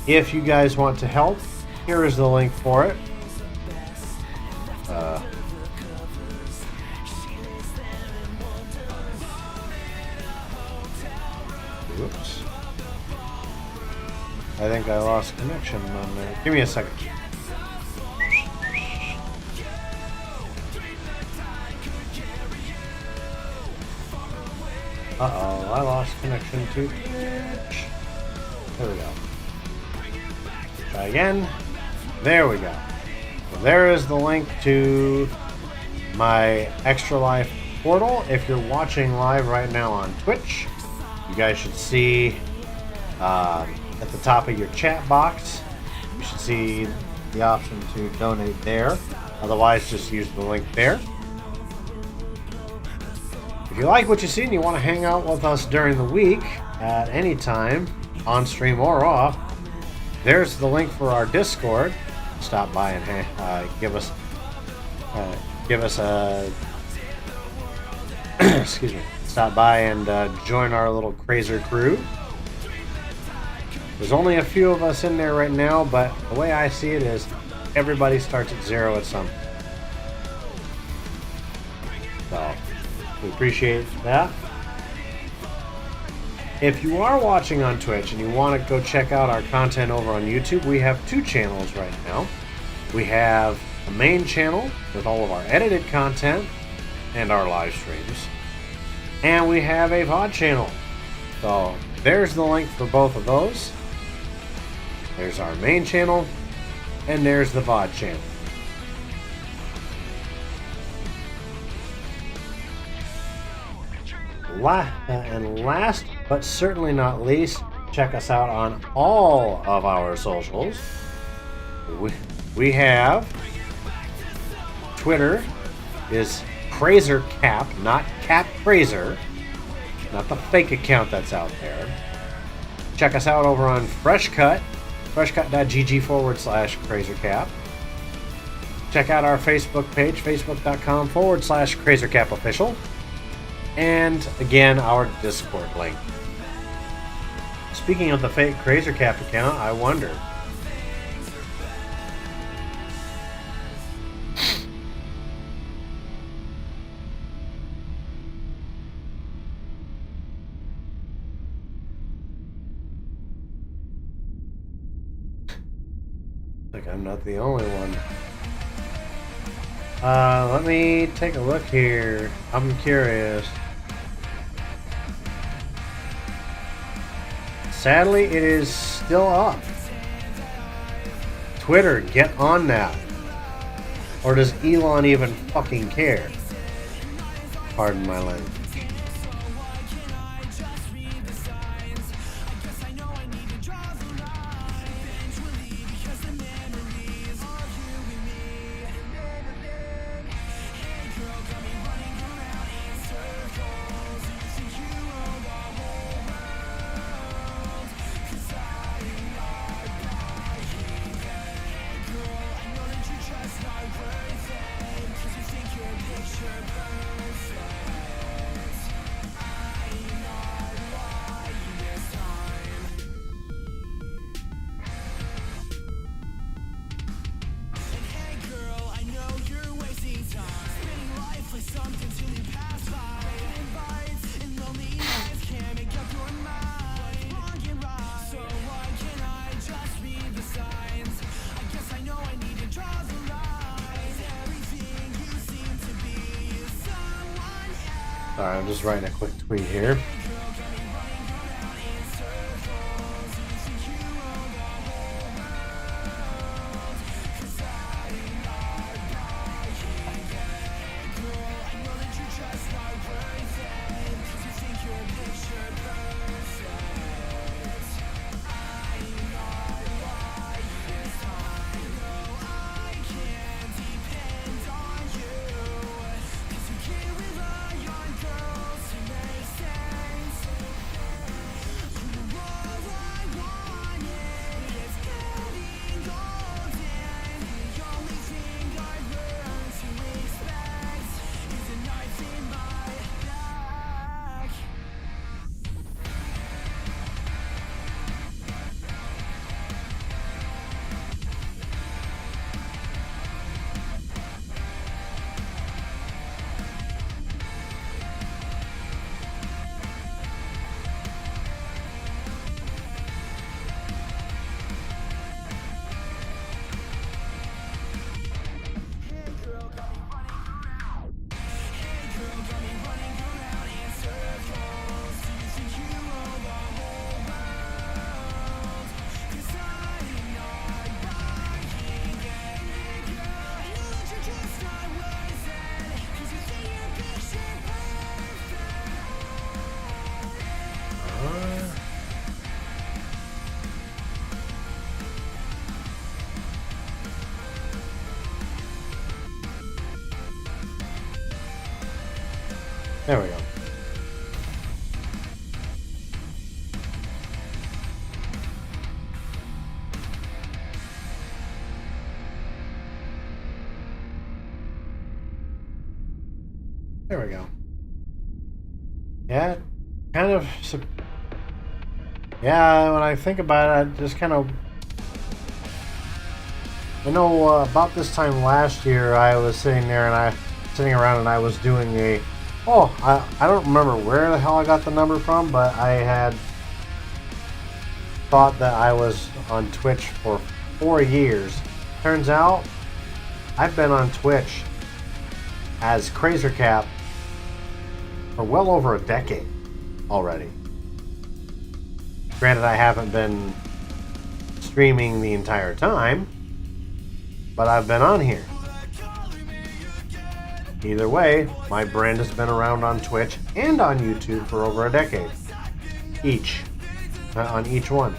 If you guys want to help, here is the link for it. Whoops. I think I lost connection on there. Give me a second. Uh-oh, I lost connection to Twitch. There we go. Try again. There we go. So there is the link to my Extralife portal. If you're watching live right now on Twitch, you guys should see at the top of your chat box, you should see the option to donate there. Otherwise, just use the link there. If you like what you see and you want to hang out with us during the week at any time, on stream or off, there's the link for our Discord. Stop by and give us a excuse me. Stop by and join our little Crazer crew. There's only a few of us in there right now, but the way I see it is everybody starts at 0 at some point. So we appreciate that. If you are watching on Twitch and you want to go check out our content over on YouTube, we have 2 channels right now. We have a main channel with all of our edited content and our live streams. And we have a VOD channel. So there's the link for both of those. There's our main channel and there's the VOD channel. And last but certainly not least, check us out on all of our socials. We have Twitter is CrazerCap, not Cap Crazer, not the fake account that's out there. Check us out over on FreshCut, freshcut.gg/CrazerCap. Check out our Facebook page, facebook.com/CrazerCapOfficial. And again, our Discord link. Speaking of the fake CrazerCap account, I wonder. Like I'm not the only one. Let me take a look here. I'm curious. Sadly, it is still up. Twitter, get on that. Or does Elon even fucking care? Pardon my language. Sorry, I'm just writing a quick tweet here. There we go. There we go. Yeah, kind of. Yeah, when I think about it, I just kind of. I know about this time last year, I was sitting around and I was doing a. Oh, I don't remember where the hell I got the number from, but I had thought that I was on Twitch for 4 years. Turns out, I've been on Twitch as Crazercap for well over a decade already. Granted, I haven't been streaming the entire time, but I've been on here. Either way, my brand has been around on Twitch and on YouTube for over a decade. On each one.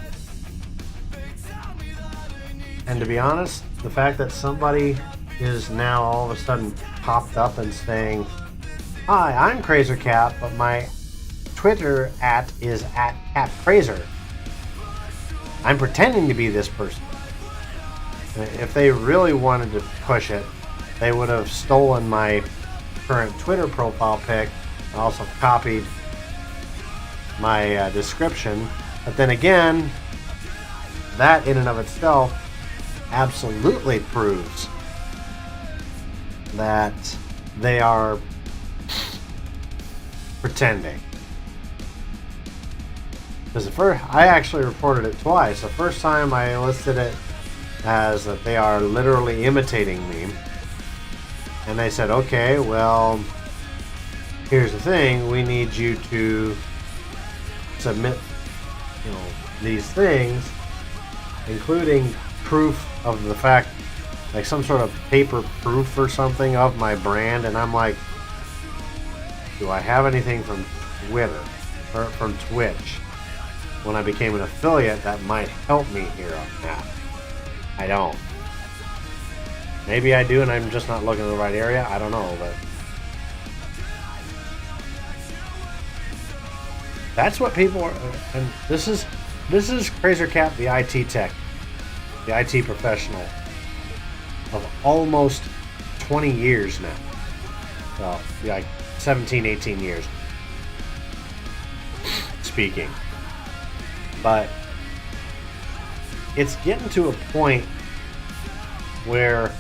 And to be honest, the fact that somebody is now all of a sudden popped up and saying, "Hi, I'm Crazercat, but my Twitter is at CapCrazer. I'm pretending to be this person." If they really wanted to push it, they would have stolen my current Twitter profile pic and also copied my description. But then again, that in and of itself absolutely proves that they are pretending. Because I actually reported it twice. The first time I listed it as that they are literally imitating me. And they said, okay, well, here's the thing. We need you to submit, these things, including proof of the fact, like some sort of paper proof or something of my brand. And I'm like, do I have anything from Twitter or from Twitch when I became an affiliate that might help me here on that? I don't. Maybe I do and I'm just not looking in the right area. I don't know, but that's what people are. And this is Crazercat, the IT tech, the IT professional of almost 20 years now. Well, like 17, 18 years speaking. But it's getting to a point where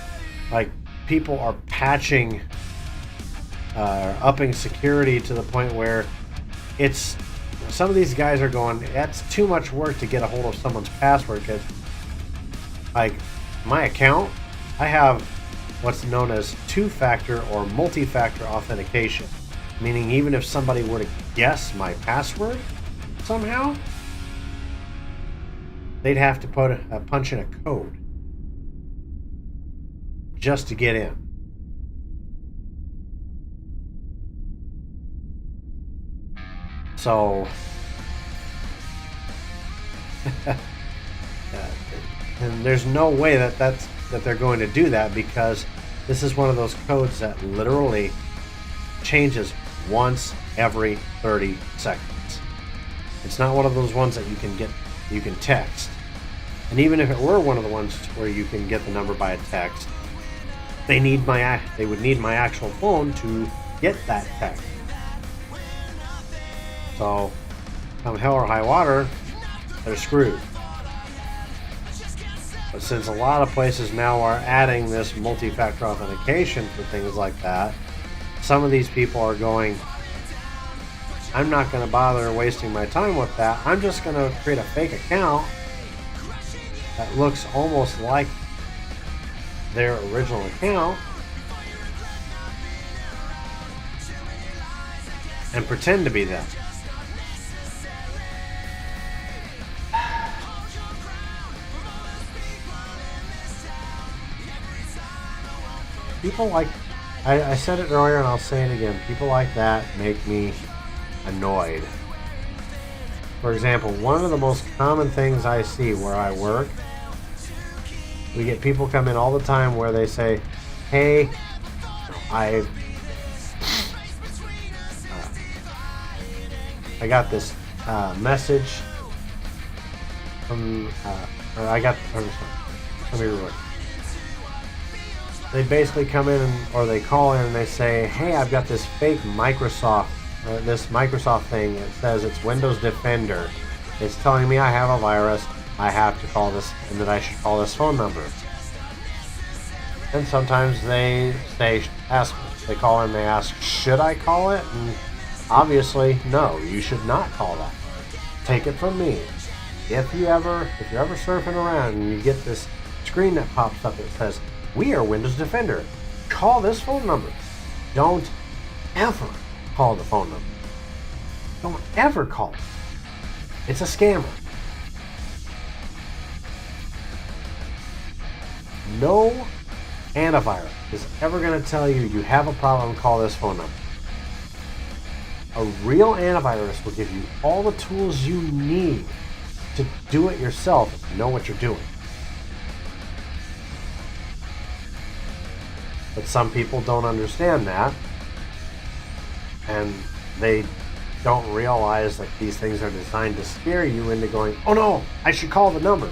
like people are patching upping security to the point where it's some of these guys are going, that's too much work to get a hold of someone's password. Because like my account, I have what's known as two-factor or multi-factor authentication, meaning even if somebody were to guess my password somehow, they'd have to punch in a code just to get in. So, and there's no way that they're going to do that, because this is one of those codes that literally changes once every 30 seconds. It's not one of those ones that you can text. And even if it were one of the ones where you can get the number by a text, they would need my actual phone to get that text. So, come hell or high water, they're screwed. But since a lot of places now are adding this multi-factor authentication for things like that, some of these people are going, I'm not going to bother wasting my time with that. I'm just going to create a fake account that looks almost like their original account and pretend to be them. People like, I said it earlier and I'll say it again, people like that make me annoyed. For example, one of the most common things I see where I work, we get people come in all the time where they say, hey, I got this message from, let me read. they basically come in or they call in and they say, hey, I've got this fake Microsoft thing. It says it's Windows Defender. It's telling me I have a virus. I have to call this, and that I should call this phone number. And sometimes they call in, they ask, should I call it? And obviously, no, you should not call that. Take it from me. If you're ever surfing around and you get this screen that pops up that says, we are Windows Defender, call this phone number. Don't ever call the phone number. Don't ever call it. It's a scammer. No antivirus is ever going to tell you you have a problem, call this phone number. A real antivirus will give you all the tools you need to do it yourself if you know what you're doing. But some people don't understand that, and they don't realize that these things are designed to scare you into going, oh no, I should call the number.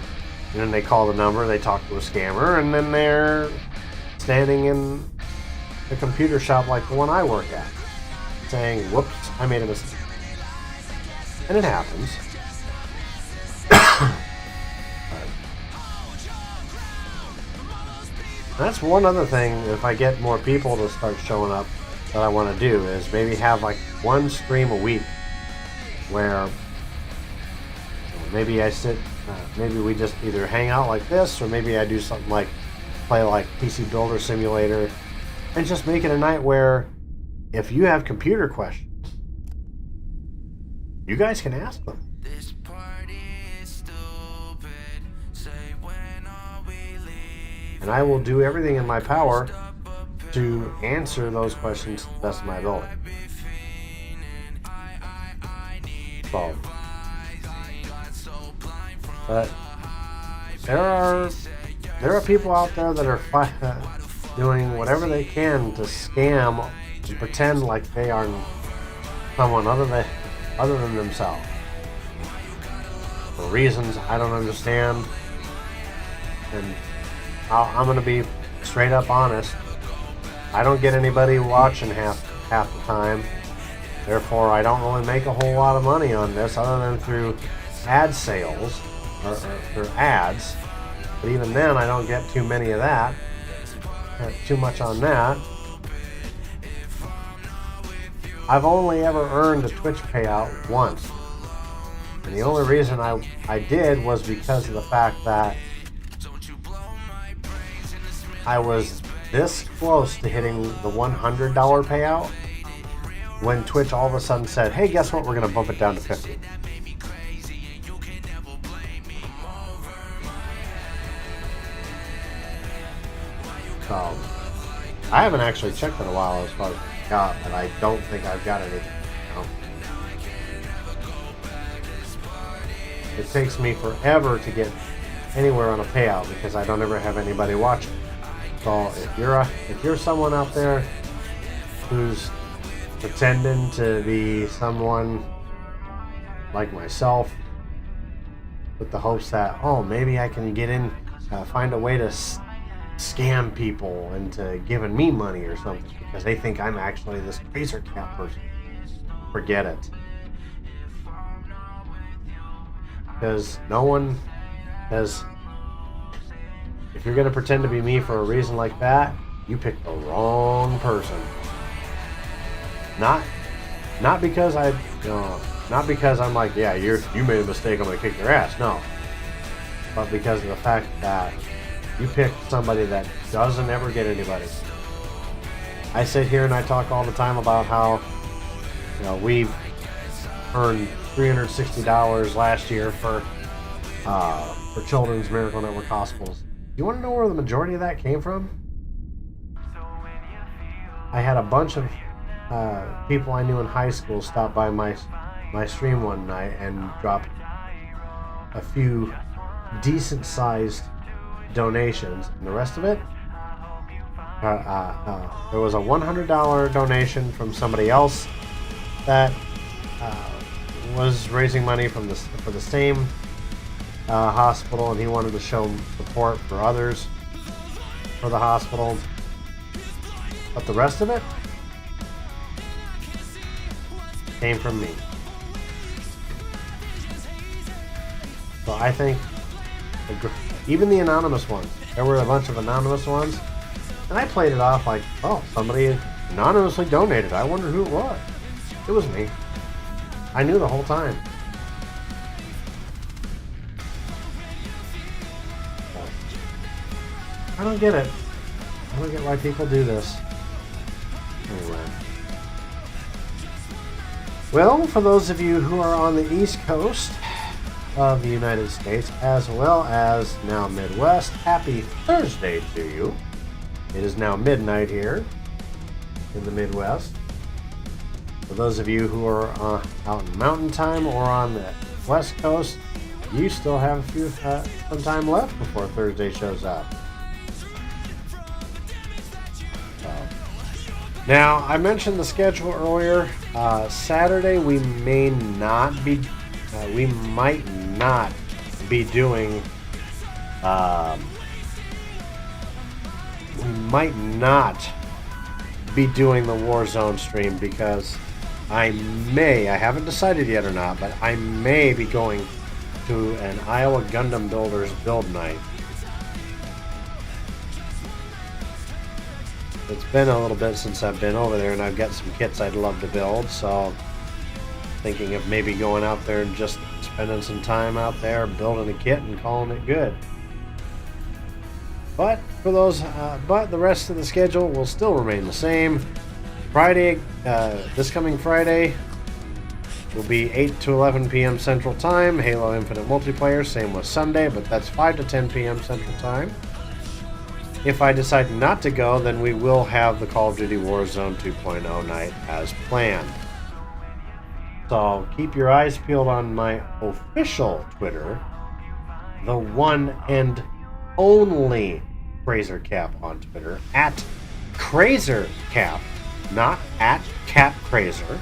And then they call the number, they talk to a scammer, and then they're standing in a computer shop like the one I work at, saying, whoops, I made a mistake. And it happens. That's one other thing, if I get more people to start showing up, that I want to do is maybe have like one stream a week where maybe I sit, maybe we just either hang out like this, or maybe I do something like play like PC Builder Simulator, and just make it a night where if you have computer questions, you guys can ask them. And I will do everything in my power to answer those questions to the best of my ability. So, but there are people out there that are doing whatever they can to scam and pretend like they are someone other than themselves for reasons I don't understand. And I'm going to be straight up honest. I don't get anybody watching half the time. Therefore, I don't really make a whole lot of money on this other than through ad sales or through ads. But even then, I don't get too many of that. Too much on that. I've only ever earned a Twitch payout once. And the only reason I did was because of the fact that I was this close to hitting the $100 payout when Twitch all of a sudden said, hey, guess what? We're going to bump it down to 50. So, I haven't actually checked in a while as far as I got, but I don't think I've got anything. It takes me forever to get anywhere on a payout because I don't ever have anybody watching. So if you're someone out there who's pretending to be someone like myself with the hopes that, oh, maybe I can get in, find a way to scam people into giving me money or something because they think I'm actually this Razor Cap person, forget it. Because no one has... If you're going to pretend to be me for a reason like that, you picked the wrong person. Not because not because I'm like, yeah, you made a mistake, I'm going to kick your ass. No. But because of the fact that you picked somebody that doesn't ever get anybody. I sit here and I talk all the time about how, we've earned $360 last year for Children's Miracle Network hospitals. You want to know where the majority of that came from? I had a bunch of people I knew in high school stop by my stream one night and drop a few decent-sized donations. And the rest of it, there was a $100 donation from somebody else that was raising money for the same hospital, and he wanted to show support for others for the hospital. But the rest of it came from me. So I think even the anonymous ones, there were a bunch of anonymous ones, and I played it off like, oh, somebody anonymously donated. I wonder who it was. It was me. I knew the whole time. I don't get it. I don't get why people do this. Anyway. Well, for those of you who are on the East Coast of the United States, as well as now Midwest, happy Thursday to you. It is now midnight here in the Midwest. For those of you who are out in Mountain Time or on the West Coast, you still have some time left before Thursday shows up. Now, I mentioned the schedule earlier. Saturday we may not be, we might not be doing, the Warzone stream because I haven't decided yet or not, but I may be going to an Iowa Gundam Builders build night. It's been a little bit since I've been over there, and I've got some kits I'd love to build, so thinking of maybe going out there and just spending some time out there building a kit and calling it good. But for those, but the rest of the schedule will still remain the same. Friday, this coming Friday, will be 8 to 11 p.m. Central Time. Halo Infinite multiplayer, same with Sunday, but that's 5 to 10 p.m. Central Time. If I decide not to go, then we will have the Call of Duty Warzone 2.0 night as planned. So keep your eyes peeled on my official Twitter, the one and only CrazerCap on Twitter, at CrazerCap, not at CapCrazer.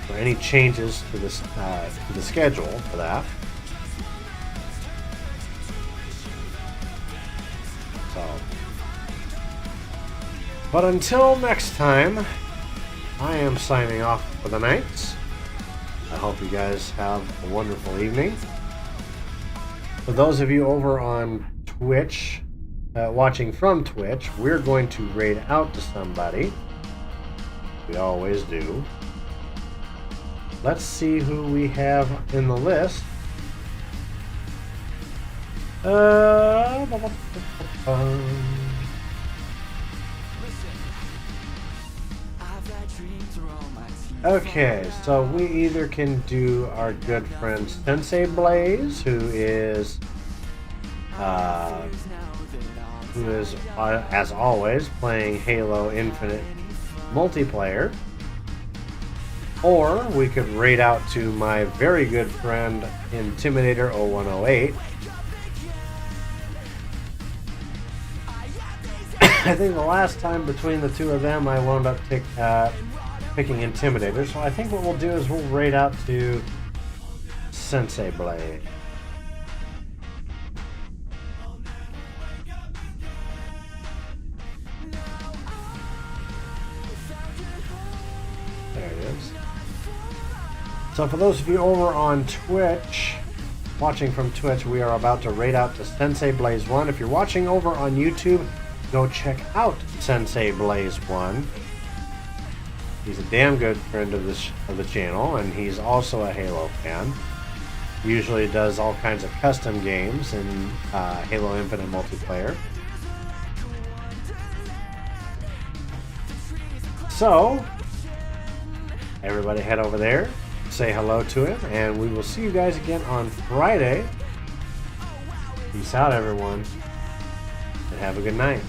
For any changes to this to the schedule for that. But until next time, I am signing off for the night. I hope you guys have a wonderful evening. For those of you over on Twitch, watching from Twitch, we're going to raid out to somebody. We always do. Let's see who we have in the list. Okay, so we either can do our good friend Sensei Blaze, who is as always playing Halo Infinite multiplayer, or we could raid out to my very good friend Intimidator 0108. I think the last time between the two of them I wound up picking Intimidator, so I think what we'll do is we'll raid out to Sensei Blade. There it is. So for those of you over on Twitch, watching from Twitch, we are about to raid out to Sensei Blaze 1. If you're watching over on YouTube, go check out Sensei Blaze 1. He's a damn good friend of the channel, and he's also a Halo fan. Usually does all kinds of custom games in Halo Infinite multiplayer. So, everybody head over there, say hello to him, and we will see you guys again on Friday. Peace out, everyone, and have a good night.